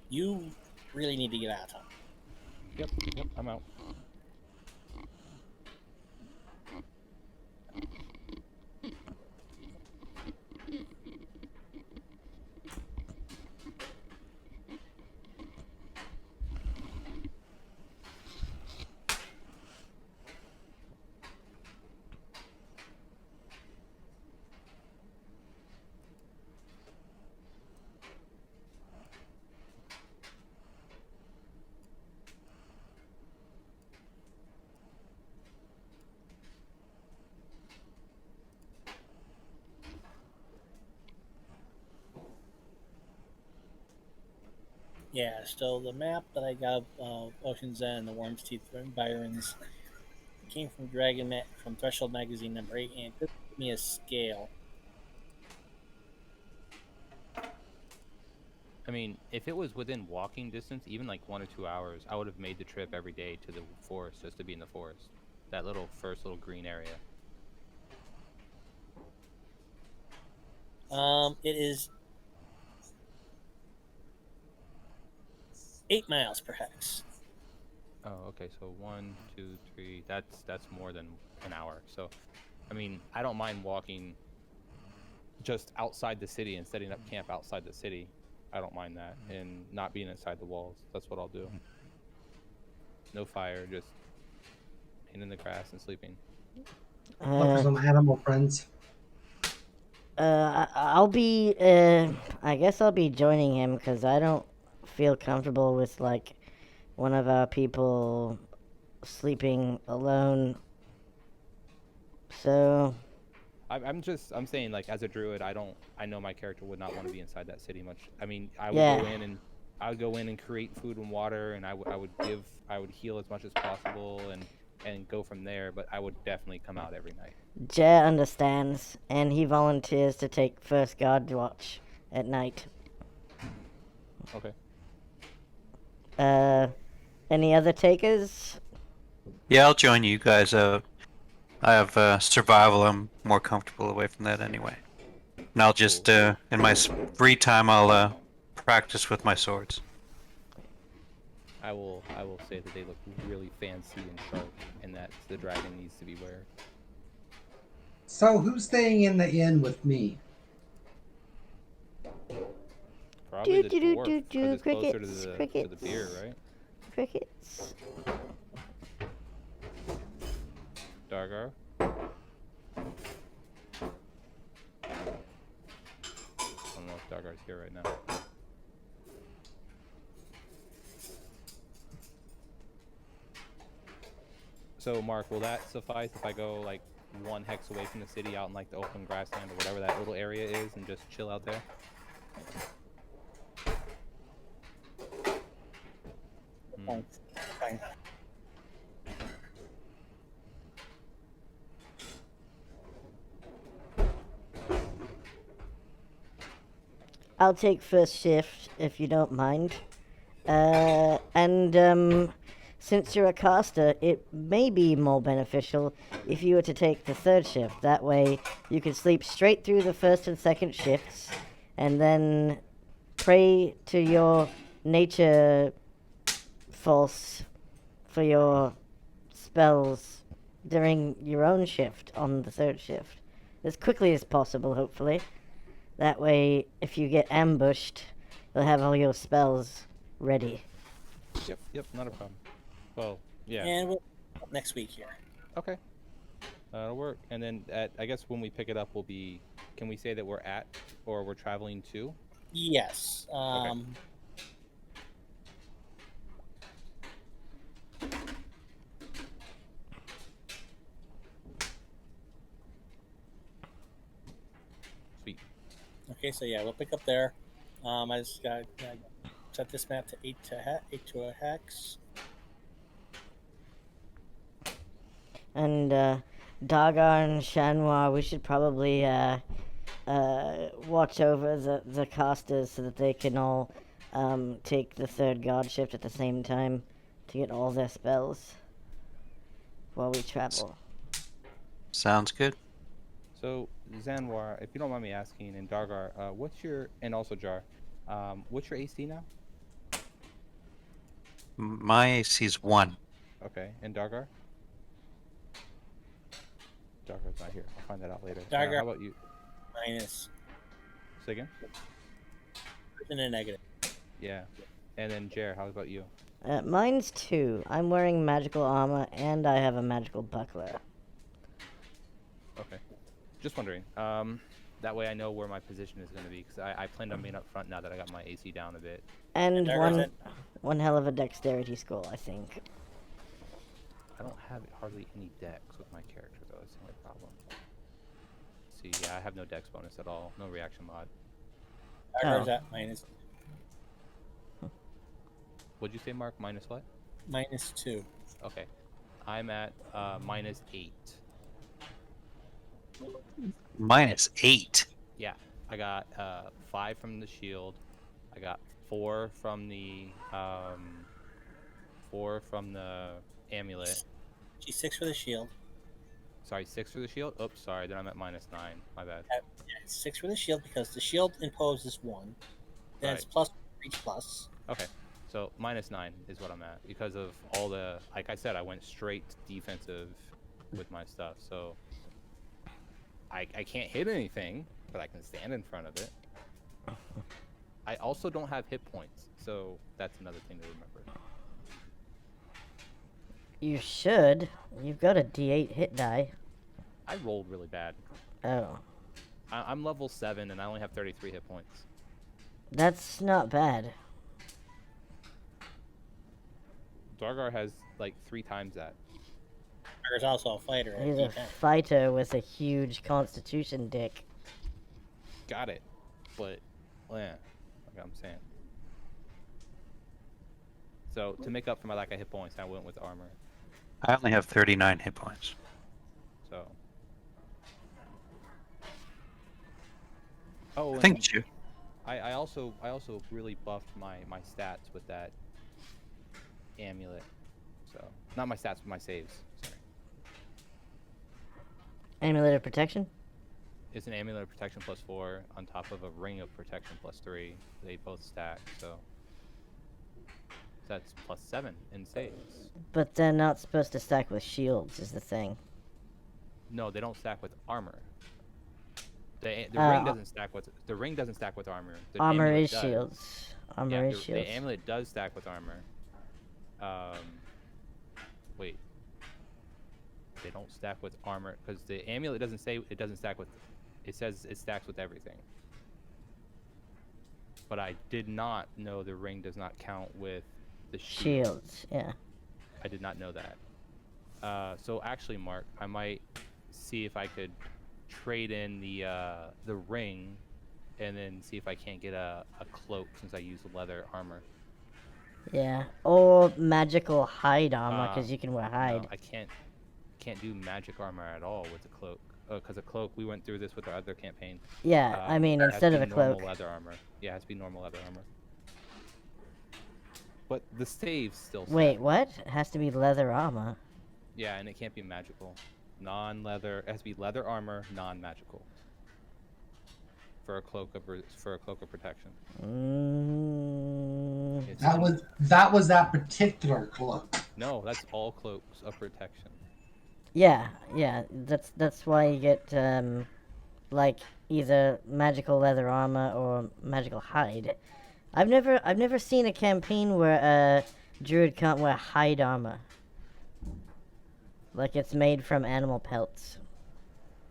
You really need to get out of town. Yep, I'm out. Yeah, so the map that I got of Ocean's End, the Worm's Teeth Environs, came from from Threshold Magazine number 8, and it doesn't give me a scale. I mean, if it was within walking distance, even like 1 or 2 hours, I would have made the trip every day to the forest just to be in the forest. That first little green area. It is 8 miles per hex. Oh, okay. So 1, 2, 3. That's more than an hour. So, I mean, I don't mind walking just outside the city and setting up camp outside the city. I don't mind that, and not being inside the walls. That's what I'll do. No fire, just laying in the grass and sleeping. Look for some animal friends. I'll be, I guess I'll be joining him because I don't feel comfortable with, like, one of our people sleeping alone. So, I'm saying, like, as a druid, I know my character would not want to be inside that city much. I mean, I would go in and create food and water, and I would heal as much as possible and go from there, but I would definitely come out every night. Jer understands, and he volunteers to take first guard watch at night. Okay. Any other takers? Yeah, I'll join you guys out. I have survival. I'm more comfortable away from that anyway. And I'll just, in my free time, I'll practice with my swords. I will say that they look really fancy and sharp, and that the dragon needs to be wear. So who's staying in the inn with me? Probably the dwarf, because Do it's closer to crickets, the beer, crickets, right? crickets. Dargar. I don't know if Dargar's here right now. So, Mark, will that suffice if I go like 1 hex away from the city, out in like the open grassland or whatever that little area is, and just chill out there? Fine. I'll take first shift if you don't mind. Since you're a caster, it may be more beneficial if you were to take the third shift. That way, you could sleep straight through the first and second shifts, and then pray to your nature force for your spells during your own shift on the third shift. As quickly as possible, hopefully. That way, if you get ambushed, you'll have all your spells ready. Yep, not a problem. Well, yeah. And we'll next week here. Okay. That'll work. And then I guess when we pick it up, we'll be. Can we say that we're at or we're traveling to? Yes. Sweet. Okay, so yeah, we'll pick up there. I just got set this map to 8 to a hex. And Dagar and Shanwar, we should probably watch over the casters so that they can all take the third guard shift at the same time to get all their spells while we travel. Sounds good. So, Zanwar, if you don't mind me asking, and Dargar, what's your, and also Jar, what's your AC now? My AC's 1. Okay, and Dargar? Dargar's not here. I'll find that out later. Dargar. How about you? Minus. Say again? In a negative. Yeah. And then Jer, how about you? Mine's 2. I'm wearing magical armor and I have a magical buckler. Okay. Just wondering. That way I know where my position is going to be, because I planned on being up front now that I got my AC down a bit. And one hell of a dexterity score, I think. I don't have hardly any dex with my character, though. That's the only problem. Let's see, yeah, I have no dex bonus at all. No reaction mod. Dargar's at minus. What'd you say, Mark? Minus what? -2. Okay. I'm at -8. -8. Yeah. I got 5 from the shield. I got 4 from the amulet. G6 for the shield. Sorry, 6 for the shield? Oops, sorry, then I'm at -9. My bad. Yeah, 6 for the shield because the shield imposes 1. Then Right. it's plus each plus. Okay. So -9 is what I'm at because of all the, like I said, I went straight defensive with my stuff. So I can't hit anything, but I can stand in front of it. I also don't have hit points, so that's another thing to remember. You should. You've got a D8 hit die. I rolled really bad. Oh. I'm level 7 and I only have 33 hit points. That's not bad. Dargar has like 3 times that. Dargar's also a fighter. He's a fighter with a huge constitution dick. Got it. But, yeah, like I'm saying. So, to make up for my lack of hit points, I went with armor. I only have 39 hit points. So. Oh, I think it's you. I also really buffed my stats with that amulet. So, not my stats, but my saves. Sorry. Amulet of protection? It's an amulet of protection +4 on top of a ring of protection +3. They both stack, so. That's +7 in saves. But they're not supposed to stack with shields, is the thing. No, they don't stack with armor. The Uh, ring doesn't stack with armor. The Armor amulet is does. shields. Armor Yeah, is the shields. amulet does stack with armor. Wait. They don't stack with armor because the amulet doesn't say it doesn't stack with. It says it stacks with everything. But I did not know the ring does not count with the shield. Shields, yeah. I did not know that. So actually, Mark, I might see if I could trade in the ring, and then see if I can't get a cloak since I use leather armor. Yeah. Or magical hide armor, because you can wear hide. No, I can't do magic armor at all with a cloak. Because a cloak, we went through this with our other campaign. Yeah, I mean, it has instead to of be a cloak. normal leather armor. Yeah, it has to be normal leather armor. But the saves still stack. Wait, what? It has to be leather armor. Yeah, and it can't be magical. Non-leather. It has to be leather armor, non-magical. For a cloak of protection. That was that particular cloak. No, that's all cloaks of protection. Yeah. That's why you get like either magical leather armor or magical hide. I've never seen a campaign where a druid can't wear hide armor. Like it's made from animal pelts.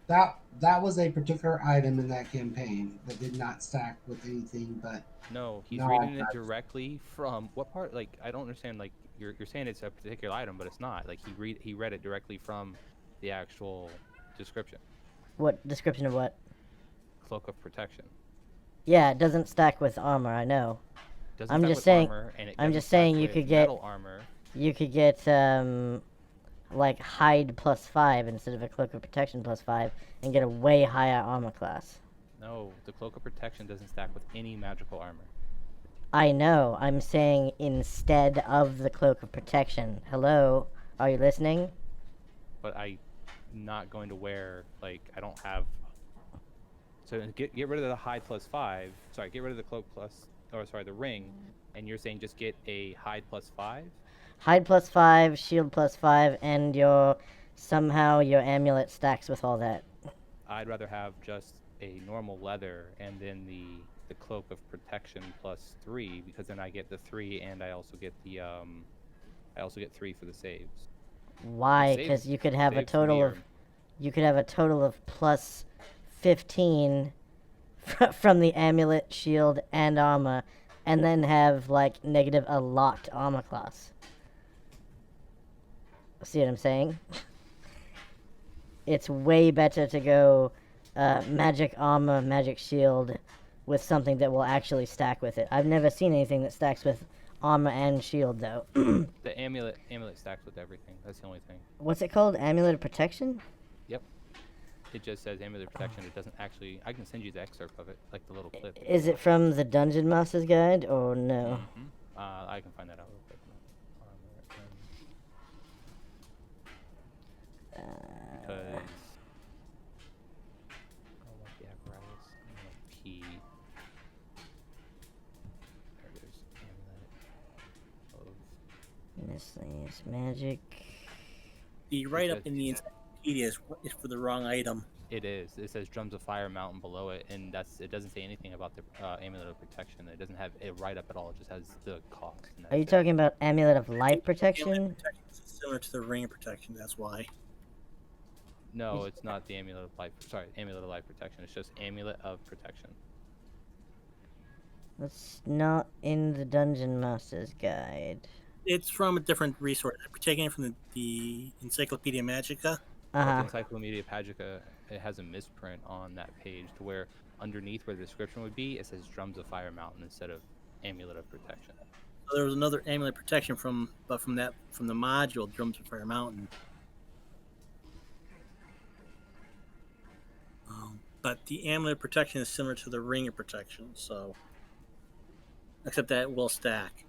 That was a particular item in that campaign that did not stack with anything but. No, he's reading it directly from what part? Like I don't understand. Like you're saying it's a particular item, but it's not. Like he read it directly from the actual description. What description of what? Cloak of protection. Yeah, it doesn't stack with armor. I know. Doesn't I'm stack just with saying. armor, and it I'm doesn't just stack saying you with could get metal armor. You could get like hide +5 instead of a cloak of protection +5 and get a way higher armor class. No, the cloak of protection doesn't stack with any magical armor. I know. I'm saying instead of the cloak of protection. Hello, are you listening? But I'm not going to wear I don't have. So get rid of the hide +5. Sorry, get rid of the cloak the ring, and you're saying just get a hide +5. Hide +5, shield +5, and somehow your amulet stacks with all that. I'd rather have just a normal leather and then the cloak of protection +3 because then I get the 3 and I also get the 3 for the saves. Why? Because you could have a total of +15 from the amulet, shield, and armor, and then have negative a locked armor class. See what I'm saying? It's way better to go magic armor, magic shield with something that will actually stack with it. I've never seen anything that stacks with armor and shield, though. The amulet stacks with everything. That's the only thing. What's it called? Amulet of Protection? Yep. It just says amulet of protection. It doesn't actually. I can send you the excerpt of it, like the little clip. Is it from the Dungeon Master's Guide, or no? Mm-hmm. I can find that out real quick. Because the apparatus. P. There it is. Amulet of. Miscellaneous magic. The write-up in the encyclopedia is for the wrong item. It is. It says Drums of Fire Mountain below it, and it doesn't say anything about the Amulet of Protection. It doesn't have a write-up at all. It just has the cost. Are you talking about Amulet of Life Protection? Amulet of Protection is similar to the Ring of Protection. That's why. No, it's not the Amulet of Life. Sorry, Amulet of Life Protection. It's just Amulet of Protection. That's not in the Dungeon Master's Guide. It's from a different resource. We're taking it from the Encyclopedia Magica. Uh-huh. The Encyclopedia Magica, it has a misprint on that page to where underneath where the description would be, it says Drums of Fire Mountain instead of Amulet of Protection. So there was another Amulet of Protection from the module Drums of Fire Mountain. But the Amulet of Protection is similar to the Ring of Protection, so except that it will stack.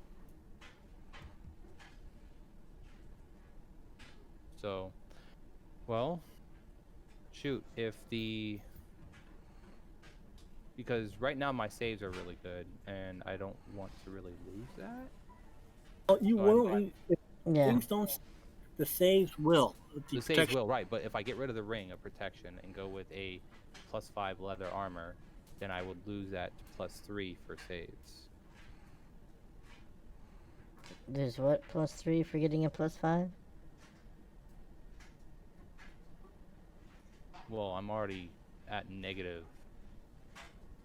So, well, shoot, because right now my saves are really good, and I don't want to really lose that. Oh, you So I'm- won't. If Yeah. things don't. The saves will. The saves will, right? But if I get rid of the ring of protection and go with a +5 leather armor, then I would lose that +3 for saves. There's what? +3 for getting a +5? Well, I'm already at negative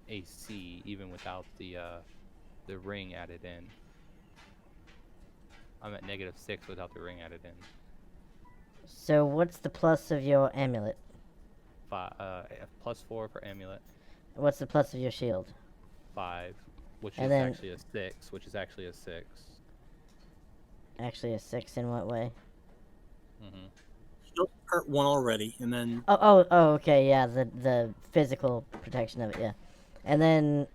AC even without the ring added in. I'm at -6 without the ring added in. So what's the plus of your amulet? +4 for amulet, What's the plus of your shield? 5, which And is then- actually a 6, which is actually a 6. Actually, a 6 in what way? Mm-hmm. You'll hurt one already, and then Oh, okay, yeah, the physical protection of it, yeah. And then,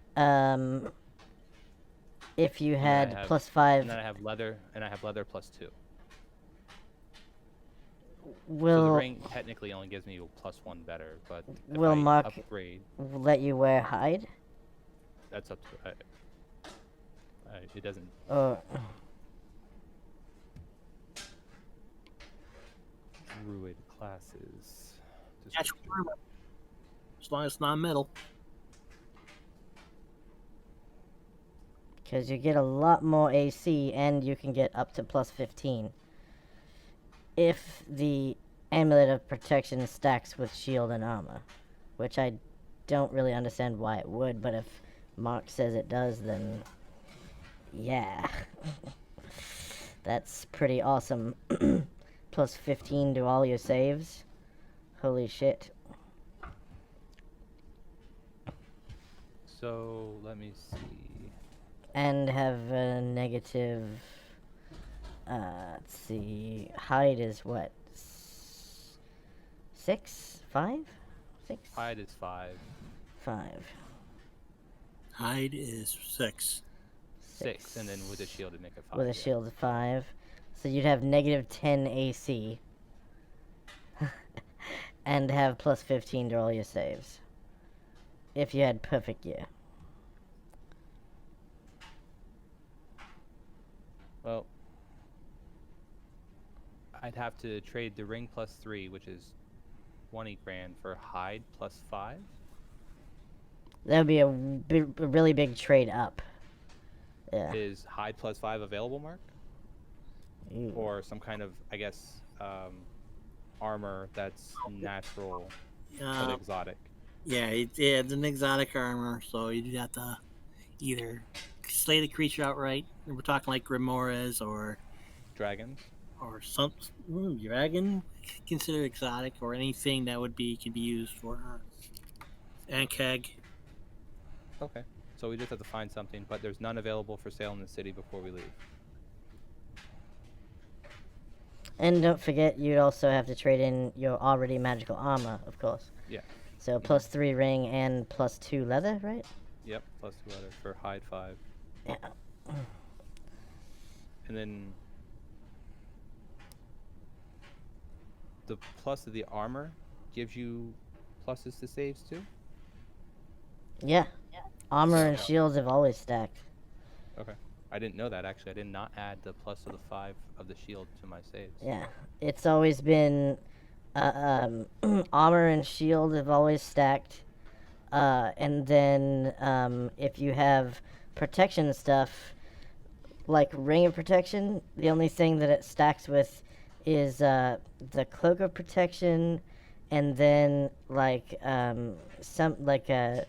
if you And then I had have- +5, And then I have leather, and I have leather +2. So the will ring technically only gives me a +1 better, but if Will I Mark- upgrade, let you wear hide? that's up to it doesn't. Or Druid classes. catch Description. armor. As long as it's not metal. because you get a lot more AC and you can get up to +15 if the amulet of protection stacks with shield and armor, which I don't really understand why it would, but if Mark says it does, then yeah. That's pretty awesome. +15 to all your saves. Holy shit. So let me see. And have a negative. Let's see. Hide is what? 6? 5? 6? Hide is 5. 5. Hide is 6. 6, and then with a shield, it'd make it 5. With a shield of 5. So you'd have negative 10 AC. And have +15 to all your saves. If you had perfect gear. Well, I'd have to trade the ring +3, which is 20 grand, for hide +5. That would be a really big trade up. Yeah. Is hide +5 available, Mark? Ooh. Or some kind of, I guess, armor that's natural but exotic? Yeah, it's an exotic armor, so you'd have to either slay the creature outright. We're talking like Grimoires or Dragons? some dragon considered exotic, or anything that could be used for Ankeg. Okay. So we just have to find something, but there's none available for sale in the city before we leave. And don't forget, you'd also have to trade in your already magical armor, of course. Yeah. So +3 ring and +2 leather, right? Yep, +2 leather for hide 5. Yeah. And then the plus of the armor gives you pluses to saves too? Yeah. Armor and shields have always stacked. Okay. I didn't know that, actually. I did not add the plus of the 5 of the shield to my saves. Yeah. It's always been armor and shield have always stacked. And then if you have protection stuff, like ring of protection, the only thing that it stacks with is the cloak of protection, and then like the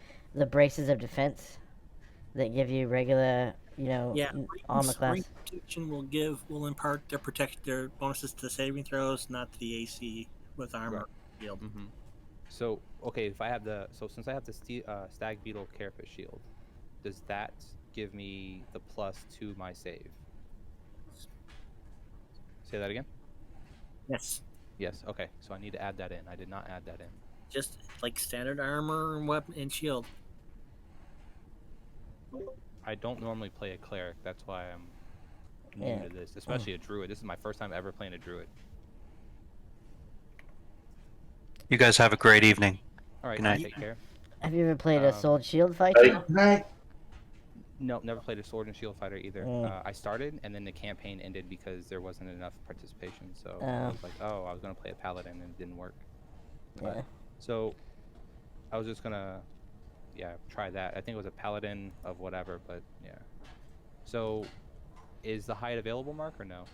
braces of defense that give you regular, armor class. Ring protection will impart their bonuses to saving throws, not to the AC with armor. Right. Shield. Mm-hmm. So, okay, since I have the stag beetle carapace shield, does that give me the plus to my save? Say that again? Yes. Yes, okay. So I need to add that in. I did not add that in. Just like standard armor and weapon and shield. I don't normally play a cleric. That's why I'm new Yeah. to this, especially a druid. This is my first time ever playing a druid. You guys have a great evening. All right, Good night. take care. Have you ever played a Um, sword shield fighter? Night. No, never played a Sword and Shield fighter either. Mm. I started, and then the campaign ended because there wasn't enough participation. So I Oh. was like, oh, I was gonna play a paladin, and it didn't work. But Yeah. so I was just gonna, try that. I think it was a paladin of whatever, but yeah. So is the hide available, Mark, or no?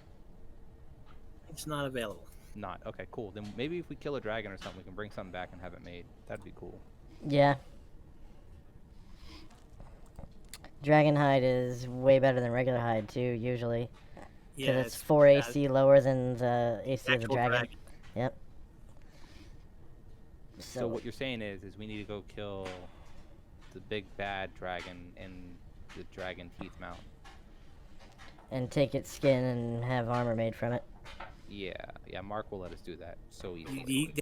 It's not available. Not. Okay, cool. Then maybe if we kill a dragon or something, we can bring something back and have it made. That'd be cool. Yeah. Dragon hide is way better than regular hide too, usually. Because Yeah, it's 4 yeah, AC lower than the AC of the actual dragon. Yep. So what you're saying is we need to go kill the big bad dragon in the Dragon Teeth Mountain. And take its skin and have armor made from it. Yeah, Mark will let us do that so easily.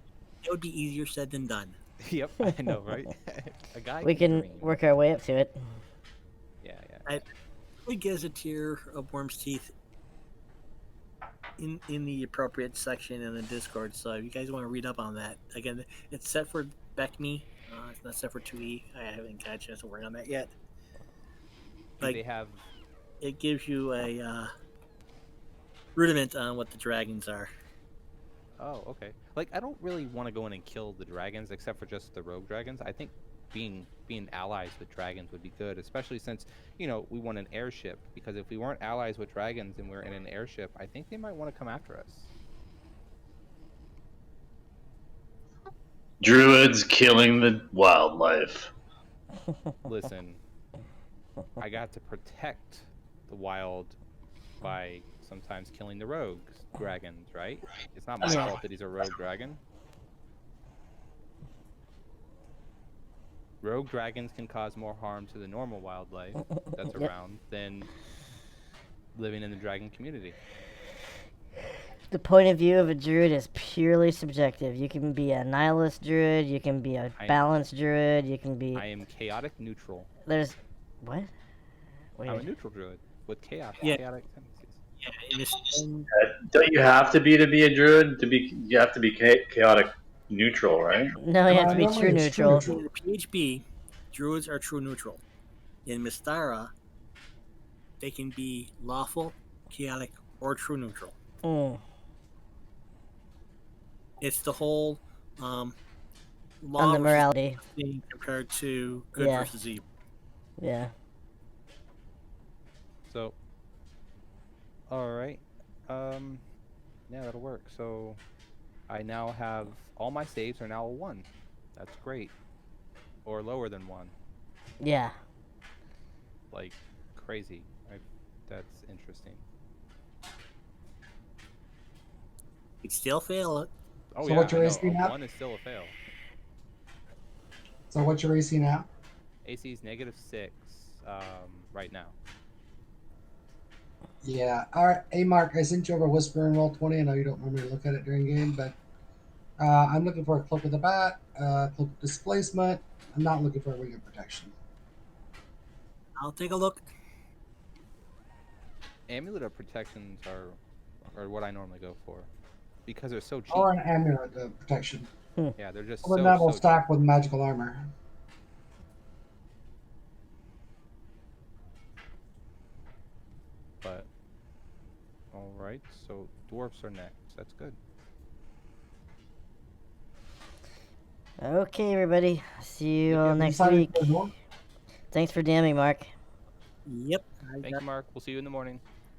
It would be easier said than done. Yep, I know, right? A guy We can dream. work our way up to it. Yeah. We get us a tier of Worm's Teeth in the appropriate section in the Discord. So if you guys want to read up on that, again, it's set for BECME. It's not set for 2E. I haven't got a chance to work on that yet. Do they have? It gives you a rudiment on what the dragons are. Oh, okay. Like, I don't really want to go in and kill the dragons, except for just the rogue dragons. I think being allies with dragons would be good, especially since we want an airship. Because if we weren't allies with dragons and we're in an airship, I think they might want to come after us. Druids killing the wildlife. Listen, I got to protect the wild by sometimes killing the rogue dragons, right? It's not my fault that he's a rogue dragon. Rogue dragons can cause more harm to the normal wildlife that's around than living in the dragon community. The point of view of a druid is purely subjective. You can be a nihilist druid, you can be a balanced druid, you can be... I am chaotic neutral. There's... What? I'm a neutral druid with chaotic tendencies. Yeah, don't you have to be a druid you have to be chaotic neutral, right? No, you have to be true neutral. In the PHB, druids are true neutral. In Mystara, they can be lawful, chaotic, or true neutral. It's the whole law on the morality thing compared to good versus evil. Yeah. So, all right, yeah, that'll work. So, I now have all my saves are now a 1. That's great, or lower than 1. Yeah. Like crazy. That's interesting. You'd still fail it. Oh, so what's your AC now? 1 is still a fail. So what's your AC now? AC is -6 right now. Yeah. All right. Hey, Mark, I sent you over Whisper and Roll20. I know you don't normally look at it during game, but I'm looking for a Cloak of the Bat, Cloak of Displacement. I'm not looking for a Ring of Protection. I'll take a look. Amulet of Protections are what I normally go for because they're so cheap. Or an Amulet of Protection. Yeah, they're just well, then that will stack with magical armor. But all right, so dwarfs are next. That's good. Okay, everybody. See you all next week. Thanks for DMing, Mark. Yep. Thank you, Mark. We'll see you in the morning.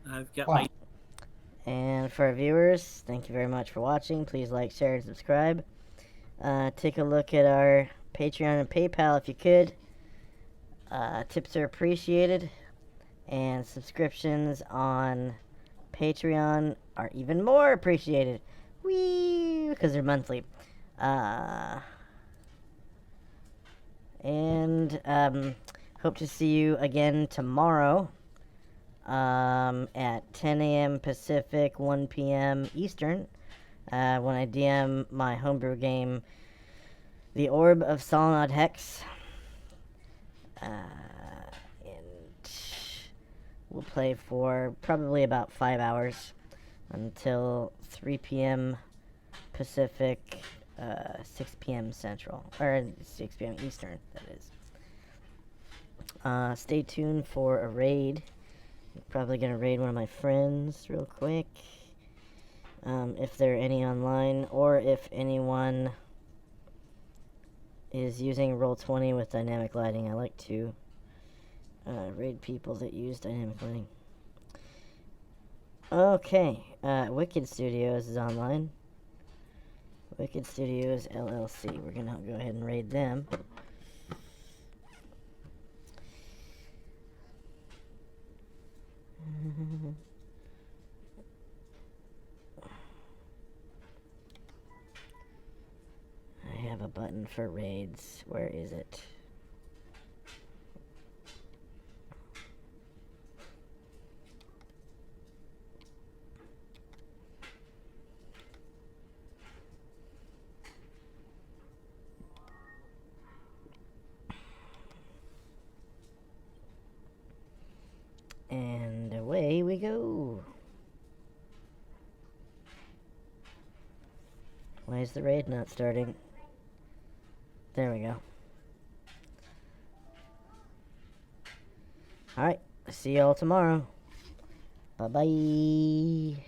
I've got my... And for our viewers, thank you very much for watching. Please like, share, and subscribe. Take a look at our Patreon and PayPal if you could. Tips are appreciated. And subscriptions on Patreon are even more appreciated. Whee! Because they're monthly. And hope to see you again tomorrow at 10 a.m. Pacific, 1 p.m. Eastern, when I DM my homebrew game, The Orb of Solonod Hex. And we'll play for probably about 5 hours until 3 p.m. Pacific, 6 p.m. Central, or 6 p.m. Eastern, that is. Stay tuned for a raid. I'm probably gonna raid one of my friends real quick. If there are any online, or if anyone is using Roll20 with dynamic lighting. I like to raid people that use dynamic lighting. Okay, Wicked Studios is online. Wicked Studios LLC. We're gonna go ahead and raid them. I have a button for raids. Where is it? And away we go. Why is the raid not starting? There we go. Alright, see y'all tomorrow. Bye-bye.